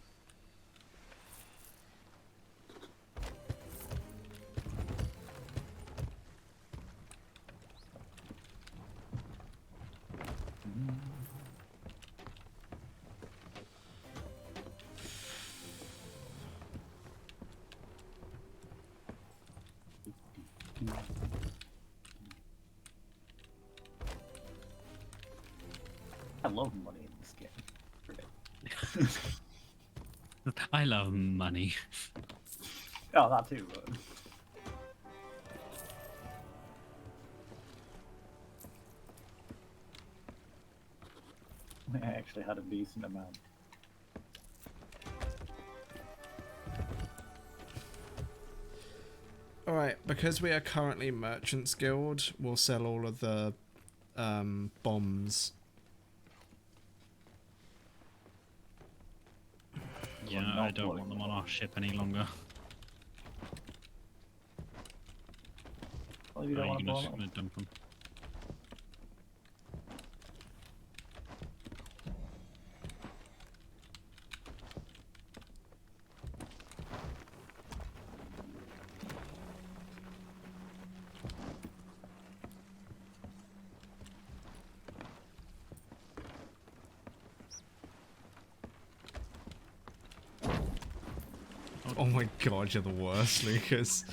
I love money in this game. I love money. Oh, that too. But... I actually had a decent amount. Alright, because we are currently Merchants Guild, we'll sell all of the bombs. Yeah, not I don't pulling want them them on our ship any longer. Well, you Oh, don't you're want to gonna, blow them gonna dump them. Oh my god, you're the worst, Lucas.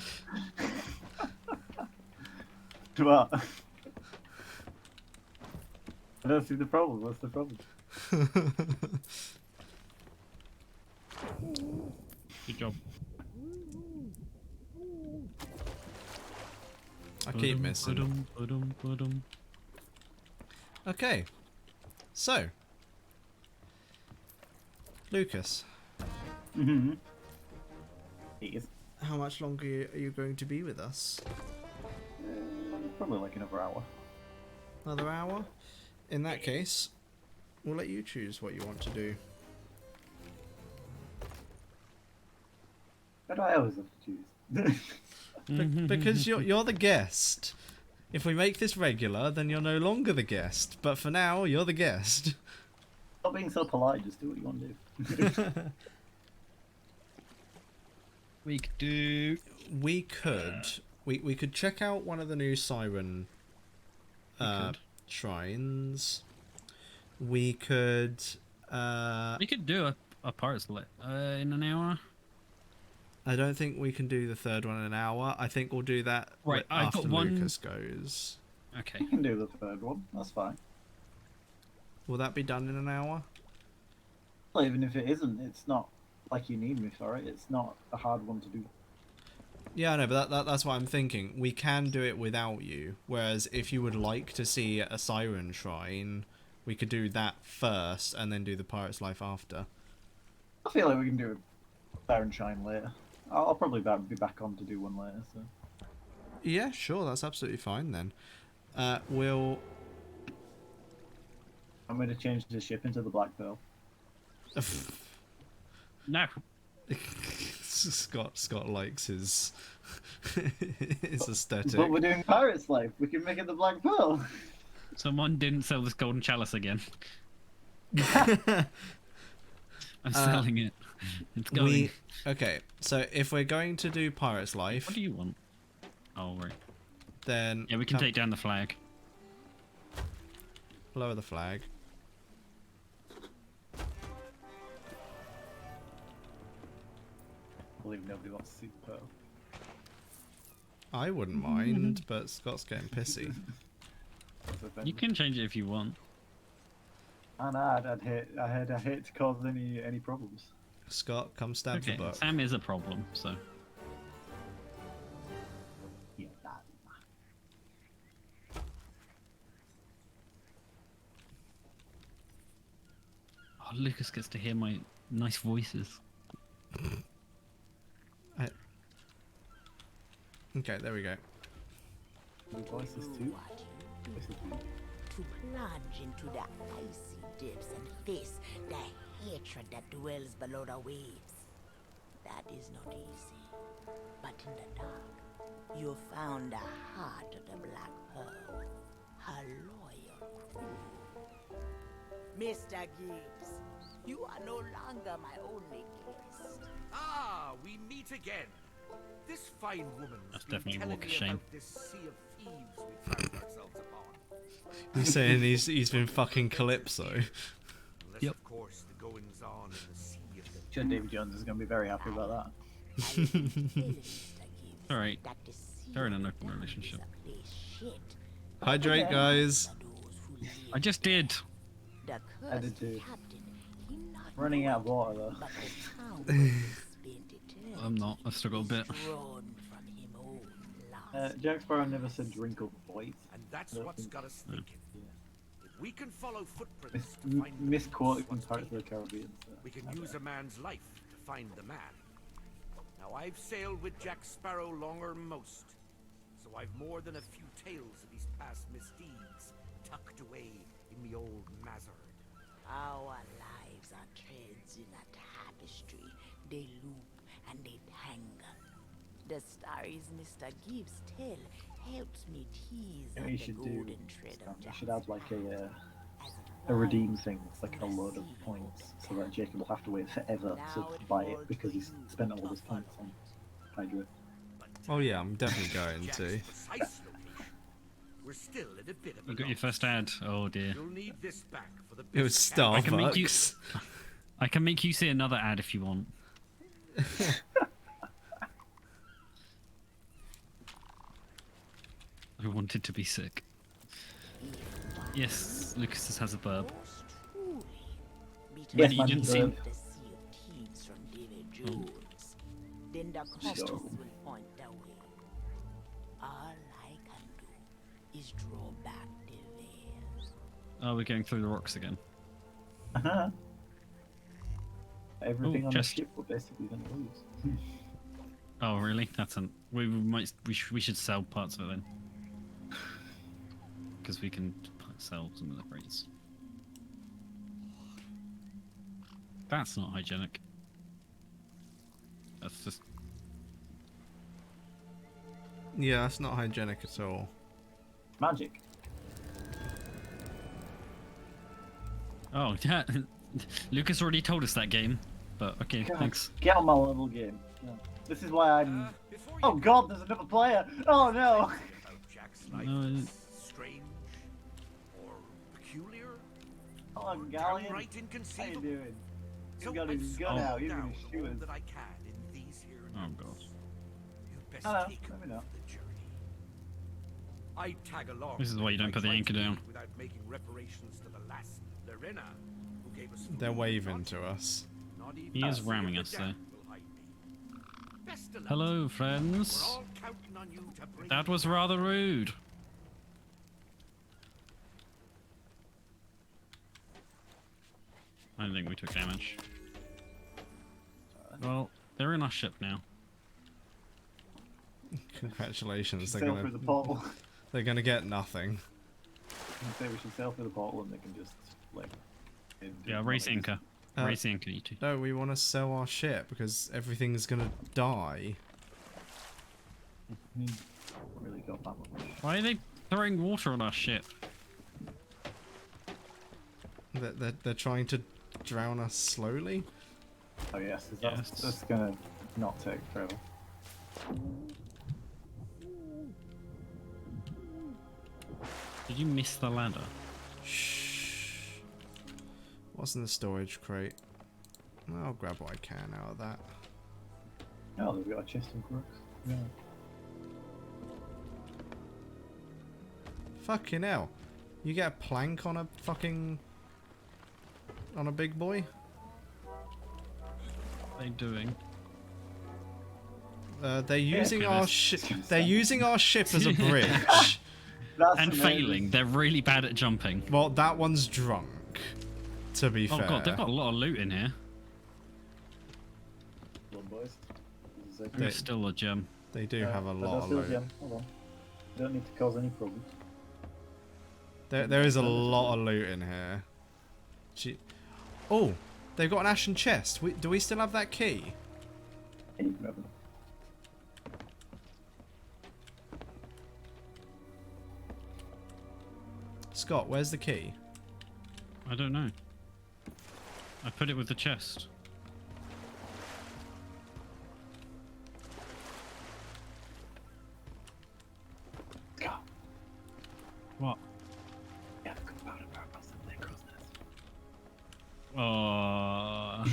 What? I don't see the problem. What's the problem? Good job. I keep missing. Okay. So. Lucas, Mm-hmm. Yes. how much longer are you going to be with us? Probably like another hour. Another hour? In that case, we'll let you choose what you want to do. Why do I always have to choose? Because you're the guest. If we make this regular, then you're no longer the guest. But for now, you're the guest. Stop being so polite. Just do what you want to do. We could do. We could. We could check out one of the new Siren shrines. We could. We could do a pirate's light in an hour. I don't think we can do the third one in an hour. I think we'll do that Right, I've after got one- Lucas goes. Okay. You can do the third one. That's fine. Will that be done in an hour? Well, even if it isn't, it's not like you need me for it. It's not a hard one to do. Yeah, I know, but that's what I'm thinking. We can do it without you. Whereas if you would like to see a Siren Shrine, we could do that first and then do the Pirate's Life after. I feel like we can do a Fire and Shine later. I'll probably be back on to do one later. So Yeah, sure, that's absolutely fine then. I'm going to change the ship into the Black Pearl. No. Scott likes his his aesthetic. But we're doing Pirate's Life. We can make it the Black Pearl. Someone didn't sell this golden chalice again. I'm selling it. It's going. Okay, so if we're going to do Pirate's Life, What do you want? Oh, right. then Yeah, we can take down the flag. lower the flag. I believe nobody wants to see the Pearl. I wouldn't mind, but Scott's getting pissy. You can change it if you want. And I'd hate to cause any problems. Scott, come stab Okay, the book. Sam is a problem, so. Yeah, that. Oh, Lucas gets to hear my nice voices. Okay, there we go. The voices too. Voices too. To plunge into the icy depths and face the hatred that dwells below the waves. That is not easy. But in the dark, you found the heart of the Black Pearl. Her loyal crew. Mr. Gibbs, you are no longer my only guest. Ah, we meet again. This fine woman That's definitely a walk of shame. about this Sea of Thieves we found ourselves upon. He's saying he's been fucking Calypso. Unless, Yep. of course, the goings on in the Sea of the Sure, David Jones is going to be very happy about that. And you can tell Mr. Gibbs Alright. that the sea They're in an of open Dawn relationship. is a place shit Hydrate, guys. for those who live. I just did. The I did cursed too. captain, he not Running out of known, water though. but the town will spend eternity I'm not. I've still got a bit. drawn from him own lust. Jack Sparrow never said drink or boys. And that's I what's think- got us thinking. Yeah. If we can follow footprints to Mis- find misquoted what's Pirates of the taken, Caribbean. So we can that's use it. a man's life to find the man. Now, I've sailed with Jack Sparrow longer than most, so I've more than a few tales of his past misdeeds tucked away in me old mazard. Our lives are threads in a tapestry. They loop and they tangle. The stories Mr. Gibbs tell helps me tease You know, out you the should do. golden thread of You should have like justice as it a redeem winds thing. It's like a load of points, so that Jacob will have to wait forever Now to it buy it falls because to he's you spent all to his points on follow it. Hydrate. Oh yeah, I'm definitely going Jack's to. precise location. We're still in a bit of a You got your loss. first ad. Oh dear. You'll need this back for the It was best camp. can make you- Starbucks. I can make you see another ad if you want. I wanted to be sick. Yes, Lucas has a burp. Yes, you man, didn't he's see- a- The Sea of Thieves from David Jones. Then the compass Sure. will point the way. All I can do is draw back the veil. Oh, we're going through the rocks again. Everything Ooh, on chest. the ship we're basically going to lose. Oh, really? That's an. We should sell parts of it then. Because we can sell some of the crates. That's not hygienic. That's just. Yeah, that's not hygienic at all. Magic. Oh, yeah. Lucas already told us that game. But okay, God, thanks. get on my level game. Yeah. This is why I'm. Before Oh you god, there's another player! Oh no! about Jack's life No, is strange or peculiar, Hello, or Galleon. downright How you inconceivable. doing? So You've got I've his gun scribbled out, you're down gonna shoot all us. that I can in these here Oh, notes. God. You'd best Hello, take let me them know. for the journey. I tag along. This is why you don't if put the I'd anchor like to down. Without making reparations to the lass Lorena, who gave us They're food, waving not- to us. not even He is the sea ramming of us, the though. damned will hide me. Best of luck. Hello, We're friends. all counting on you to bring That me was back. rather rude. I don't think we took damage. Well, they're in our ship now. Congratulations, they're Sail through the portal. gonna get nothing. I say we should sail through the portal and they can just, like... Yeah, race anchor. Uh, Race anchor, you two. No, we want to sell our ship because everything's gonna die. Really got that much. Why are they throwing water on our ship? They're trying to drown us slowly. Oh yes, Yes. that's gonna not take forever. Did you miss the ladder? Shh. What's in the storage crate? I'll grab what I can out of that. Oh, they've got a chest of crooks. Yeah. Fucking hell. You get a plank on a fucking... on a big boy? What are they doing? They're using okay, our this- ship. They're using our ship as a bridge. That's And amazing. failing. They're really bad at jumping. Well, that one's drunk. To be Oh fair. god, they've got a lot of loot in here. Come on, boys. This is a There's still a gem. They do have a but lot that's of still a loot. gem. Hold on. Don't need to cause any problems. There is a lot of loot in here. Oh, they've got an ashen chest. Do we still have that key? Hey, you can open it. Scott, where's the key? I don't know. I put it with the chest. Go. What? Yeah, the gunpowder barrels and they cross Oh.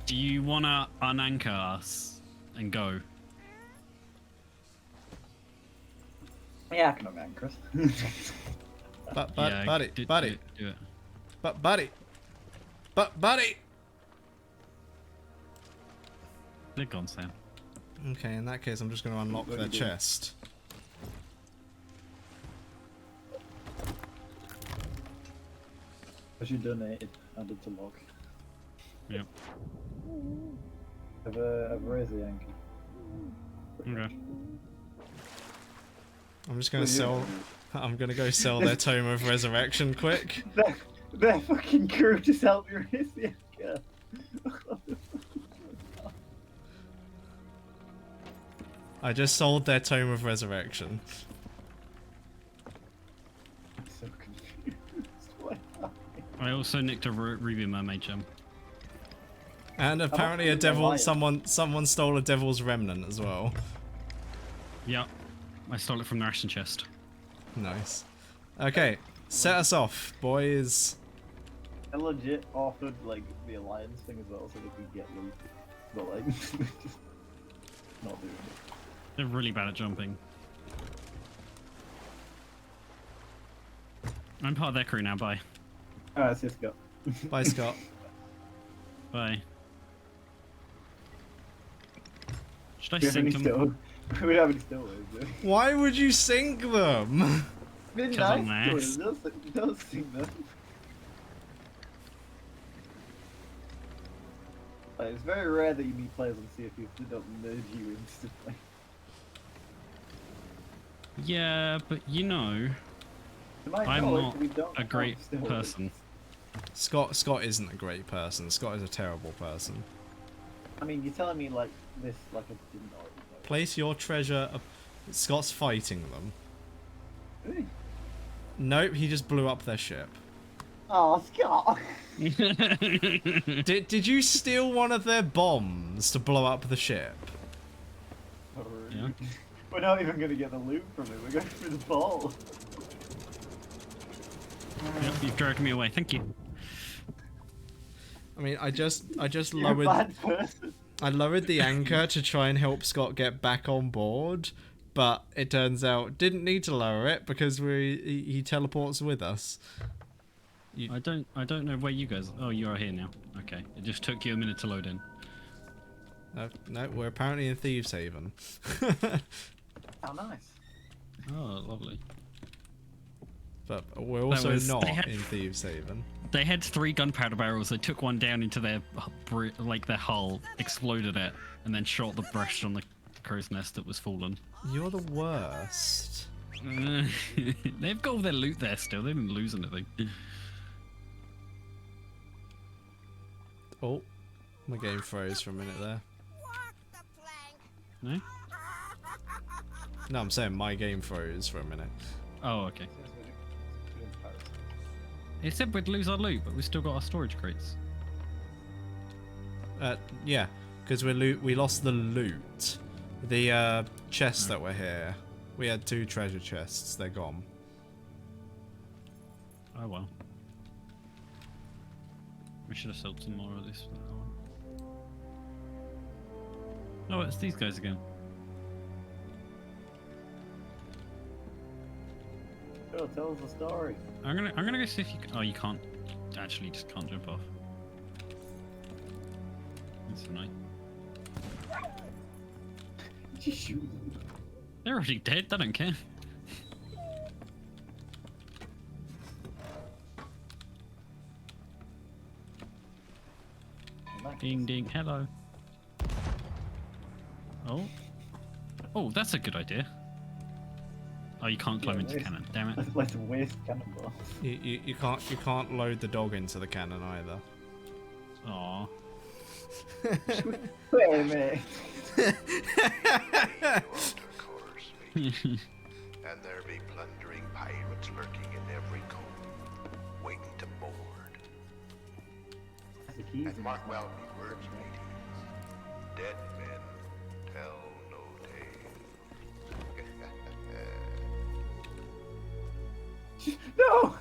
Do you wanna unanchor us and go? Yeah, I can unman Chris. But Yeah, buddy, do buddy, it, do it. buddy. They're gone, Sam. Okay, in that case, I'm just going to unlock What do their you do? chest. As you donated, added to log. Yep. I've raised the anchor. Okay. I'm just going to What are you sell. I'm going to go sell their Tome of Resurrection quick. Their fucking crew just helped me raise the anchor. I just sold their Tome of Resurrection. I'm so confused. What happened? I also nicked a Ruby Mermaid gem. And apparently a not devil. lying. Someone stole a Devil's Remnant as well. Yep. I stole it from the ration chest. Nice. Okay, set us off, boys. I legit offered like the alliance thing as well, so they could get loot, but like just not doing it. They're really bad at jumping. I'm part of their crew now. Bye. Alright, let's go. Bye, Scott. Bye. Should I We have any sink them? still? We don't have any still, is it? Why would you sink them? Been 'Cause I'm nice to nice. us. Don't sing them. Like, it's very rare that you meet players on Sea of Thieves that don't nerve you instantly. Yeah, but you know, To my I'm knowledge, not we don't a have great still person. Scott isn't a great person. Scott is a terrible person. I mean, you're telling me like this like I didn't already know. Place your treasure. Scott's fighting them. Really? Nope, he just blew up their ship. Oh, Scott! Did you steal one of their bombs to blow up the ship? Yeah. We're not even gonna get the loot from it. We're going through the ball. Yep, you've dragged me away. Thank you. I mean, I just You're a lowered. bad person. I lowered the anchor to try and help Scott get back on board, but it turns out didn't need to lower it because he teleports with us. I don't know where you guys. Oh, you are here now. Okay, it just took you a minute to load in. No, we're apparently in Thieves Haven. How nice. Oh, lovely. But we're also was- not they had- in Thieves Haven. They had 3 gunpowder barrels. They took one down into their their hull, exploded it, and then shot the brush on the crow's nest that was fallen. You're the worst. They've got all their loot there still. They didn't lose anything. Oh, my game froze for a minute there. No? No, I'm saying my game froze for a minute. Oh, okay. It said we'd lose our loot, but we still got our storage crates. Yeah, because we lost the loot. The chests that were here. We had 2 treasure chests. They're gone. Oh well. We should have sold some more of this. Oh, it's these guys again. Sure, tell us a story. I'm gonna go see if you can. Oh, you can't. Actually, you just can't jump off. That's annoying. Did you shoot them? They're already dead. They don't care. Ding ding. Hello. Oh. Oh, that's a good idea. Oh, you can't climb into the cannon. Damn it. That's like a waste cannonball. You can't load the dog into the cannon either. Aw. Wait a minute. And there be plundering pirates lurking in every cove, waiting to board. That's the keys. And mark well me words, mateys. Dead men tell no tales. No!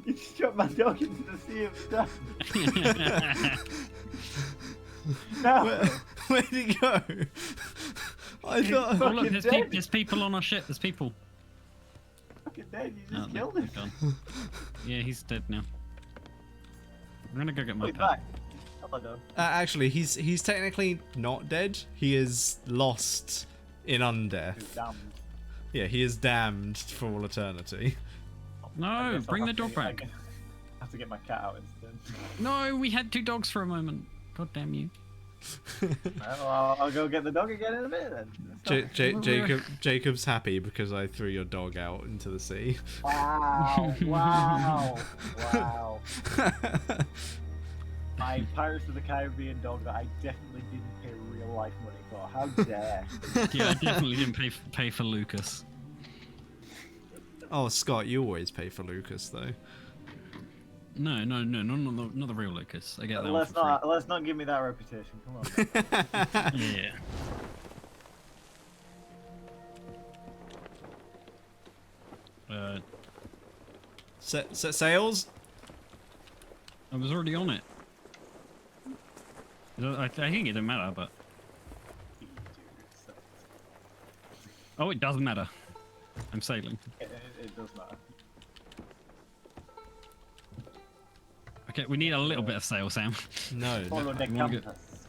You just dropped my dog into the sea of stuff. No! Where'd he go? I thought. Oh, look, Fucking dead. there's people on our ship. There's people. Fucking dead. You Oh, just no, killed they're him. gone. Yeah, he's dead now. I'm gonna go get my Wait, pet. back. Hello, dog. Actually, he's technically not dead. He is lost in undeath. Damn. Yeah, he is damned for all eternity. No, bring the dog back. I have to get my cat out instead. No, we had 2 dogs for a moment. God damn you. Well, I'll go get the dog again in a minute then. Jacob's happy because I threw your dog out into the sea. Wow, wow, wow. My Pirates of the Caribbean dog that I definitely didn't pay real life money for. How dare. Yeah, I definitely didn't pay for Lucas. Oh, Scott, you always pay for Lucas though. No, not the real Lucas. I get that one for Let's not give me that reputation. Come on. free. Yeah. Set sails. I was already on it. I think it didn't matter, but Oh, it doesn't matter. I'm sailing. It does matter. Okay, we need a little bit of sail, Sam. No. Follow the I wanna compass.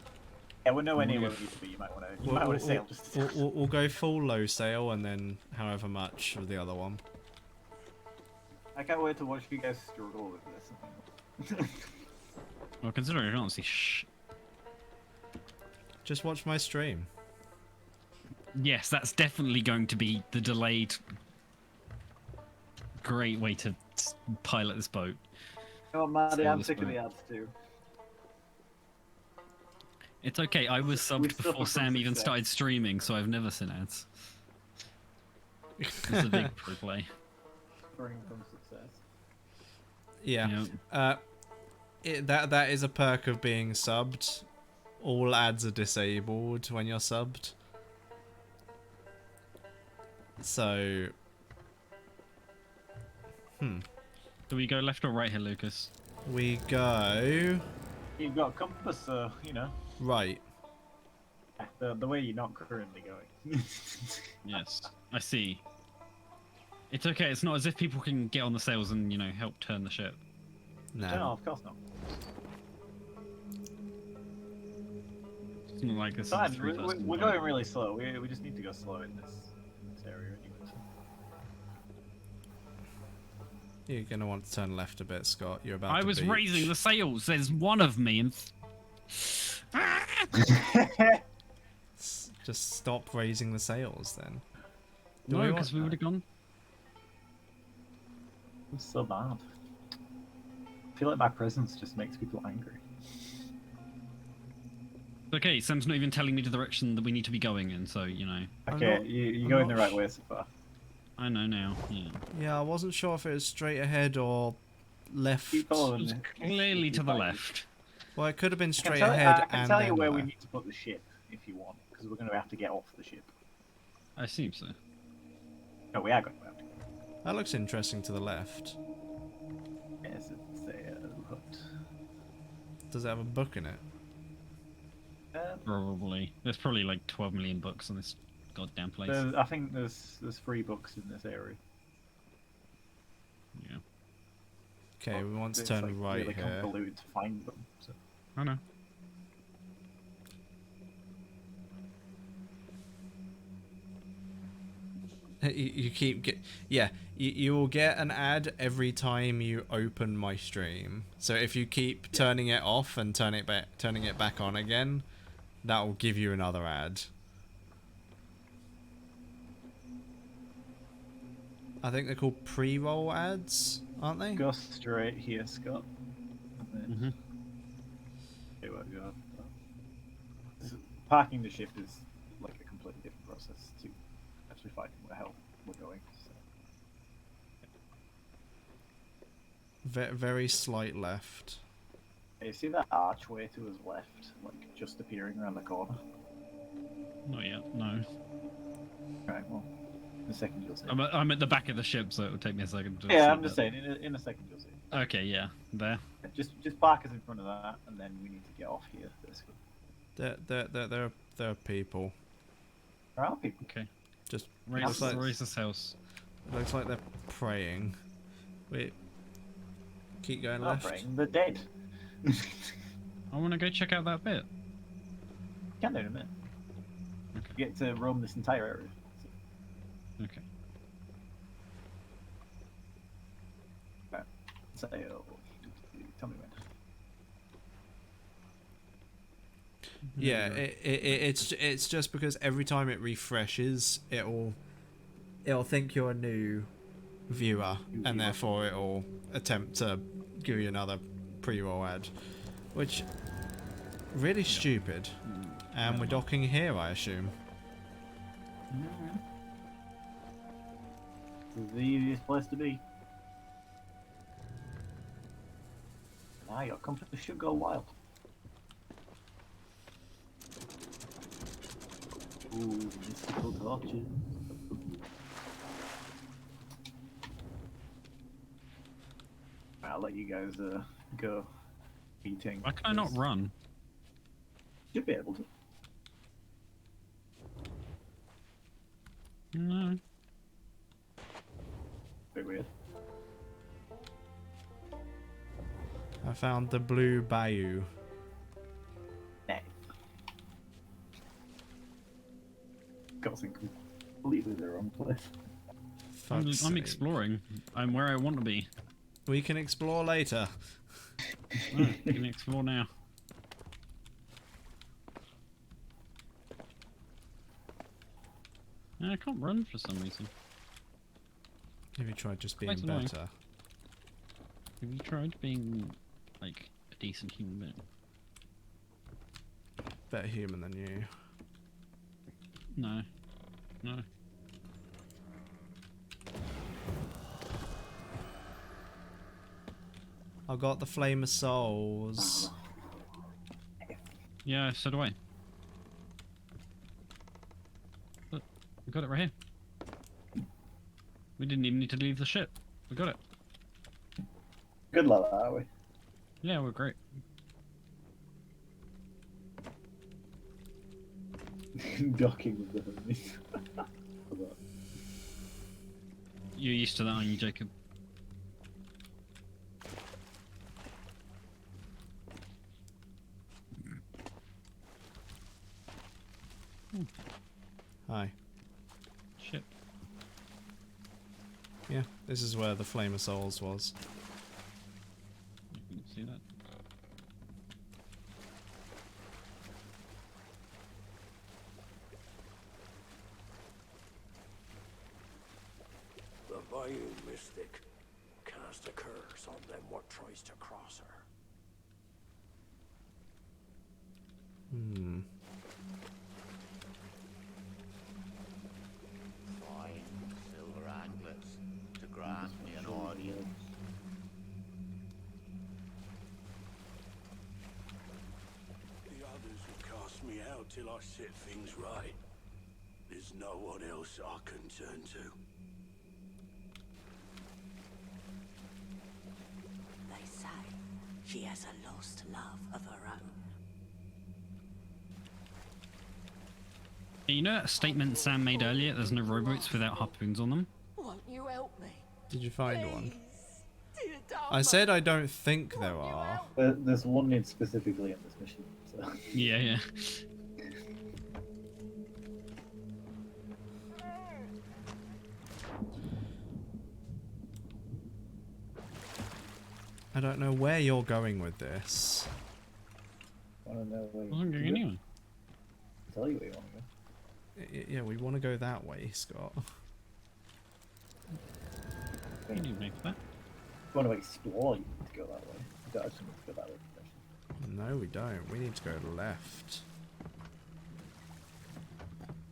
Yeah, we're nowhere I wanna near go where we need to be. You might want to sail just. We'll go full low sail and then however much of the other one. I can't wait to watch you guys struggle with this. Well, considering I don't see Just watch my stream. Yes, that's definitely going to be the delayed. Great way to pilot this boat. Oh, Maddie, Sail I'm this sick of boat. the ads too. It's okay. I was We subbed suffer before from Sam even success. started streaming, so I've never seen ads. It's a big pro play. Suffering from success. Yeah. Yeah. That is a perk of being subbed. All ads are disabled when you're subbed. So. Do we go left or right here, Lucas? We go You've got a compass, so you know right. the way you're not currently going. Yes, I see. It's okay. It's not as if people can get on the sails and help turn the ship. No, No. of course not. It's not like this is a Fine, three-person we're boat. going really slow. We just need to go slow in this area anyway. You're gonna want to turn left a bit, Scott. You're about I to was beach. raising the sails. There's one of me, and Just stop raising the sails then. Do no, we because we want would have gone. I'm so bad. I feel like my presence just makes people angry. Okay, Sam's not even telling me the direction that we need to be going in, so I'm Okay, not- you're I'm going not the right way so far. I know now. Yeah, Yeah, I wasn't sure if it was straight ahead or left. Keep it following was it. clearly to the Fine. left. Well, it could have been I straight can tell, ahead I can and tell then you where we left. need to put the ship if you want, because we're going to have to get off the ship. I assume so. No, we are going to have to. That looks interesting to the left. Yes, it's a hut. Does it have a book in it? Probably. There's probably like 12 million books on this goddamn place. I think there's 3 books in this area. Yeah. Okay, we want to It's, turn like, right really here. convoluted to find them. So. I know. You keep you will get an ad every time you open my stream. So if you keep turning it off and turning it back on again, that will give you another ad. I think they're called pre-roll ads, aren't they? Go straight here, Scott. And then Mhm. see what we got. Parking the ship is like a completely different process to actually finding where the hell we're going. So. Very slight left. Hey, you see that archway to his left, like just appearing around the corner? Not yet. No. Right, well, in a second you'll see. I'm at the back of the ship, so it will take me a second to see Yeah, I'm just that. saying, in a second you'll see. Okay, yeah. There. Just park us in front of that, and then we need to get off here, basically. There are people. There are people. Okay. Just Raise, looks like raise the sails. looks like they're praying. Wait. Keep going They're not left. praying, they're dead. I want to go check out that bit. Can do in a minute. Okay. You get to roam this entire area. Okay. So, tell me when. Yeah, it's just because every time it refreshes, it'll think you're a new viewer, and therefore it'll attempt to give you another pre-roll ad, which really stupid. And we're docking here, I assume. This is the easiest place to be. Now your compass should go wild. Ooh, mystical torches. I'll let you guys go eating. Why can I not run? Should be able to. No. Bit weird. I found the blue bayou. Nah. Got us in completely the wrong place. Fuck's I'm sake. exploring. I'm where I want to be. We can explore later. No, we can explore now. I can't run for some reason. Have you tried just being Quite annoying. better? Have you tried being, like, a decent human being? Better human than you. No. No. I got the flame of souls. Yeah, so do I. Look, we got it right here. We didn't even need to leave the ship. We got it. Good like that, are we? Yeah, we're great. Docking with the homies. You're used to that, aren't you, Jacob? Hi. Ship. Yeah, this is where the flame of souls was. You can see that. The Bayou Mystic cast a curse on them what tries to cross her. Hmm. Fine silver anklets to grant me an audience. The others will cast me out till I set things right. There's no one else I can turn to. They say she has a lost love of her own. You know that statement Sam made earlier? There's no rowboats without harpoons on them. Won't you help me? Did you find one? Please, dear I Dharma. said I don't think there are. There's one need specifically in this mission. So. Yeah, yeah. I don't know where you're going with this. Wanna know where I wasn't going anywhere. Tell you where you want to go. Yeah, we want to go that way, Scott. You need me for that. If you want to explore, you need to go that way. You don't actually need to go that way. No, we don't. We need to go left.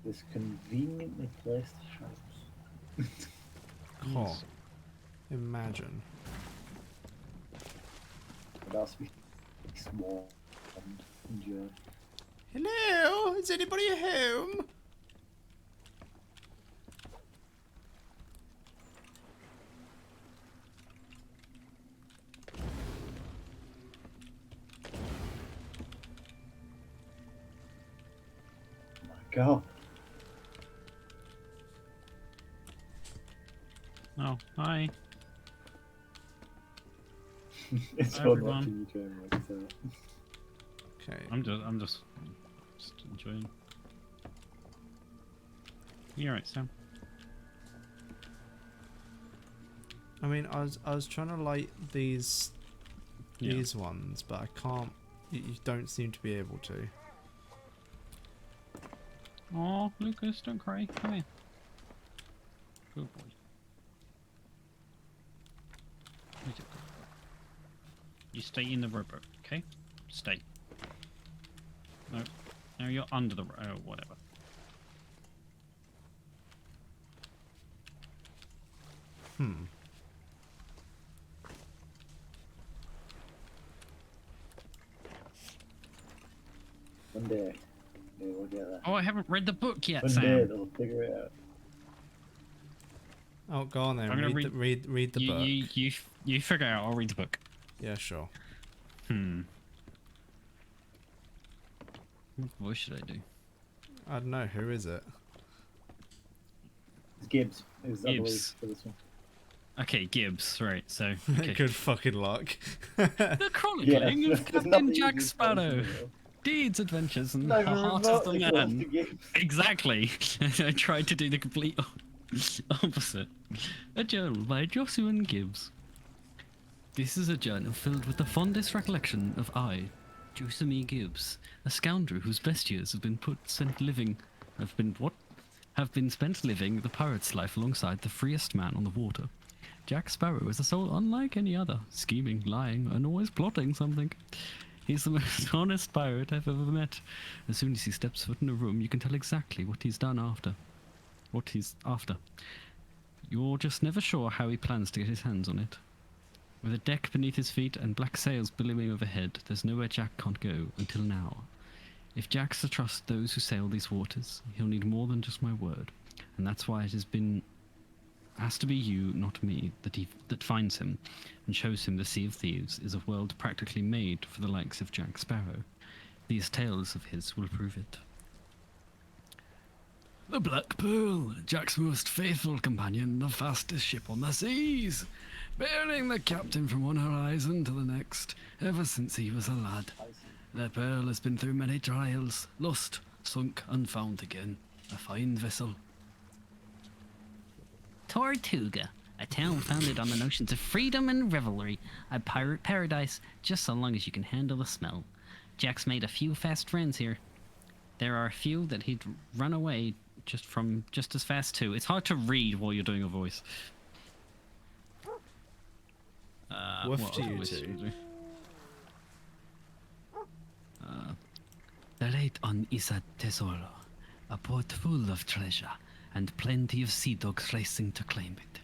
This conveniently placed house. Oh, imagine. That's be small and enjoy. Hello, is anybody at home? Oh my god. Oh, hi. It's Hi, fun everyone. watching you try and work this out. Okay. I'm just enjoying. You alright, Sam? I mean, I was trying to light these Yeah. ones, but I can't. You don't seem to be able to. Oh, Lucas, don't cry. Come here. Good boy. Where's it go? You stay in the rowboat, okay? Stay. No. Now you're under the oh, whatever. Hmm. One day, we'll get that. Oh, I haven't read the book yet, One Sam. day they'll figure it out. Oh, go on then. I'm gonna Read the book. You figure out. I'll read the book. Yeah, sure. What voice should I do? I don't know. Who is it? Gibbs is, I believe, Gibbs. for this one. Okay, Gibbs, right, so... Okay. Good fucking luck. The chronicling Yeah, of there's Captain nothing Jack easy Sparrow. for us. Deeds, adventures, and Not the even heart of the remotely close to man. Gibbs. Exactly. I tried to do the complete opposite. A journal by Joshua Gibbs. This is a journal filled with the fondest recollection of I, Joseph E. Gibbs, a scoundrel whose best years have been spent living the pirate's life alongside the freest man on the water. Jack Sparrow is a soul unlike any other, scheming, lying, and always plotting something. He's the most honest pirate I've ever met. As soon as he steps foot in a room, you can tell exactly what he's after. You're just never sure how he plans to get his hands on it. With a deck beneath his feet and black sails billowing overhead, there's nowhere Jack can't go, until now. If Jack's to trust those who sail these waters, he'll need more than just my word. And that's why it has to be you, not me, that finds him and shows him the Sea of Thieves is a world practically made for the likes of Jack Sparrow. These tales of his will prove it. The Black Pearl, Jack's most faithful companion, the fastest ship on the seas, bearing the captain from one horizon to the next, ever since he was a lad. The Pearl has been through many trials, lost, sunk, and found again. A fine vessel. Tortuga, a town founded on the notions of freedom and revelry, a pirate paradise, just so long as you can handle the smell. Jack's made a few fast friends here. There are a few that he'd run away just as fast too. It's hard to read while you're doing a voice. Woof to you two. The late on Isa Tesoro, a port full of treasure, and plenty of sea dogs racing to claim it.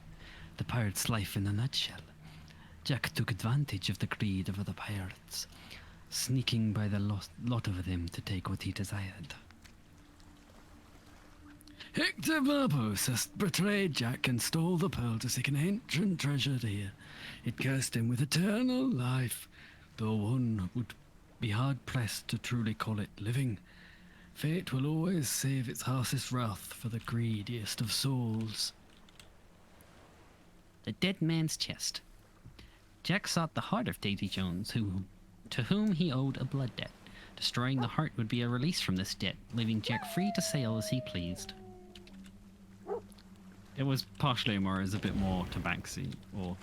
The pirate's life in a nutshell. Jack took advantage of the greed of other pirates, sneaking by the lot of them to take what he desired. Hector Barbosa betrayed Jack and stole the pearl to seek an ancient treasure here. It cursed him with eternal life, though one would be hard-pressed to truly call it living. Fate will always save its harshest wrath for the greediest of souls. The dead man's chest. Jack sought the heart of Davy Jones, to whom he owed a blood debt. Destroying the heart would be a release from this debt, leaving Jack free to sail as he pleased. It was partially more as a bit more to Banksy, or,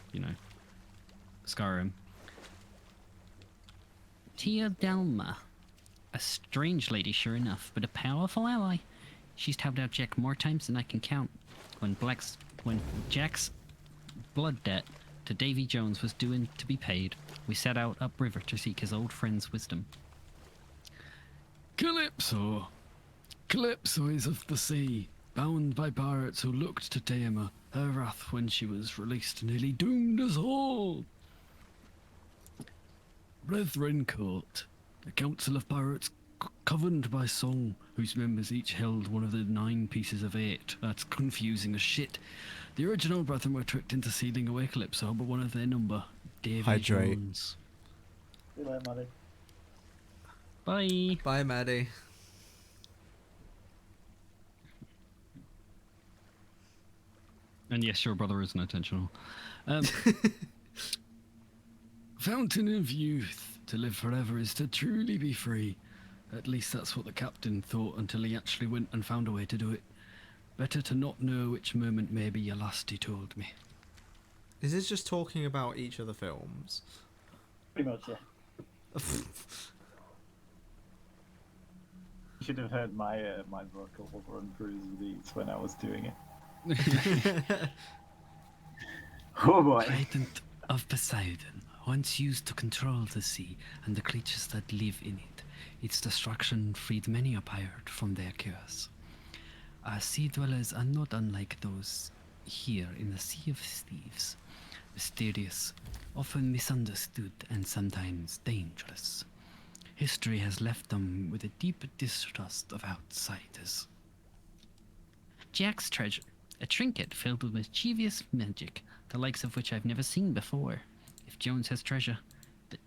Skyrim. Tia Delma. A strange lady, sure enough, but a powerful ally. She's tapped out Jack more times than I can count. When Jack's blood debt to Davy Jones was due to be paid, we set out upriver to seek his old friend's wisdom. Calypso. Calypso is of the sea, bound by pirates who looked to tame her wrath when she was released, nearly doomed us all. Brethren Court. A council of pirates governed by song, whose members each held one of the 9 pieces of 8. That's confusing as shit. The original brethren were tricked into sealing away Calypso, but one of their number, Davy Jones. See you later, Maddie. Bye. Bye, Maddie. And yes, your brother isn't intentional. Fountain of youth. To live forever is to truly be free. At least that's what the captain thought until he actually went and found a way to do it. Better to not know which moment may be your last, he told me. Is this just talking about each of the films? Pretty much, yeah. You should have heard my vocal run throughs these when I was doing it. Oh boy. Trident of Poseidon, once used to control the sea and the creatures that live in it. Its destruction freed many a pirate from their curse. Our sea dwellers are not unlike those here in the Sea of Thieves. Mysterious, often misunderstood, and sometimes dangerous. History has left them with a deep distrust of outsiders. Jack's treasure, a trinket filled with mischievous magic, the likes of which I've never seen before. If Jones has treasure,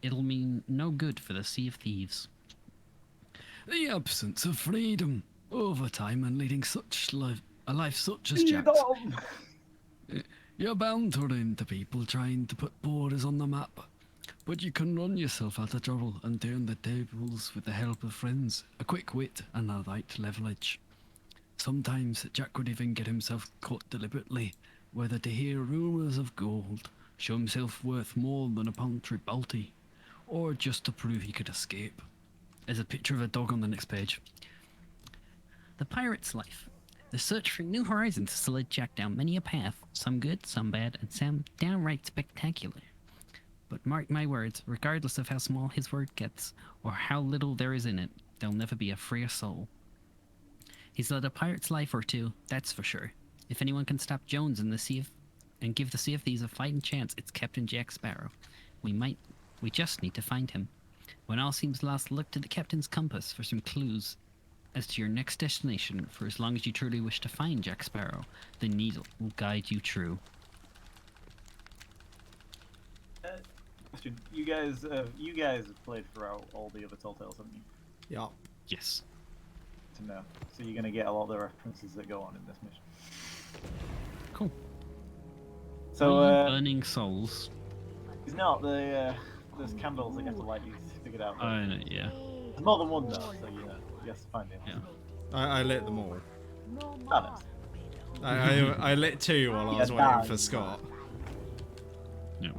it'll mean no good for the Sea of Thieves. The absence of freedom, over time and leading such A life such as Jack's. Freedom! You're bound to run into people trying to put borders on the map. But you can run yourself out of trouble and turn the tables with the help of friends, a quick wit and the right leverage. Sometimes Jack would even get himself caught deliberately, whether to hear rumours of gold, show himself worth more than a paltry bounty, or just to prove he could escape. There's a picture of a dog on the next page. The pirate's life. The search for new horizons has led Jack down many a path, some good, some bad, and some downright spectacular. But mark my words, regardless of how small his word gets, or how little there is in it, there'll never be a freer soul. He's led a pirate's life or two, that's for sure. If anyone can stop Jones in the Sea of... and give the Sea of Thieves a fighting chance, it's Captain Jack Sparrow. We just need to find him. When all seems lost, look to the captain's compass for some clues as to your next destination. For as long as you truly wish to find Jack Sparrow, the needle will guide you true. Question: you guys have played throughout all the other Telltales, haven't you? Yeah. Yes. To know. So you're gonna get a lot of the references that go on in this mission. Cool. So burning souls. it's not there's candles that you have to light. You figured out. Yeah. There's more than one though, so you have to find it. Yeah. I lit them all. No Oh, more. nice. I lit 2 while I was Yeah, waiting that- for Scott. Yeah.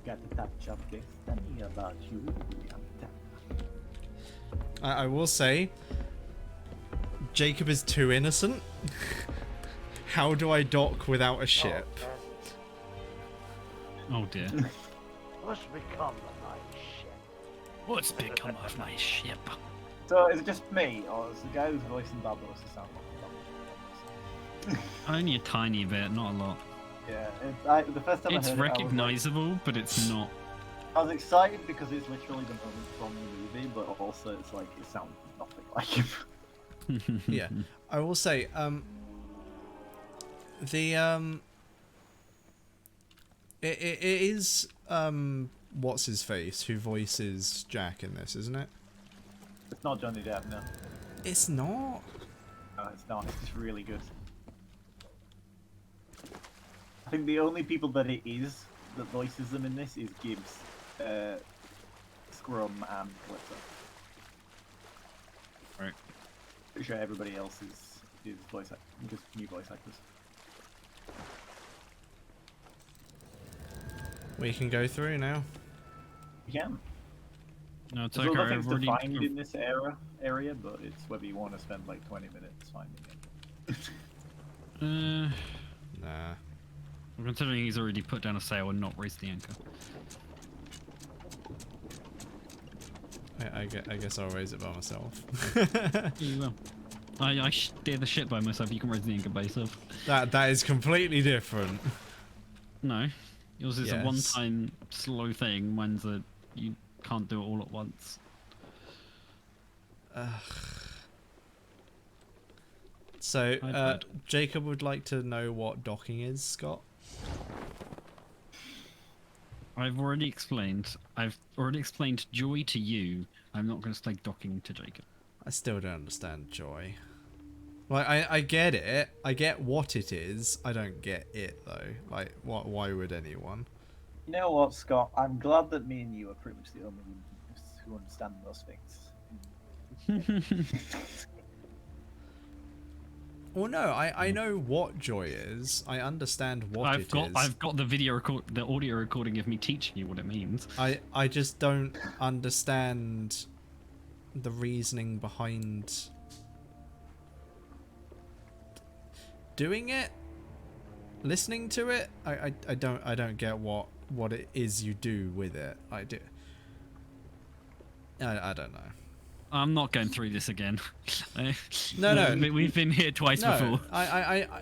Got the touch of destiny about you. I will say, Jacob is too innocent. How do I dock without a ship? Oh dear. What's become of my ship? What's become of my ship? So is it just me, or is the guy who's voicing Barbaros sound like Barbaros? Only a tiny bit, not a lot. Yeah, the first time It's I heard recognizable, but it's not. I was excited because it's literally the moment from the movie, but also it's like it sounds nothing like him. Yeah, I will say, it is what's his face who voices Jack in this, isn't it? It's not Johnny Depp, no. It's not. No, it's not. It's just really good. I think the only people that it is that voices them in this is Gibbs, Scrum, and Calypso. Right. Pretty sure everybody else is voice just new voice actors. We can go through now. You can. No, it's There's okay. other I've things to already. find in this area, but it's whether you want to spend like 20 minutes finding it. Nah. Well, considering he's already put down a sail and not raised the anchor. I guess I'll raise it by myself. You will. I steer the ship by myself. You can raise the anchor by yourself. That is completely different. No, yours is a Yes. one-time slow thing. Mine's a you can't do it all at once. So, I've heard. Jacob would like to know what docking is, Scott. I've already explained. I've already explained joy to you. I'm not going to say docking to Jacob. I still don't understand joy. Like, I get it. I get what it is. I don't get it, though. Like, why would anyone? You know what, Scott? I'm glad that me and you are pretty much the only ones who understand those things. Well, no, I know what joy is. I understand what it is. I've got the the audio recording of me teaching you what it means. I just don't understand the reasoning behind doing it, listening to it. I don't get what it is you do with it. I don't know. I'm not going through this again. No. We've been here twice before.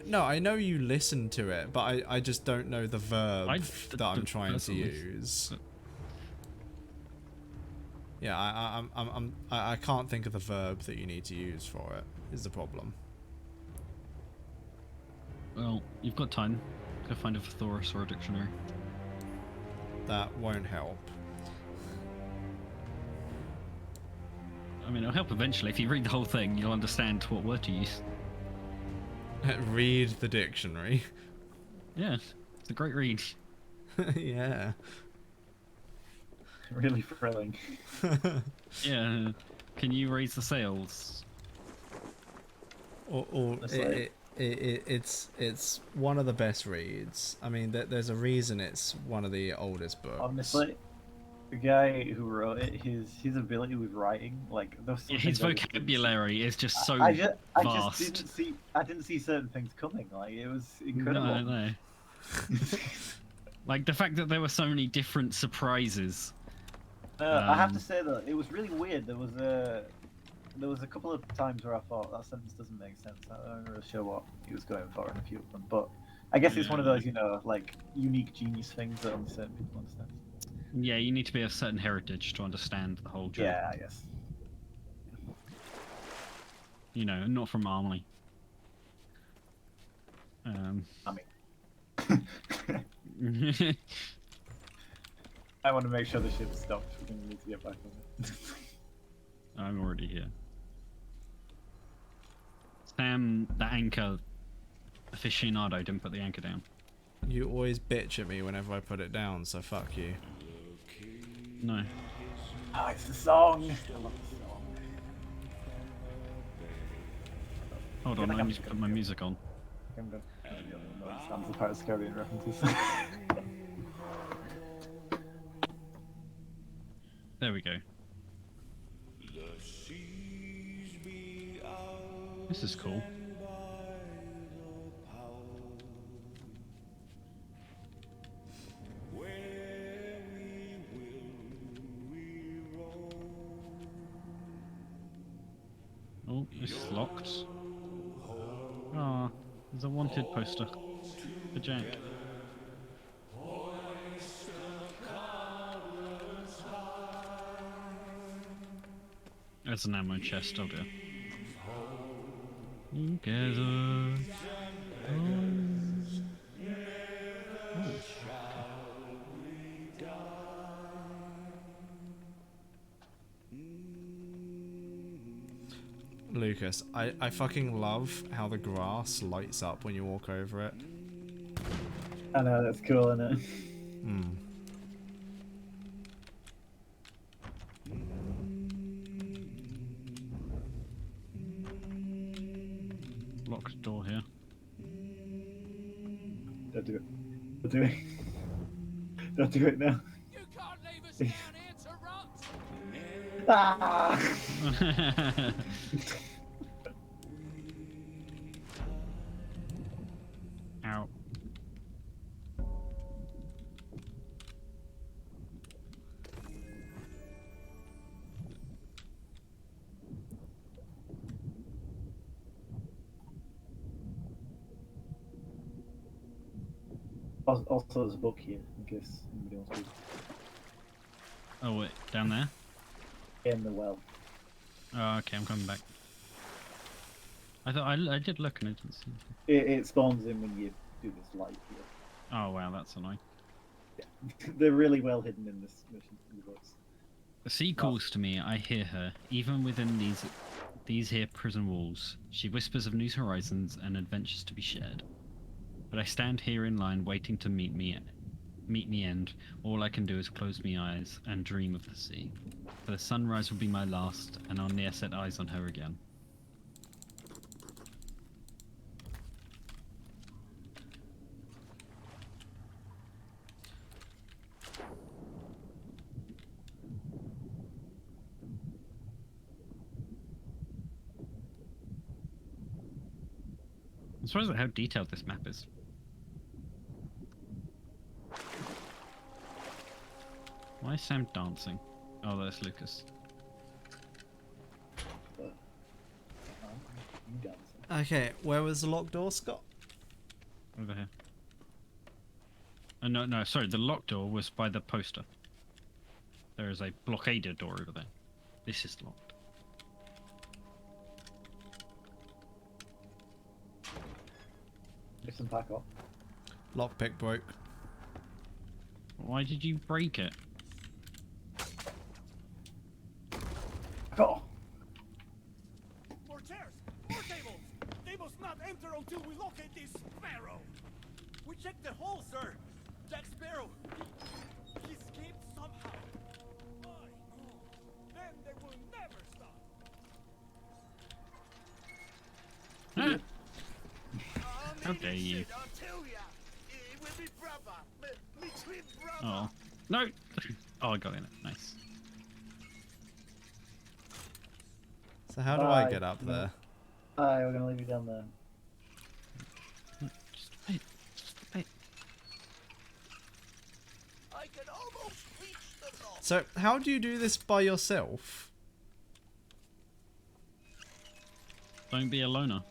No, I know you listen to it, but I just don't know the verb that I'm trying to use. Yeah, I can't think of the verb that you need to use for it. Is the problem? Well, you've got time. Go find a thesaurus or a dictionary. That won't help. I mean, it'll help eventually. If you read the whole thing, you'll understand what word to use. Read the dictionary. Yeah, it's a great read. Yeah. Really thrilling. Yeah, can you raise the sails? Or That's like- it's one of the best reads. I mean, there's a reason it's one of the oldest books. Honestly, the guy who wrote it, his ability with writing, like those. Yeah, his vocabulary is just so I vast. just didn't see certain things coming. Like it was incredible. No. Like the fact that there were so many different surprises. I have to say that it was really weird. There was a couple of times where I thought that sentence doesn't make sense. I'm not really sure what he was going for in a few of them, but I guess it's one of those, like unique genius things that only certain people understand. Yeah, you need to be of certain heritage to understand the whole joke. Yeah, I guess. You know, not from Armley. I mean, I want to make sure the ship stops. We're going to need to get back on it. I'm already here. Sam, the anchor aficionado, didn't put the anchor down. You always bitch at me whenever I put it down, so fuck you. No. Oh, it's the song. I love the song. Hold on, I need to put my music on. I'm going to Sam's the Pirates of the Caribbean references. There we go. This is cool. Oh, this is locked. Ah, there's a wanted poster for Jack. There's an ammo chest, oh dear. Together. Lucas, I fucking love how the grass lights up when you walk over it. I know, that's cool, isn't it? Mm. Locked door here. Don't do it. Don't do it. Don't do it now. You can't leave us down here to rot! Ah! Ow. Also, there's a book here, in case anybody wants to read. Oh wait, down there? In the well. Oh, okay, I'm coming back. I thought I did look and I didn't see It anything. spawns in when you do this light here. Oh wow, that's annoying. Yeah. They're really well hidden in this mission in the books. The sea calls to me, I hear her, even within these here prison walls. She whispers of new horizons and adventures to be shared. But I stand here in line waiting to meet me end. All I can do is close my eyes and dream of the sea. For the sunrise will be my last, and I'll ne'er set eyes on her again. I'm surprised at how detailed this map is. Why is Sam dancing? Oh, that's Lucas. You dancing. Okay, where was the locked door, Scott? Over here. No, sorry, the locked door was by the poster. There is a blockaded door over there. This is locked. Listen back up. Lockpick broke. Why did you break it? Oh! More chairs! More tables! They must not enter until we lock Look at this sparrow! We checked the hole, sir! Jack Sparrow! He escaped somehow! My, then they will never stop! How dare you? I'll tell ya! It will be brother! Me twin brother! Oh. No! Oh, I got in it. Nice. So how do I get up there? Hi, we're gonna leave you down there. Just a bit. Just a bit. I can almost reach the top! So how do you do this by yourself? Don't be a loner.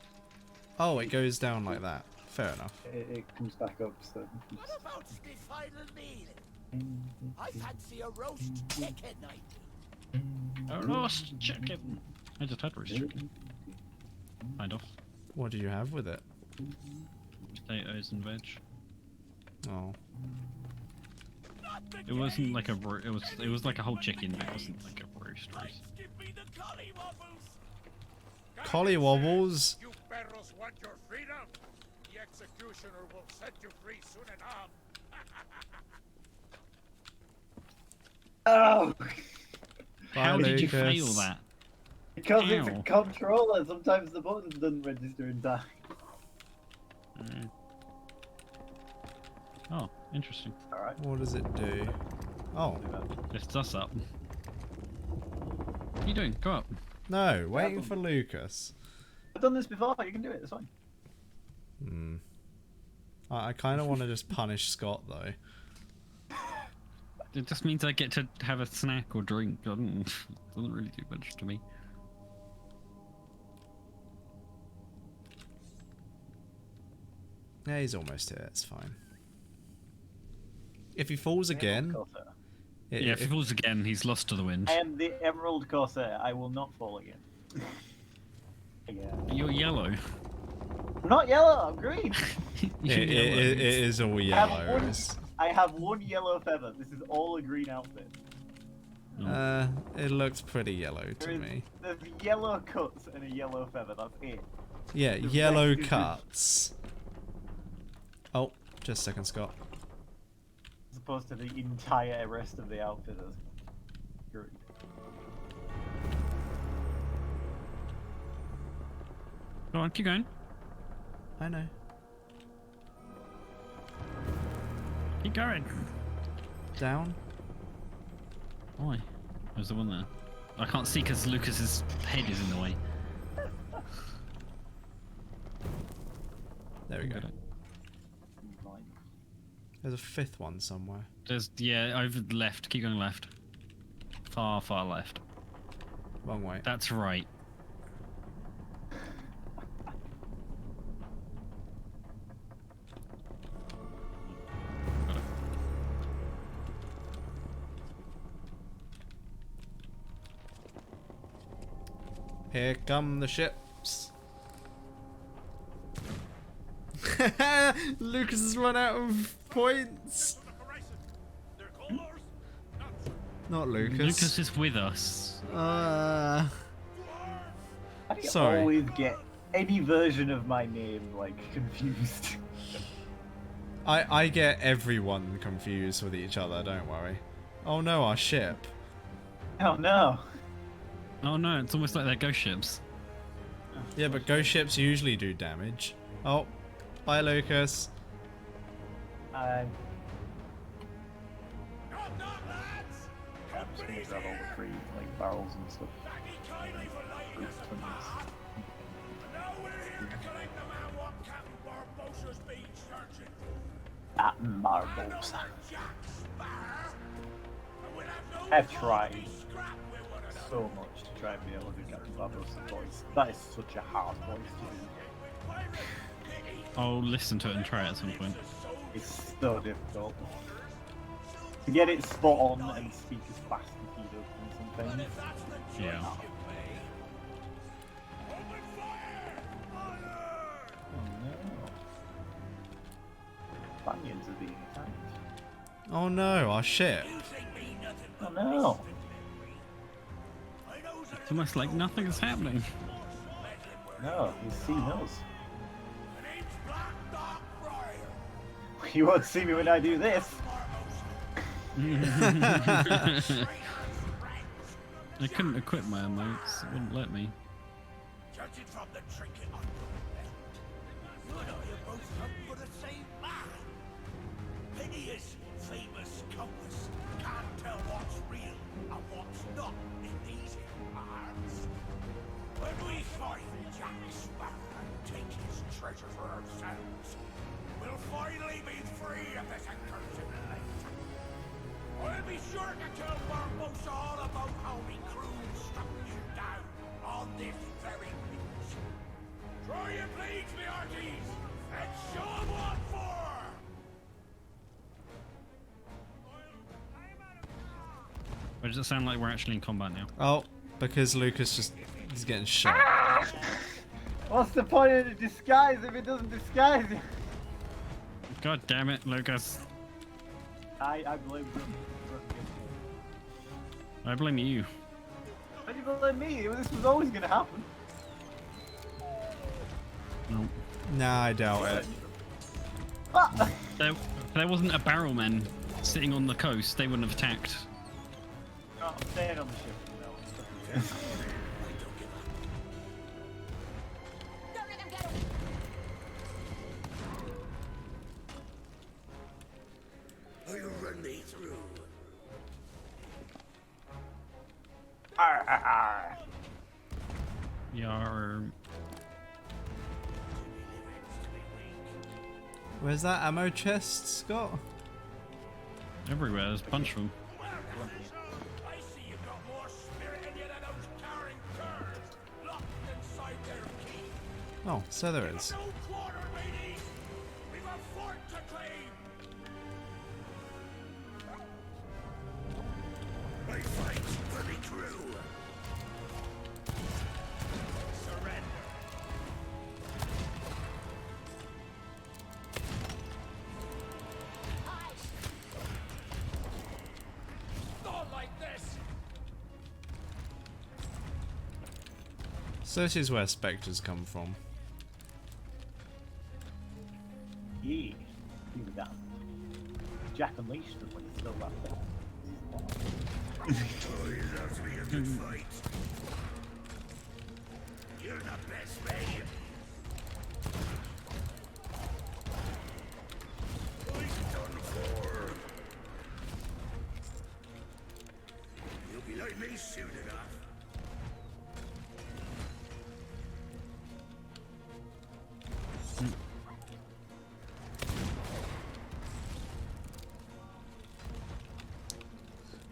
Oh, it goes down like that. Fair enough. It comes back up, so. What about the final meal? I fancy a roast chicken, I do. Oh, roast chicken. I just had roast chicken. Kind of. What do you have with it? Potatoes and veg. Oh. It wasn't like a it was like a whole chicken, but it wasn't like a roast. Give me the collywobbles! Collywobbles? You perros want your freedom? The executioner will set you free soon enough. Oh! How did you Lucas. fail that? Because it's Ow. a controller, sometimes the buttons doesn't register in time. Oh, interesting. Alright. What does it do? Oh. Lifts us up. What are you doing? Go up. No, waiting for Lucas. I've done this before, you can do it, it's fine. Hmm. I kind of want to just punish Scott though. It just means I get to have a snack or drink. Doesn't really do much to me. Yeah, he's almost here. It's fine. If he falls again, Yeah, if he falls again, he's lost to the wind. I am the Emerald Corsair, I will not fall again. Yeah. You're yellow. I'm not yellow, I'm green! it is all yellow. It's- I have one yellow feather, this is all a green outfit. It looks pretty yellow to me. There's yellow cuts and a yellow feather, that's it. Yeah, The yellow rest is cuts. Oh, just a second, Scott. As opposed to the entire rest of the outfit as green. Go on, keep going. I know. Keep going. Down. Why? There's the one there. I can't see because Lucas's head is in the way. There we go. Got it. There's a fifth one somewhere. There's over left. Keep going left. Far, far left. Wrong way. That's right. Got it. Here come the ships. Lucas has run out of points. Not Lucas. Lucas is with us. I Sorry. always get any version of my name, like, confused. I get everyone confused with each other, don't worry. Oh no, our ship. Oh no. Oh no, it's almost like they're ghost ships. Yeah, but ghost ships usually do damage. Oh, bye Lucas. I'm just gonna grab all the free, like, barrels and stuff. At Barbosa. I've tried so much to try and be able to get Barbosa's voice. That is such a hard voice to do. I'll listen to it and try it at some point. It's so difficult. To get it spot on and speak as fast as he does in some things. Yeah. Oh no. Spaniards are being attacked. Oh no, our ship. Oh no. It's almost like nothing's happening. No, you see knows. You won't see me when I do this. I couldn't equip my emotes, it wouldn't let me. Judging from the trinket on your belt, you and I are both up for the same man. Hideous, famous compass can't tell what's real and what's not in these arms. When we find Jack Sparrow and take his treasure for ourselves, we'll finally be free of this accursed light. I'll be sure to tell Barbosa all about how me crew struck you down on this very beach. Try and please me, Arties, and show 'em what for! Why does it sound like we're actually in combat now? Oh, because Lucas he's getting shot. What's the point of the disguise if it doesn't disguise you? God damn it, Lucas. I blame them. I blame you. Why do you blame me? This was always going to happen. No. Nah, I doubt it. Ah! There wasn't a barrelman sitting on the coast, they wouldn't have attacked. No, I'm staying on the ship. No. Don't let him get away. Will you run me through? Arr, arr, arr. Yar. Where's that ammo chest, Scott? Everywhere, there's a bunch of them. I see you've got more spirit in you than those cowering curs locked inside their key. Oh, so there is. No quarter, ladies! We've a fort to claim! I fight for the crew. Surrender. Not like this! So this is where specters come from. Yeah. Here we go. Jack unleashed them when he's still left there. Toy loves me a good fight. You're the best, mate. I'm done for. You'll be like me soon enough.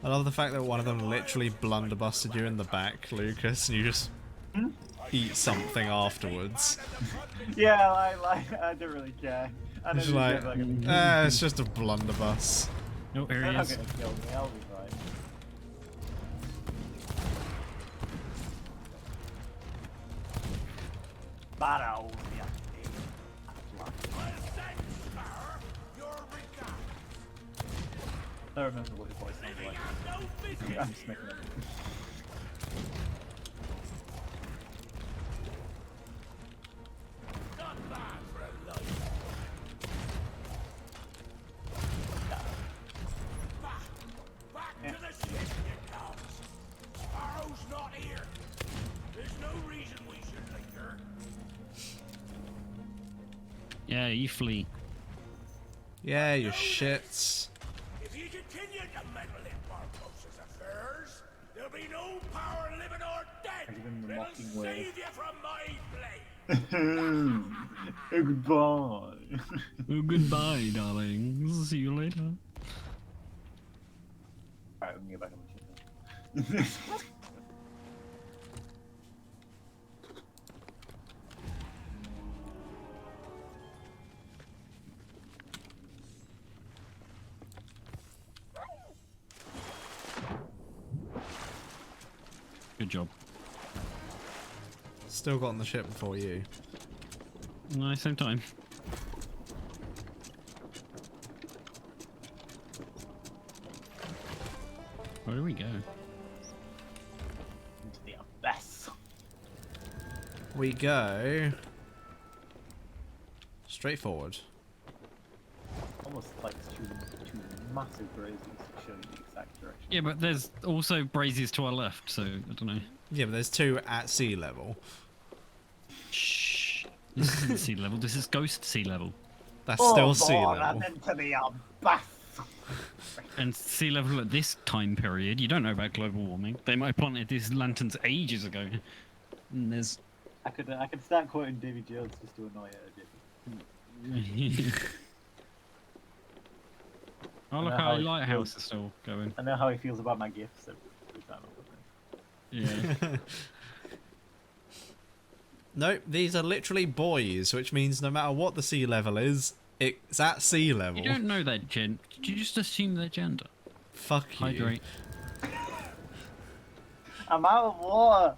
I love the fact that one of them literally blunderbusted you in the back, Lucas, and you just eat something afterwards. Yeah, I don't really care. I It's know like, these guys are gonna it's just a blunderbuss. Oh, here They're he not is. gonna kill me, I'll be fine. Barrow, yeah. I don't remember what his voice sounds like. I'm just making it. Not bad for a life. Back to the ship, you comes. Sparrow's not here. There's no reason we should linger. Yeah, you flee. Yeah, you shits. If you continue to meddle in Barbosa's affairs, there'll be no power living or dead I give him the that'll mocking word. save you from my blade. Goodbye. Oh, goodbye, darling. See you later. Alright, we can get back on the ship then. Good job. Still got on the ship before you. No, same time. Where do we go? Into the abyss. We go straight forward. Oh almost like two massive braziers showing the exact direction. Yeah, but there's also braziers to our left, so I don't know. Yeah, but there's 2 at sea level. Shh. This isn't sea level. This is ghost sea level. That's still sea boy, level. and into the bath. And sea level at this time period, you don't know about global warming. They might have planted these lanterns ages ago. And there's... I could start quoting Davy Jones just to annoy her. Oh, look, know our how it lighthouse feels. is still going. I know how he feels about my gifts every time I put them. Yeah. Nope, these are literally buoys, which means no matter what the sea level is, it's at sea level. You don't know that gen. Did you just assume their gender? Fuck you. Hydrate. I'm out of water.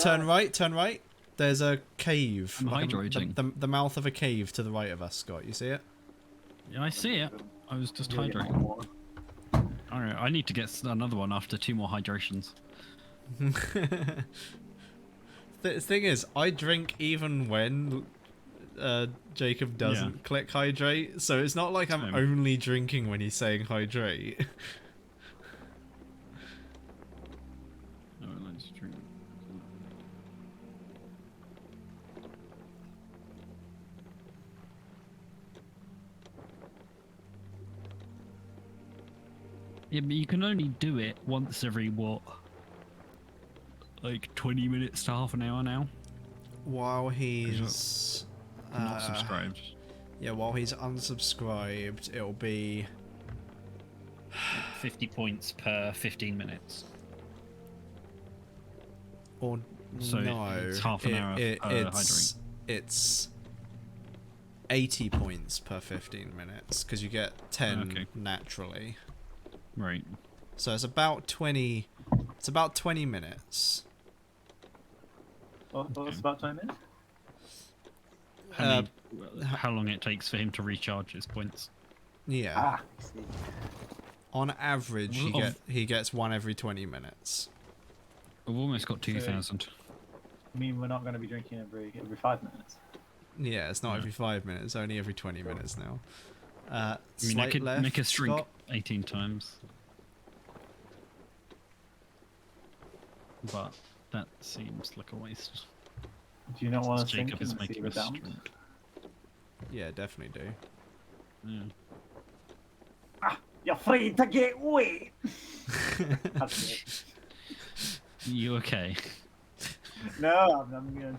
Turn right. There's a cave. I'm like hydrating. the mouth of a cave to the right of us, Scott. You see it? Yeah, I see it. I was just Really hydrating. out of water. Alright, I need to get another one after 2 more hydrations. The thing is, I drink even when Jacob doesn't click hydrate, so it's not like I'm Same. only drinking when he's saying hydrate. Oh, let's drink. Yeah, but you can only do it once every, what? Like 20 minutes to half an hour now? While he's Not subscribed. Yeah, while he's unsubscribed, it'll be 50 points per 15 minutes. or So no, it's half an hour per hydrate. It's 80 points per 15 minutes because you get 10 Okay. naturally. Right. So it's about 20. It's about 20 minutes. What was about 20 minutes? How long it takes for him to recharge his points? Yeah. Ah, I see. On average, he gets 1 every 20 minutes. I've almost got 2,000. I mean, we're not going to be drinking every 5 minutes. Yeah, it's not Yeah. every 5 minutes. Only every 20 minutes now. I mean, I Slight could left, make us drink Scott. 18 times. But that seems like a waste. Do you not want to sink Jacob in is the sea making us without? drink. Yeah, definitely do. Yeah. Ah, you're free to get wet. That's it. You okay? No, I'm good.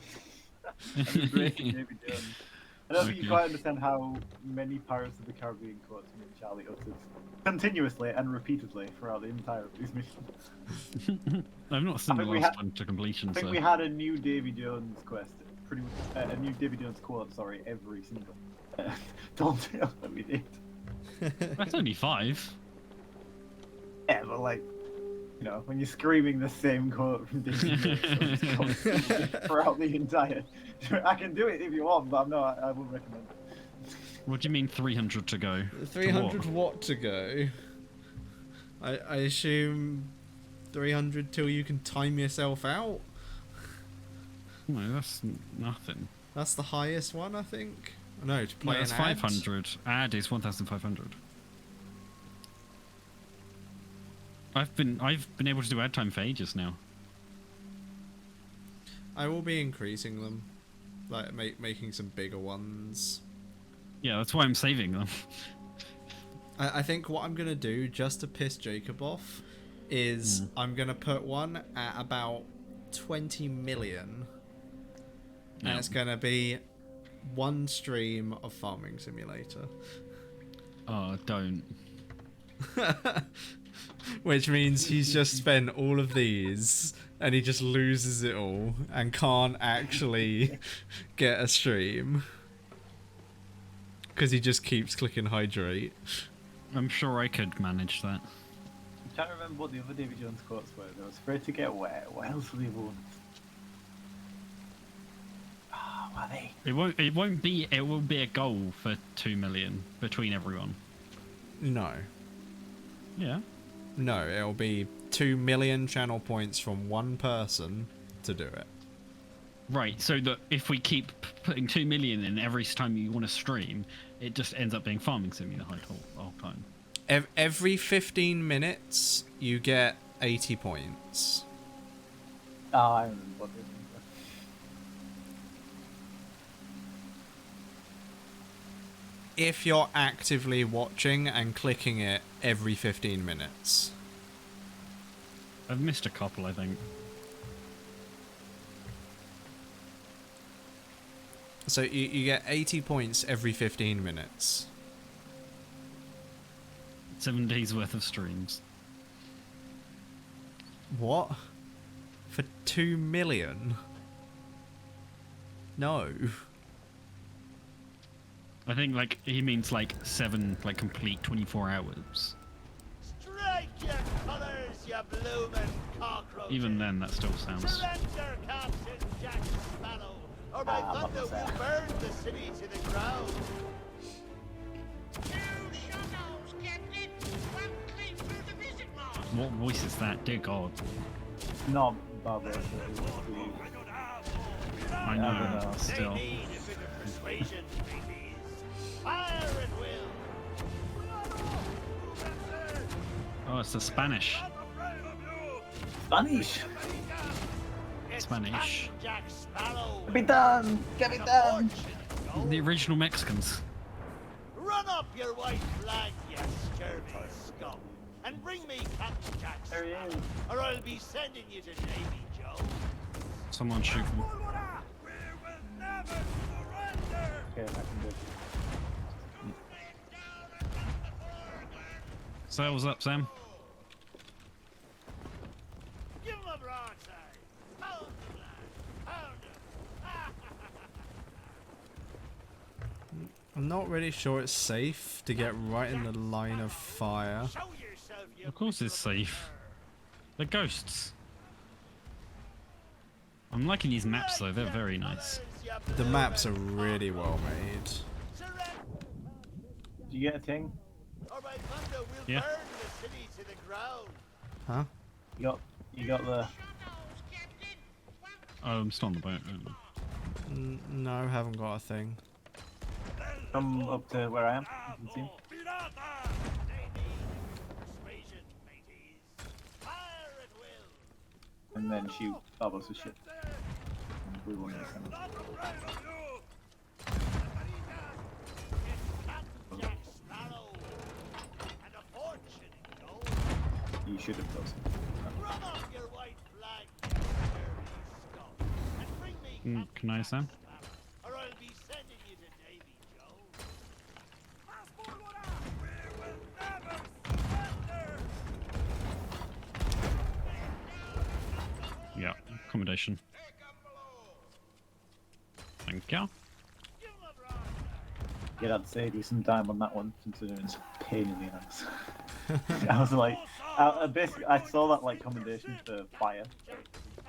I'm embracing David Jones. I don't think you Okay. quite understand how many Pirates of the Caribbean quotes me and Charlie uttered continuously and repeatedly throughout the entire of these missions. I've not seen I the think we last had- one to completion, I think so... we had a new Davy Jones quest, pretty much a new Davy Jones quote. Sorry, every single Dawn Tale that we did. That's only 5. Yeah, but like, you know, when you're screaming the same quote from Davy Jones throughout the entire, I can do it if you want, but I'm not. I wouldn't recommend it. What do you mean 300 to go? 300 To watt to go. I assume 300 till you can time yourself out. No, that's nothing. That's the highest one, I think. No, to No, play that's an ad. 500. Ad is 1,500. I've been able to do ad time for ages now. I will be increasing them, like making some bigger ones. Yeah, that's why I'm saving them. I think what I'm gonna do just to piss Jacob off is I'm gonna put one at about 20 million, and Yeah. it's gonna be one stream of Farming Simulator. Oh, don't. Which means he's just spent all of these and he just loses it all and can't actually get a stream. Because he just keeps clicking hydrate. I'm sure I could manage that. I'm trying to remember what the other Davy Jones quotes were. They were afraid to get wet. What else were the other ones? Ah, what are they? It won't be a goal for 2 million between everyone. No. Yeah. No, it'll be 2 million channel points from one person to do it. Right, so that if we keep putting 2 million in every time you want to stream, it just ends up being farming sim the whole time. Every 15 minutes, you get 80 points. Oh, I remember. If you're actively watching and clicking it every 15 minutes. I've missed a couple, I think. So you get 80 points every 15 minutes. 7 days worth of streams. What? For 2 million? No. I think like he means like 7 like complete 24 hours. Strike your colours, you bloomin' cockroaches. Even then, that still sounds. Surrender, Captain Jack Sparrow, or my thunder will burn the city to the ground. What voice is that? Dear God. Not Barbara. I know. Still. They need a bit of persuasion, mateys. Fire at will. Oh, it's the Spanish. Spanish. It's Spanish. Captain Jack Sparrow. Get me done. Get me done. The original Mexicans. Run up your white flag, you scurvy scum, and bring me Captain Jack There he Sparrow, is. or I'll be sending you to Davy Jones. Someone shoot them. Okay, I can do it. Sails up, Sam. Give him a broadside. Pound him, lad. Pound him. I'm not really sure it's safe to get right in the line of fire. Show yourself, you Of course it's safe. They're ghosts. I'm liking these maps though, they're very nice. The maps are really well made. Did you get a thing? Or my thunder will Yeah. burn the city to the ground. Huh? You got the. Oh, I'm still on the boat. No, haven't got a thing. Come up to where I am. You can see him. Persuasion, mateys. Fire at will. And then shoot Barba's ship. And blue one in the center. It's Captain Jack Sparrow. And a fortune in gold. You should have chosen. Run up your white flag, you scurvy scum, and bring me Can I, Sam? or I'll be sending you to Davy Jones. Yeah, accommodation. Thank you. Yeah, I'd say do some time on that one, considering it's a pain in the ass. I was like, basically, I saw that like commendation for fire,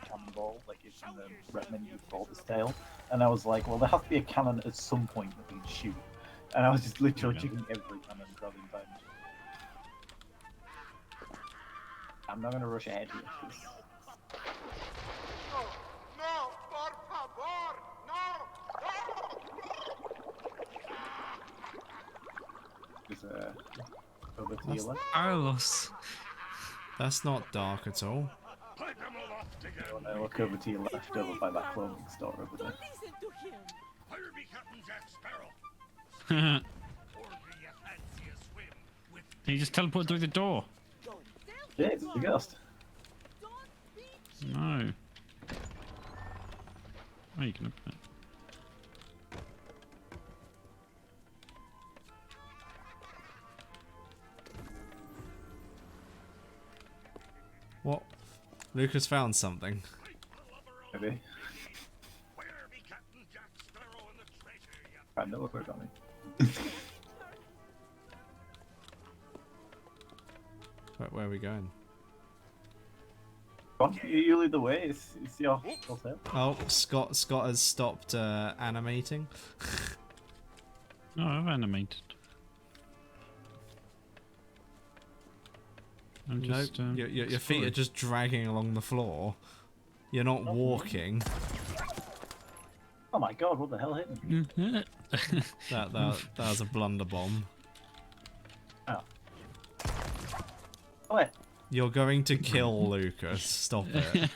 cannonball, like it's in the rep menu for this tail, and I was like, well, there has to be a cannon at some point that we can shoot, and I was just literally Yeah. checking every cannon grabbing time. I'm not gonna rush ahead here. 'Cause No, por favor, no! there's a over to your That's- left. Carlos. That's not dark at all. Oh, no, look over to your left, over by that clothing store over there. Listen to him. Fire me, Captain Jack Sparrow. He Or do you fancy a swim with just teleported through the door. Yeah, it's the ghost. No. Oh, you can open it. What? Lucas found something. Maybe. where be Captain Jack Sparrow and the treasure, you I know where we're going. Where are we going? Come on, you lead the way. It's your hotel. Oh, Scott has stopped animating. No, I've animated. I'm No, just. your feet are exploring. just dragging along the floor. You're not walking. Oh my god, what the hell hit me? That was a blunder bomb. Oh. Oh, wait. You're going to kill Lucas. Stop it.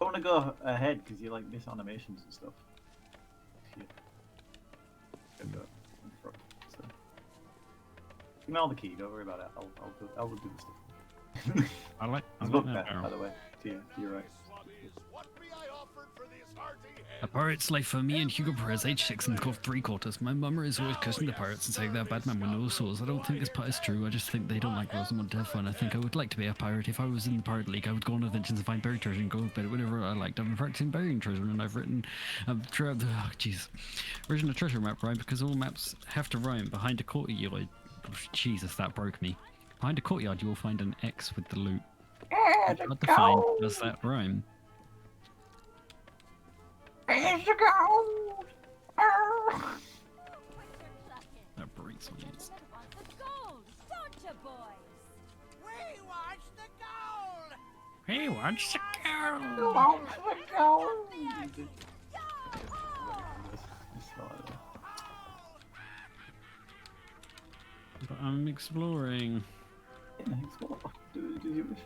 I want to go ahead because you like miss animations and stuff. Yeah. Go in front, so. Give me all the key. Don't worry about it. I'll do the stuff. I like There's a book that there, by barrel. the way. To your right. A pirate's life for me and Hugo Perez, age 6 and 3/4. My mum is always cursing the pirates and saying they're bad men with no souls. I don't think this part is true. I just think they don't like girls and want to have fun. I think I would like to be a pirate. If I was in the pirate league, I would go on adventures and find buried treasure and go to bed whenever I liked. I've been practicing burying treasure and I've written throughout the original treasure map rhyme because all maps have to rhyme. Behind a courtyard, Jesus, that broke me. Behind a courtyard, you will find an X with the loot. Hard to find. Does that rhyme? There's the gold! That breaks my ears. We watch the gold! Hey, what's the girl? Wants the gold! But I'm exploring. Yeah, explore. Do you wish?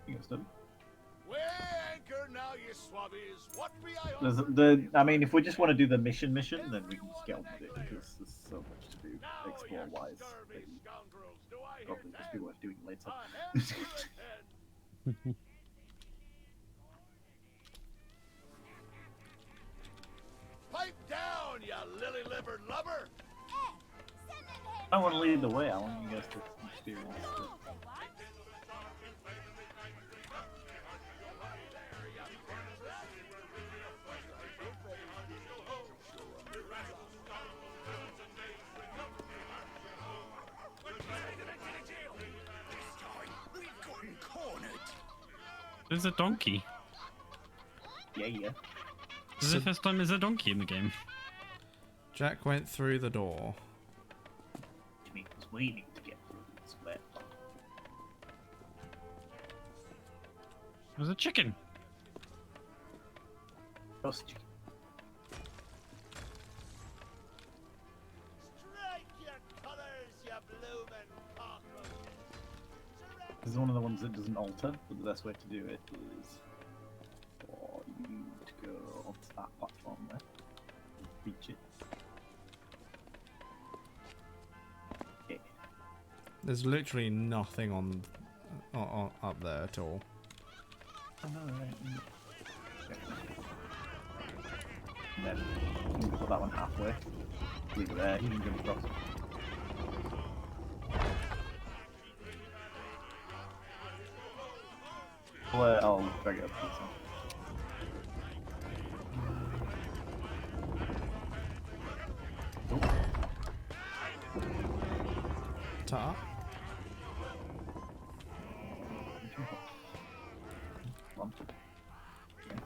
You can study. We anchor now, you swabbies. What be I I mean, if we just want to do the mission, then we can just get on with it because there's so much to do explore-wise. Probably just be worth doing later. Pipe down, you lily-livered lubber! I don't want to lead the way. I want you guys to experience it. There's a donkey. Yeah. This is the first time there's a donkey in the game. Jack went through the door. Which means we need to get through this way. There's a chicken. Roast chicken. Strike your colors, you bloomin' cockroaches! This is one of the ones that doesn't alter, but the best way to do it is for you to go onto that platform there. Reach it. Okay. There's literally nothing on up there at all. Oh, no, right. Okay. And then you can put that one halfway. Leave it there, you can jump across. I'll drag it up to this one. Ta. One. Okay.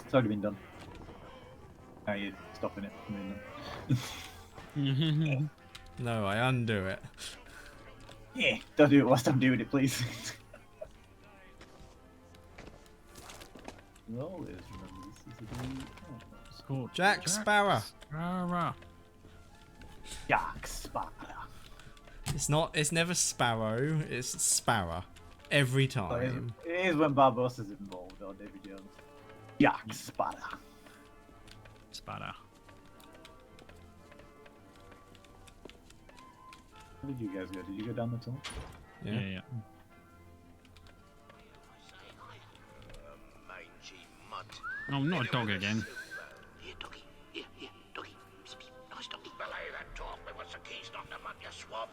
It's already been done. How are you stopping it from being done? No, I undo it. Yeah, don't do it whilst I'm doing it, please. Always remember this is a new Cool. Jack Sparrow. Sparrow. Jack Sparrow. It's never Sparrow, it's Sparrow. Every Oh, time. it is when Barbossa's involved, or David Jones. Jack Sparrow. Sparrow. Where did you guys go? Did you go down the tunnel? Yeah. Mangy mutt. Oh, not a dog again. Here, doggy. Here, doggy. Nice doggy. Belay that talk. What's the keys? Not the mud, you swab.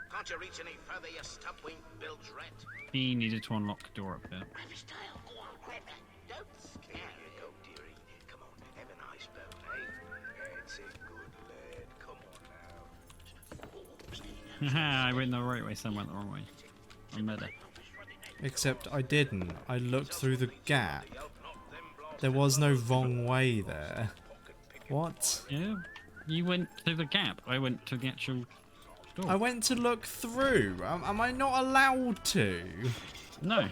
Can't you reach any further, you stub-wing bilge rat? He needed to unlock the door up there. Grab his tail. Go on, grab it. Don't scare it. Go, dearie. Come on, have a nice bone, eh? That's it, good lad. Come on now. Haha, I went the right way, Sam went the wrong way. I'm better. Except I didn't. I looked through the gap. There was no wrong way there. What? Yeah. You went to the gap. I went to the actual door. I went to look through. Am I not allowed to? No. You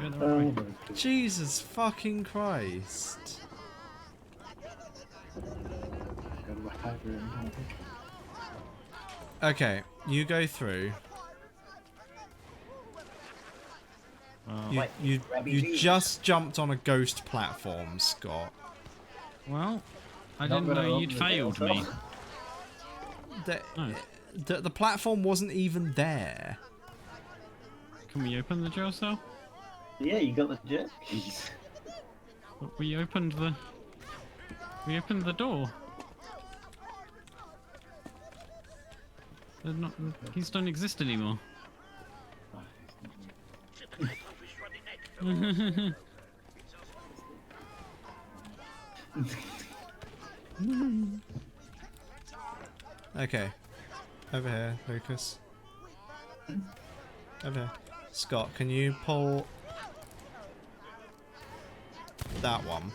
went the wrong way. Jesus fucking Christ. Okay, you go through. You just jumped on a ghost platform, Scott. Well, I didn't know you'd failed me. The platform wasn't even there. Can we open the jail cell? Yeah, you got the jet keys. But we opened the door. They're not, these don't exist anymore. Okay. Over here, Lucas. Over here. Scott, can you pull that one?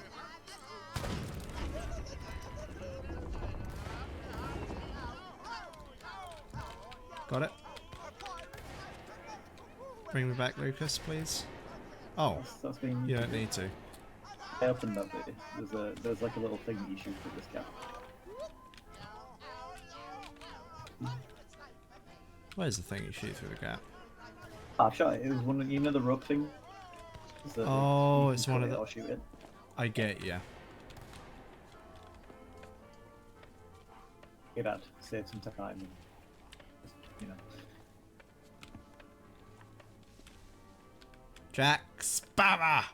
Got it? Bring me back, Lucas, please. Oh, That's being. you don't need to. I opened that bit. There's like a little thing that you shoot for this cap. Where's the thing you shoot through the gap? I've shot it. It was one of, you know, the rope thing. Oh, it's one of the. Or shoot it. I get ya. Get that. Save some time. And, you know. Jack Sparrow!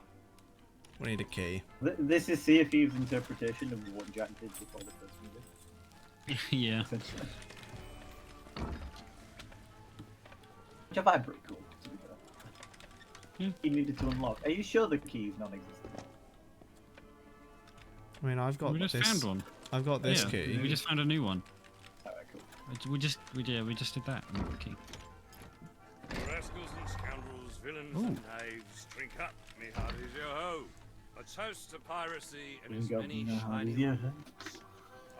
We need a key. This is Sea of Thieves' interpretation of what Jack did before the first movie. Yeah. Essentially. Which I find pretty cool, to be fair. Yeah. He needed to unlock. Are you sure the key is non-existent? I mean, I've got We just this. found one. I've got this Yeah, key. we just found a new one. Alright, cool. We just did that. And got the key. Rascals and scoundrels, villains Ooh. and knaves, drink up, me hearties, yo ho. A toast to piracy and its You got many no shining idea.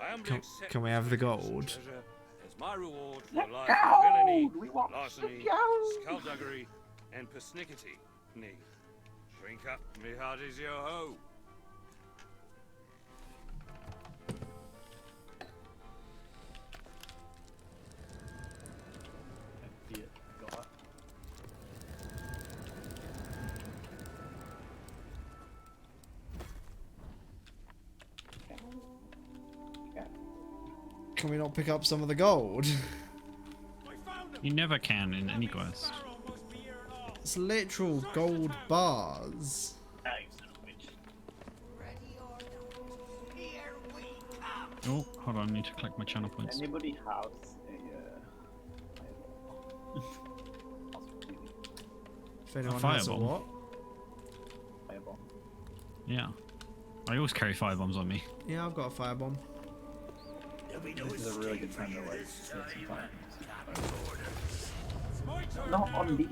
I humbly Can- accept can we have the this gold? pleasure as my reward for The the life of villainy, gold! We want larceny, the gold! skullduggery, and persnickety. Nee. Drink up, me hearties, yo ho. Yeah, got that. Can we not pick up some of the gold? You never can in any quest. It's literal gold bars. Oh, hold on, I need to collect my channel points. Anybody have a If anyone A has a firebomb. what? fireball? Yeah. I always carry firebombs on me. Yeah, I've got a firebomb. This is a really good time to like save some time. Not on me.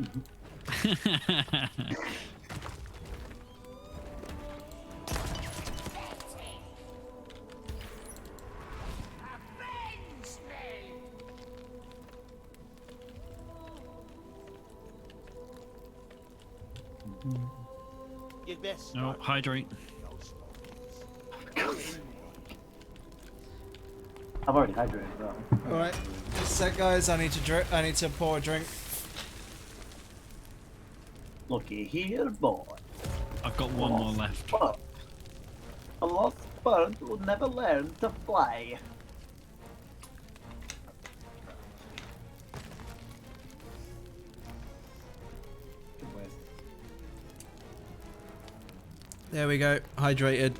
You best No, hydrate. I've already hydrated though. All right, just a sec, guys. I need to drink. I need to pour a drink. Looky here, boy. I've got one more left. Bird. A lost bird will never learn to fly. Good ways. There we go. Hydrated.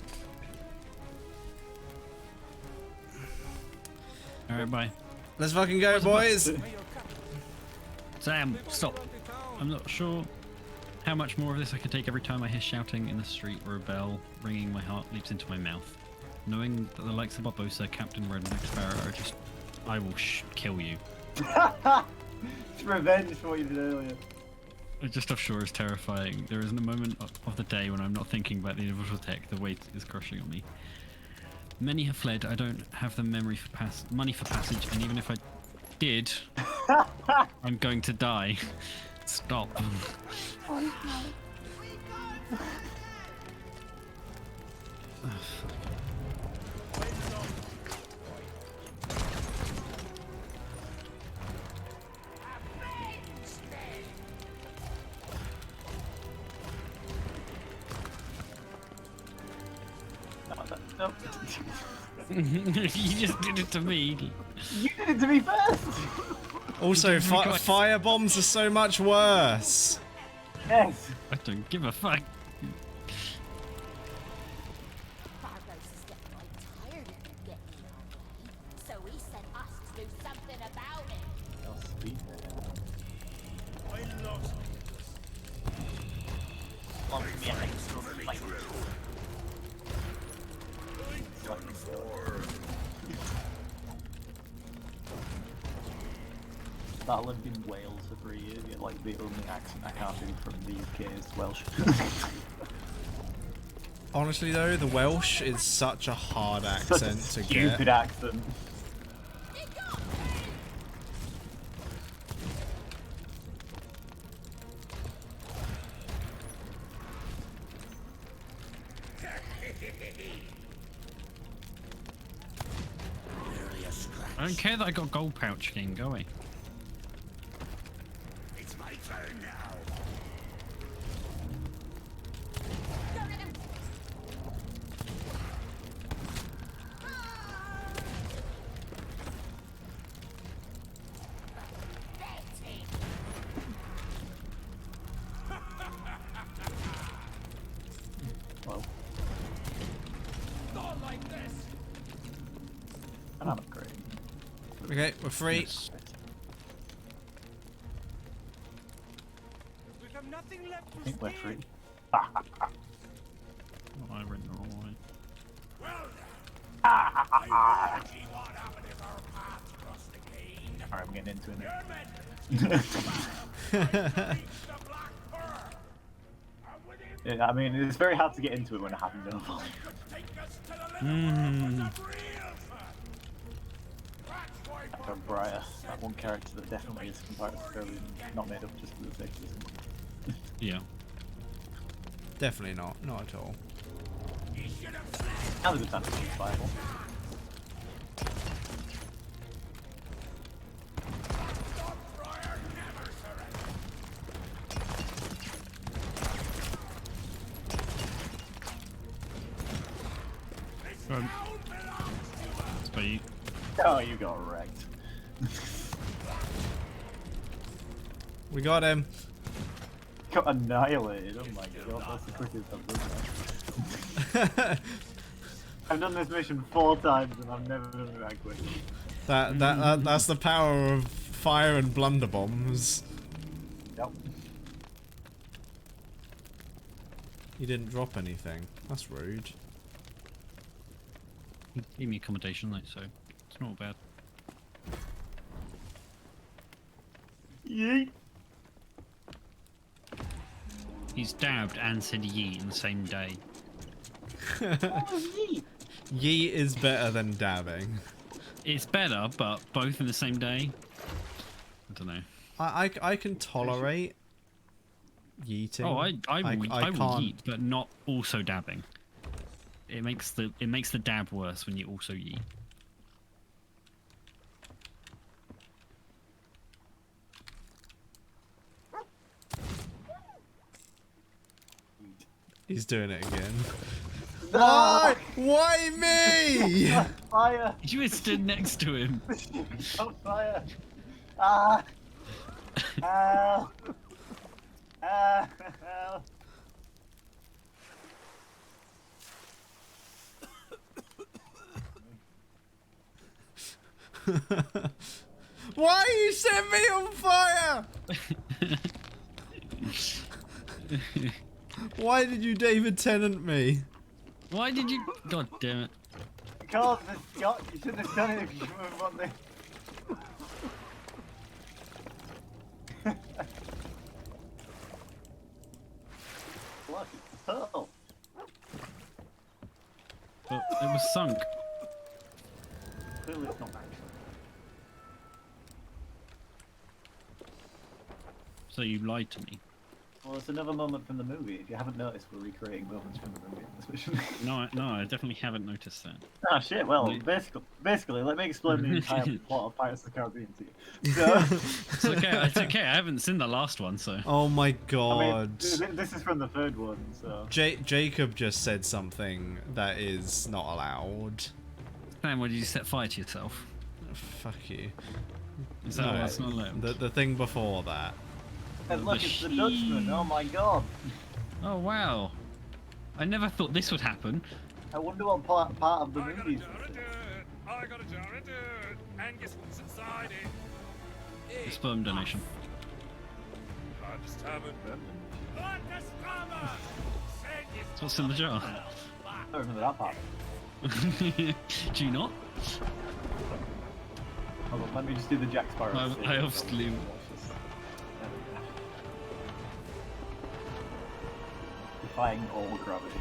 Alright, bye. Let's fucking go, boys. Sam, stop. I'm not sure how much more of this I can take every time I hear shouting in the street or a bell ringing. My heart leaps into my mouth. Knowing that the likes of Barbosa, Captain Red, and Jack Sparrow are just... I will kill you. It's revenge for what you did earlier. Just offshore is terrifying. There isn't a moment of the day when I'm not thinking about the individual tech. The weight is crushing on me. Many have fled. I don't have the money for passage, and even if I did, I'm going to die. Stop. No. You just did it to me. You did it to me first! Also, fire bombs are so much worse. Yes! I don't give a fuck. Fargos is getting like tired of getting our way, so he sent us to do something about it. Oh, sweet. I lost. Long for me, I think it's not like... That lived in Wales for 3 years, yet like the only accent I can't do from the UK is Welsh. Honestly though, the Welsh is such a hard accent Such a to get. stupid accent. I don't care that I got gold pouch game. Go away. It's my turn now. Well. Not like this. And I'm upgrading. Okay, we're free. Yes. We have nothing left I to think we're steal. free. Oh, I read the wrong way. Well then, I really what happened if our paths crossed again. Alright, I'm getting into it Your now. men reach the Black Pearl. And within Yeah, I mean, it's very hard to get into it when I have no volume. could take us to the little purpose of real fun. That's why I've got Briar, that one character that definitely is comparatively not made up just for the sake of it. Yeah. Definitely not. Not at all. you should have fled. That was a time to be viable. Briar never surrender. This Um, town belongs to us. Speed. Oh, you got wrecked. We got him. Got annihilated. Oh my god, that's the quickest I've done that. I've done this mission 4 times and I've never done it that quick. That's the power of fire and blunderbombs. Yep. You didn't drop anything. That's rude. He gave me accommodation, like, so it's not bad. Yeet. He's dabbed and said yeet in the same day. What was yeet? Yeet is better than dabbing. It's better, but both in the same day. I don't know. I can tolerate yeeting. Oh, I will can't. yeet, but not also dabbing. It makes the dab worse when you also yeet. He's doing it again. No! Why? Why me? Fire! You were stood next to him. On fire! Ah! Ow! Ow! Why you set me on fire? Why did you David Tennant me? Why did you? God damn it! Because it's Scott, you shouldn't have done it if you were on there. Look, it's a pearl. But it was sunk. Clearly it's not actually. So you lied to me. Well, it's another moment from the movie. If you haven't noticed, we're recreating moments from the movie in this mission. No, I definitely haven't noticed that. Ah, shit. Well, Wait. basically, let me explain the entire plot of Pirates of the Caribbean to you. So, It's okay. It's okay. I haven't seen the last one, so. Oh my I god. mean, this is from the third one, so. Jacob just said something that is not allowed. Sam, would you set fire to yourself? Fuck you. Is that that's not allowed? The thing before that. And look, it's the Dutchman. Oh my god. Oh wow! I never thought this would happen. I wonder what part of the I got a movie. jar of dirt. I got a jar of dirt. And guess what's inside it? A sperm donation. Understatement. Understatement. So what's in the jar? I don't remember that part. Do you not? Hold on, let me just do the Jack Sparrow. I obviously. Defying all gravity.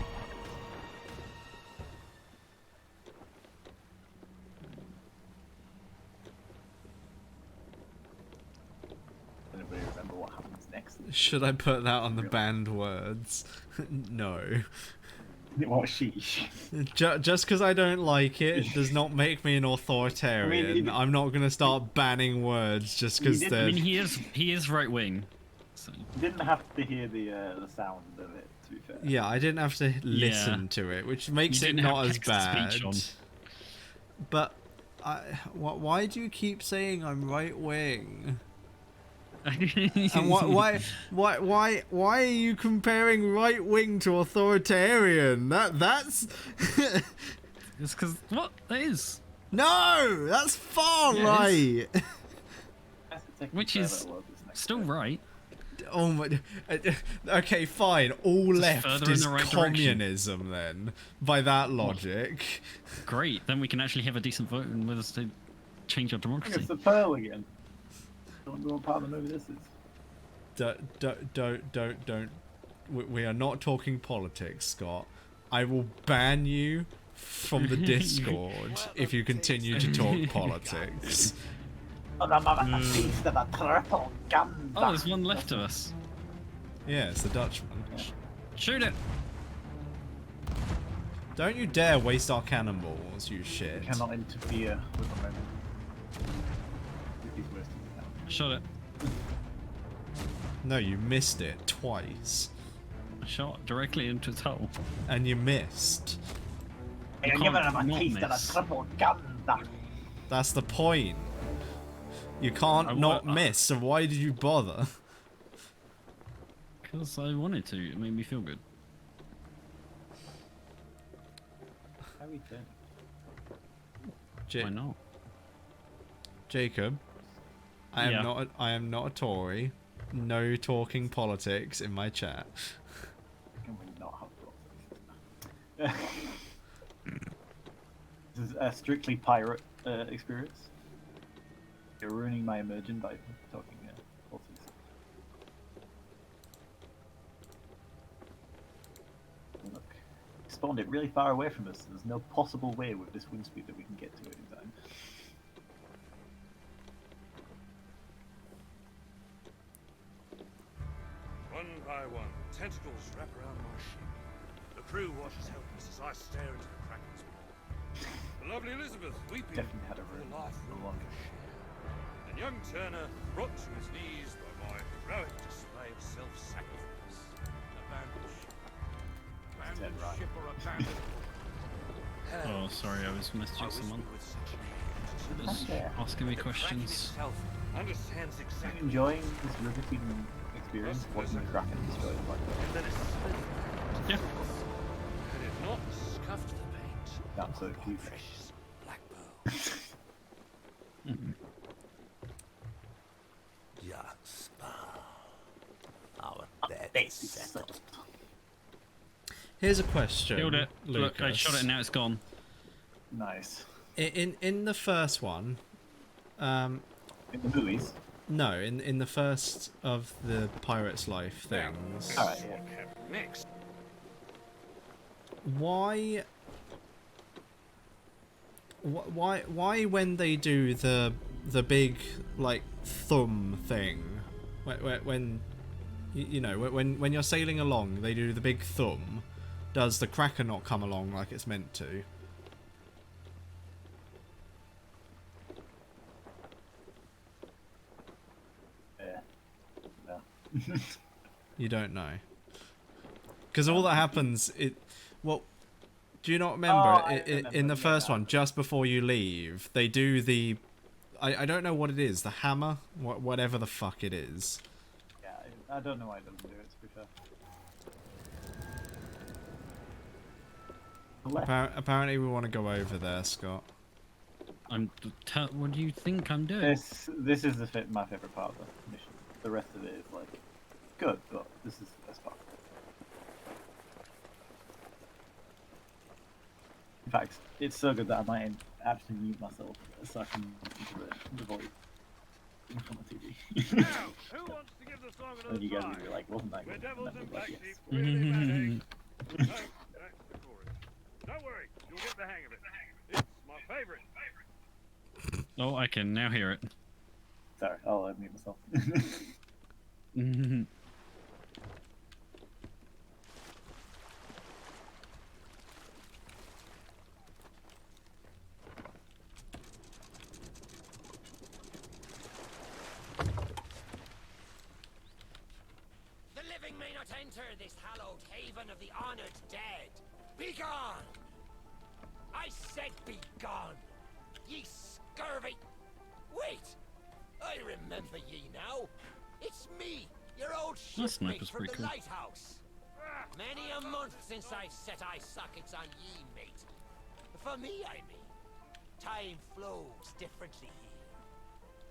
Anybody remember what happens next? Should I put that on the banned words? No. What sheesh? Just because I don't like it does not make me an authoritarian. I'm not gonna start banning words just because I they're. mean, he is right wing. So. You didn't have to hear the sound of it, to be fair. Yeah, I didn't have to listen to it, which makes it not as bad. But why do you keep saying I'm right wing? And why are you comparing right wing to authoritarian? That's It's because what that is. No, that's far right. Which is still right. Oh my. Okay, fine. All Just left further in is the right communism then. By that logic. Great. Then we can actually have a decent vote and whether to change our I think democracy. it's the pearl again. Don't know what part of the movie this is. Don't. We are not talking politics, Scott. I will ban you from the Discord if you continue to talk politics. Oh, there's one left of us. Yeah, it's the Dutchman. Shoot it! Don't you dare waste our cannonballs, you shit. Cannot interfere with the moment. Shot it. No, you missed it twice. I shot directly into its hull. And you missed. You You're giving can't him a not taste of miss. a triple gun. That's the point. You can't not miss, so why did you bother? Because I wanted to. It made me feel good. How we think? Why not? Jacob, I am not a Tory. No talking politics in my chat. Can we not have politics? This is a strictly pirate experience. You're ruining my immersion by talking politics. Look, we spawned it really far away from us. There's no possible way with this wind speed that we can get to it in time. One by one, tentacles wrap around my ship. The crew watches helpless as I stare into the Kraken's maw. The lovely Elizabeth weeping Definitely had a for room. the life The no one. one can share. And young Turner brought to his knees by my heroic display of self-sacrifice. Abandoned ship. Abandoned right. ship or abandoned Oh, sorry, I was messaging someone. Was asking me questions. Understands I'm exactly. enjoying this riveting experience watching the Kraken destroy the black And then it's Yeah. had it not scuffed the paint. That's so cute. Precious black pearl. Jack Sparrow. Our debt is settled. Here's a question. Killed it. Look, I Lucas. shot it and now it's gone. Nice. In the first one, In the movies. no, in the first of the Pirate's Life things. Alright, yeah. Next. Why when they do the big like thumb thing, when you know when you're sailing along, they do the big thumb. Does the cracker not come along like it's meant to? Yeah. No. You don't know. Because all that happens, well, do you not remember in the first one, just before you leave, they do the, I don't know what it is, the hammer, whatever the fuck it is. Yeah, I don't know why it doesn't do it, to be fair. Apparently we want to go over there, Scott. What do you think I'm doing? This is my favorite part of the mission. The rest of it is like good, but this is the best part. In fact, it's so good that I might actually mute myself so I can listen to the voice from the TV. Now, who wants to give the song another And you guys try? would be like, wasn't that We're good? devils And and I'd black be sheep, like, really bad eggs. No, that's the chorus. Don't worry, you'll get the hang of it. It's my favorite. Oh, I can now hear it. Sorry, I'll mute myself. The living may not enter this hallowed haven of the honored dead. Be gone! I said be gone! Ye scurvy... Wait! I remember ye now. It's me, your old That shipmate sniper's from pretty the cool. lighthouse. Many a month since I've set eye sockets on ye, mate. For me, I mean. Time flows differently here.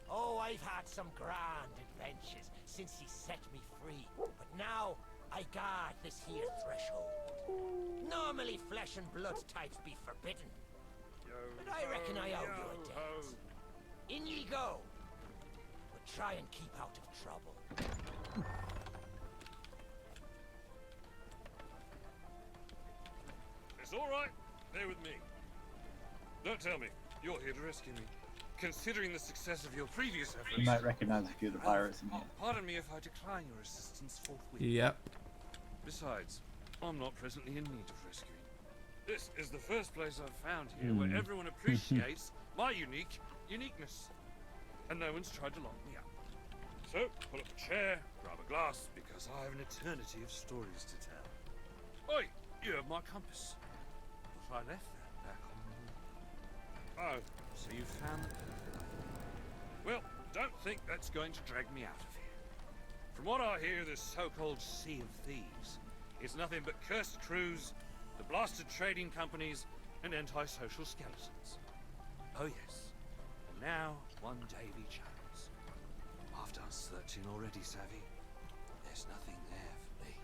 Oh, I've had some grand adventures since he set me free. But now, I guard this here threshold. Normally, flesh and blood types be forbidden. But I reckon I owe you a debt. In ye go. But try and keep out of trouble. It's all right. Bear with me. Don't tell me you're here to rescue me. Considering the success of your previous efforts... You might recognize a few of the pirates in here. Pardon me if I decline your assistance forthwith. Yep. Besides, I'm not presently in need of rescuing. This is the first place I've found here where everyone appreciates my uniqueness. And no one's tried to lock me up. So, pull up a chair, grab a glass, because I have an eternity of stories to tell. Oi, you have my compass. Thought I left that back on the... Oh, so you found the perfect life. Well, don't think that's going to drag me out of here. From what I hear, this so-called Sea of Thieves is nothing but cursed crews, the blasted trading companies, and antisocial skeletons. Oh yes, and now one Davy Jones. I've done searching already, Savvy. There's nothing there for me.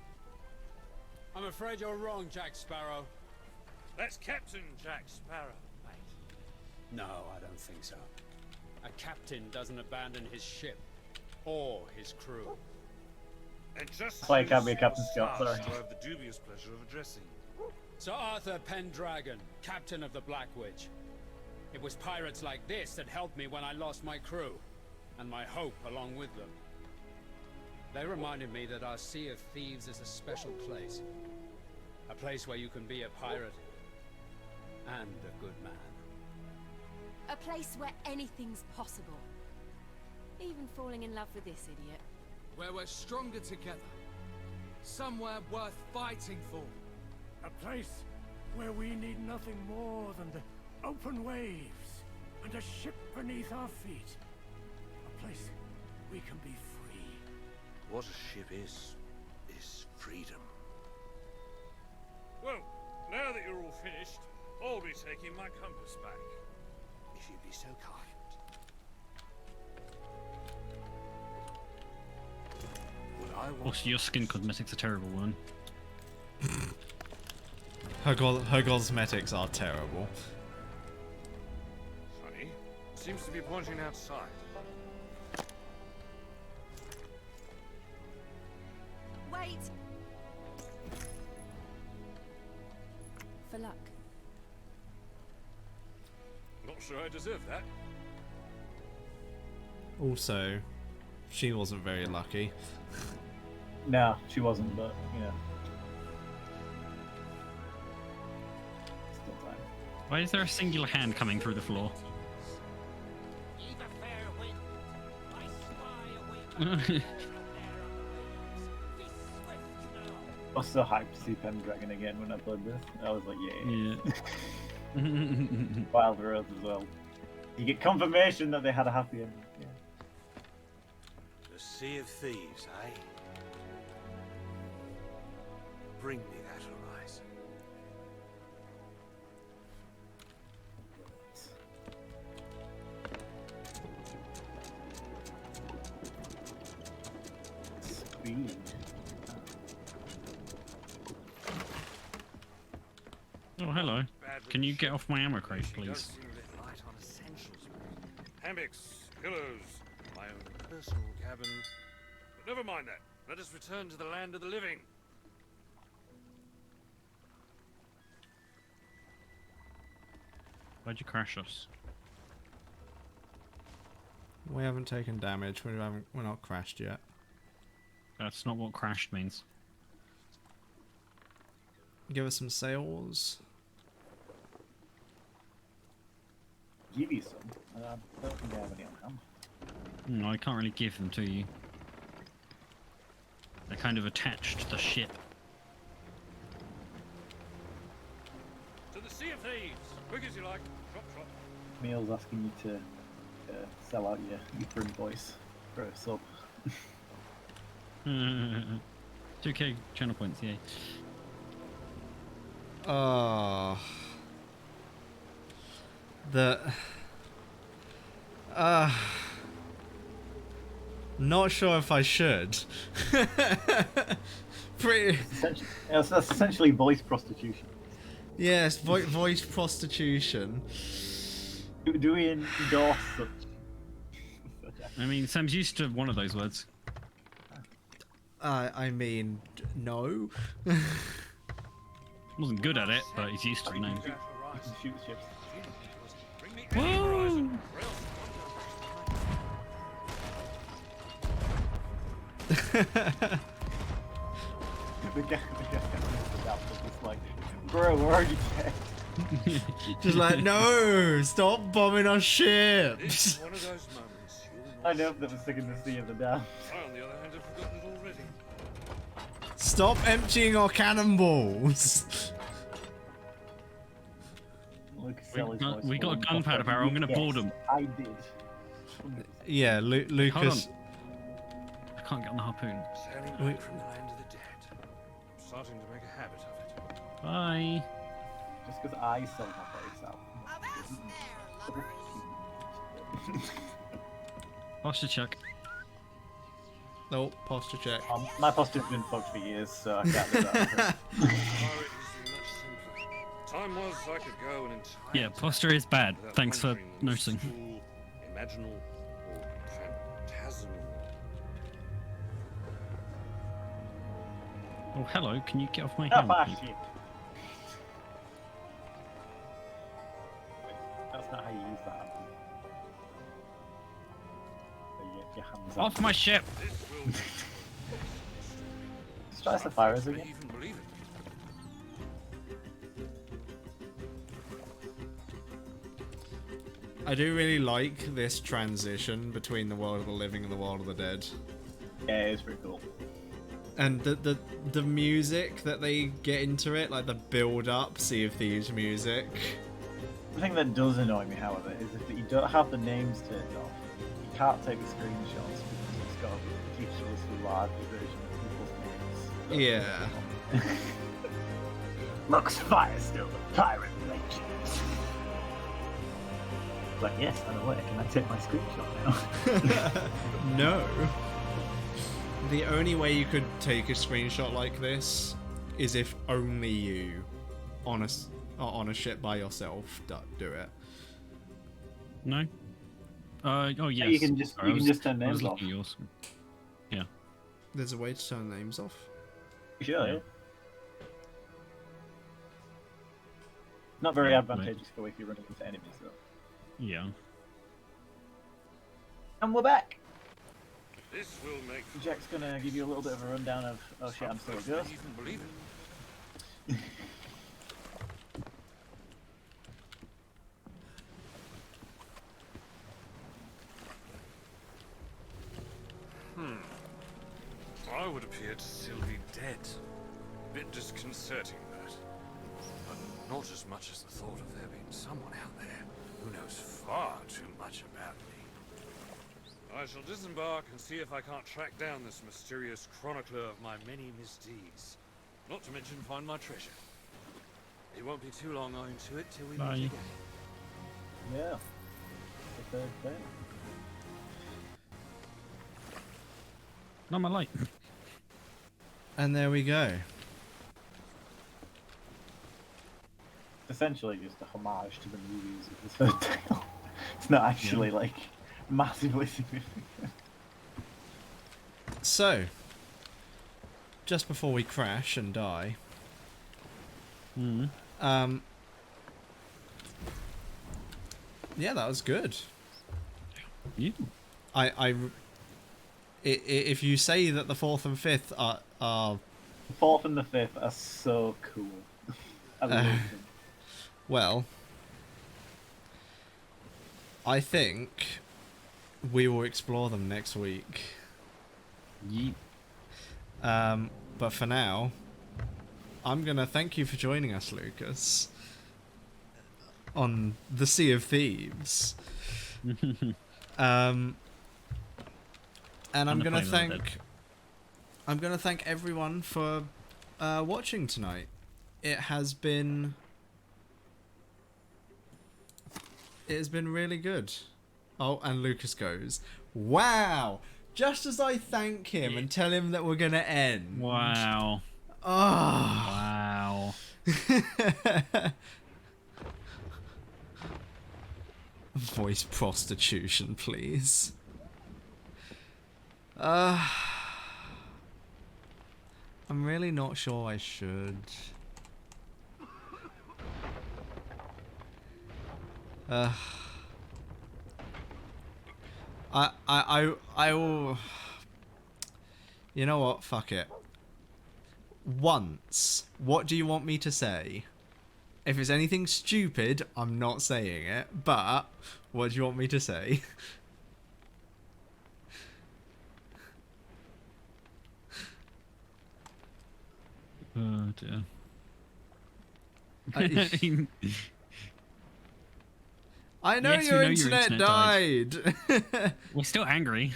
I'm afraid you're wrong, Jack Sparrow. That's Captain Jack Sparrow, mate. No, I don't think so. A captain doesn't abandon his ship or his crew. And just That's why it can't be a Captain Scott, Sarge, sorry. who I have the dubious pleasure of addressing. Sir Arthur Pendragon, captain of the Black Witch. It was pirates like this that helped me when I lost my crew, and my hope along with them. They reminded me that our Sea of Thieves is a special place. A place where you can be a pirate and a good man. A place where anything's possible. Even falling in love with this idiot. Where we're stronger together. Somewhere worth fighting for. A place where we need nothing more than the open waves and a ship beneath our feet. A place we can be free. What a ship is freedom. Well, now that you're all finished, I'll be taking my compass back. If you'd be so kind. What I want... Also, your skin cosmetics are terrible, one. Her cosmetics are terrible. Funny. Seems to be pointing outside. Wait! for luck. Not sure I deserve that. Also, she wasn't very lucky. No, she wasn't, but yeah. Still time. Why is there a singular hand coming through the floor? Give a fair wind. I spy away. Be swift now. I was so hyped to see Pendragon again when I played this. I was like, yeah. Wild Rose as well. You get confirmation that they had a happy ending. Yeah. The Sea of Thieves, eh? Bring me that horizon. Speed. Oh, hello. Can you get off my ammo crate, please? Hammocks, pillows, my own personal cabin. But never mind that. Let us return to the land of the living. Why'd you crash us? We haven't taken damage. We're not crashed yet. That's not what crashed means. Give us some sails. Give you some. I don't think I have any on hand. No, I can't really give them to you. They're kind of attached to the ship. To the Sea of Thieves. Quick as you like. Trot, trot. Meal's asking you to sell out your prim voice for a sub. 2k channel points, yay. Oh. Not sure if I should. Pretty. That's essentially voice prostitution. Yes, voice prostitution. Do we endorse such? I mean, Sam's used to one of those words. I mean, no. Wasn't good at it, but he's used to the name. You can shoot ships. Whoa! The guy was like, bro, we're already dead. Just like, no, stop bombing our ships. One of those moments you'll I know that we're stuck in the Sea of the Damned. I, on the other hand, have forgotten it already. Stop emptying our cannonballs. We got a gunpowder barrel. I'm gonna board them. I did. Yeah, Lucas. I can't get on the harpoon. Sailing back from the land of the dead. I'm starting to make a habit of it. Bye. Just because I sold my face out. Posture check. Nope, posture check. My posture's been fucked for years, so I can't do that. Time was I could go an entire Yeah, posture is bad. without Thanks for wondering noticing. school, imaginal, or phantasmal. Oh, hello. Can you get off my Oh, hand? fuck please? you. That's not how you use that. Your hands Off my ship! This will be Let's try some fires I again. even believe it. I do really like this transition between the world of the living and the world of the dead. Yeah, it's pretty cool. And the music that they get into it, like the build-up Sea of Thieves music. The thing that does annoy me, however, is if you don't have the names turned off, you can't take the screenshots because it's got a ridiculously large version of people's names. Yeah. Looks Firestone, Pirate Legends. Like, yes, I'm aware. Can I take my screenshot now? No. The only way you could take a screenshot like this is if only you, on a ship by yourself, do it. No? Oh, yes. You can just, Sorry, you can just turn I was names off. looking at yours. Yeah. There's a way to turn names off. Sure. Yeah. Not very Yeah, advantageous for if you're running into enemies, though. Yeah. And we're back! This will make Jack's gonna give you a little bit of a rundown of, oh shit, I'm still a ghost. even believe it. I would appear to still be dead. Bit disconcerting, that. But not as much as the thought of there being someone out there who knows far too much about me. I shall disembark and see if I can't track down this mysterious chronicler of my many misdeeds. Not to mention find my treasure. It won't be too long, I intuit, till we meet again. Yeah. The third thing. Not my light. And there we go. Essentially just a homage to the movies of the third tale. It's not actually, like, massively significant. So, just before we crash and die, yeah, that was good. Yeah. If you say that the 4th and 5th are The 4th and the 5th are so cool. I love them. well, I think we will explore them next week. Yeet. But for now, I'm gonna thank you for joining us, Lucas, on the Sea of Thieves. And I'm gonna thank everyone for watching tonight. It has been really good. Oh, and Lucas goes, wow! Just as I thank him and tell him that we're gonna end. Wow. Oh. Wow. Voice prostitution, please. I'm really not sure I should. I will. You know what? Fuck it. Once. What do you want me to say? If it's anything stupid, I'm not saying it. But what do you want me to say? Oh dear. I know Yes, your we know your internet internet died. We're still angry.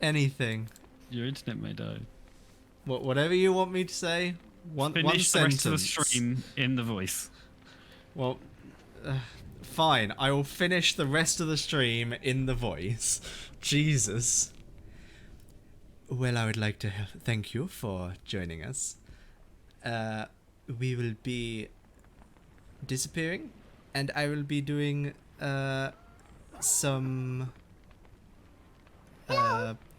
Anything. Your internet may die. Whatever you want me to say. One Finish the sentence. rest of the stream in the voice. Well, fine. I will finish the rest of the stream in the voice. Jesus. Well, I would like to thank you for joining us. We will be disappearing, and I will be doing some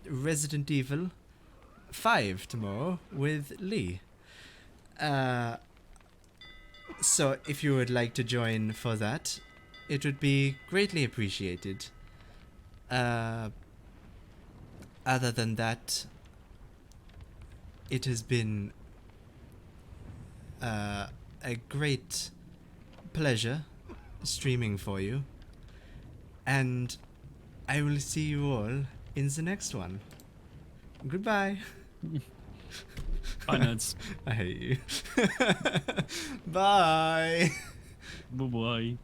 Resident Evil 5 tomorrow with Lee. So if you would like to join for that, it would be greatly appreciated. Other than that, it has been a great pleasure streaming for you, and I will see you all in the next one. Goodbye. Bye, nerds. I hate you. Bye. Bye-bye.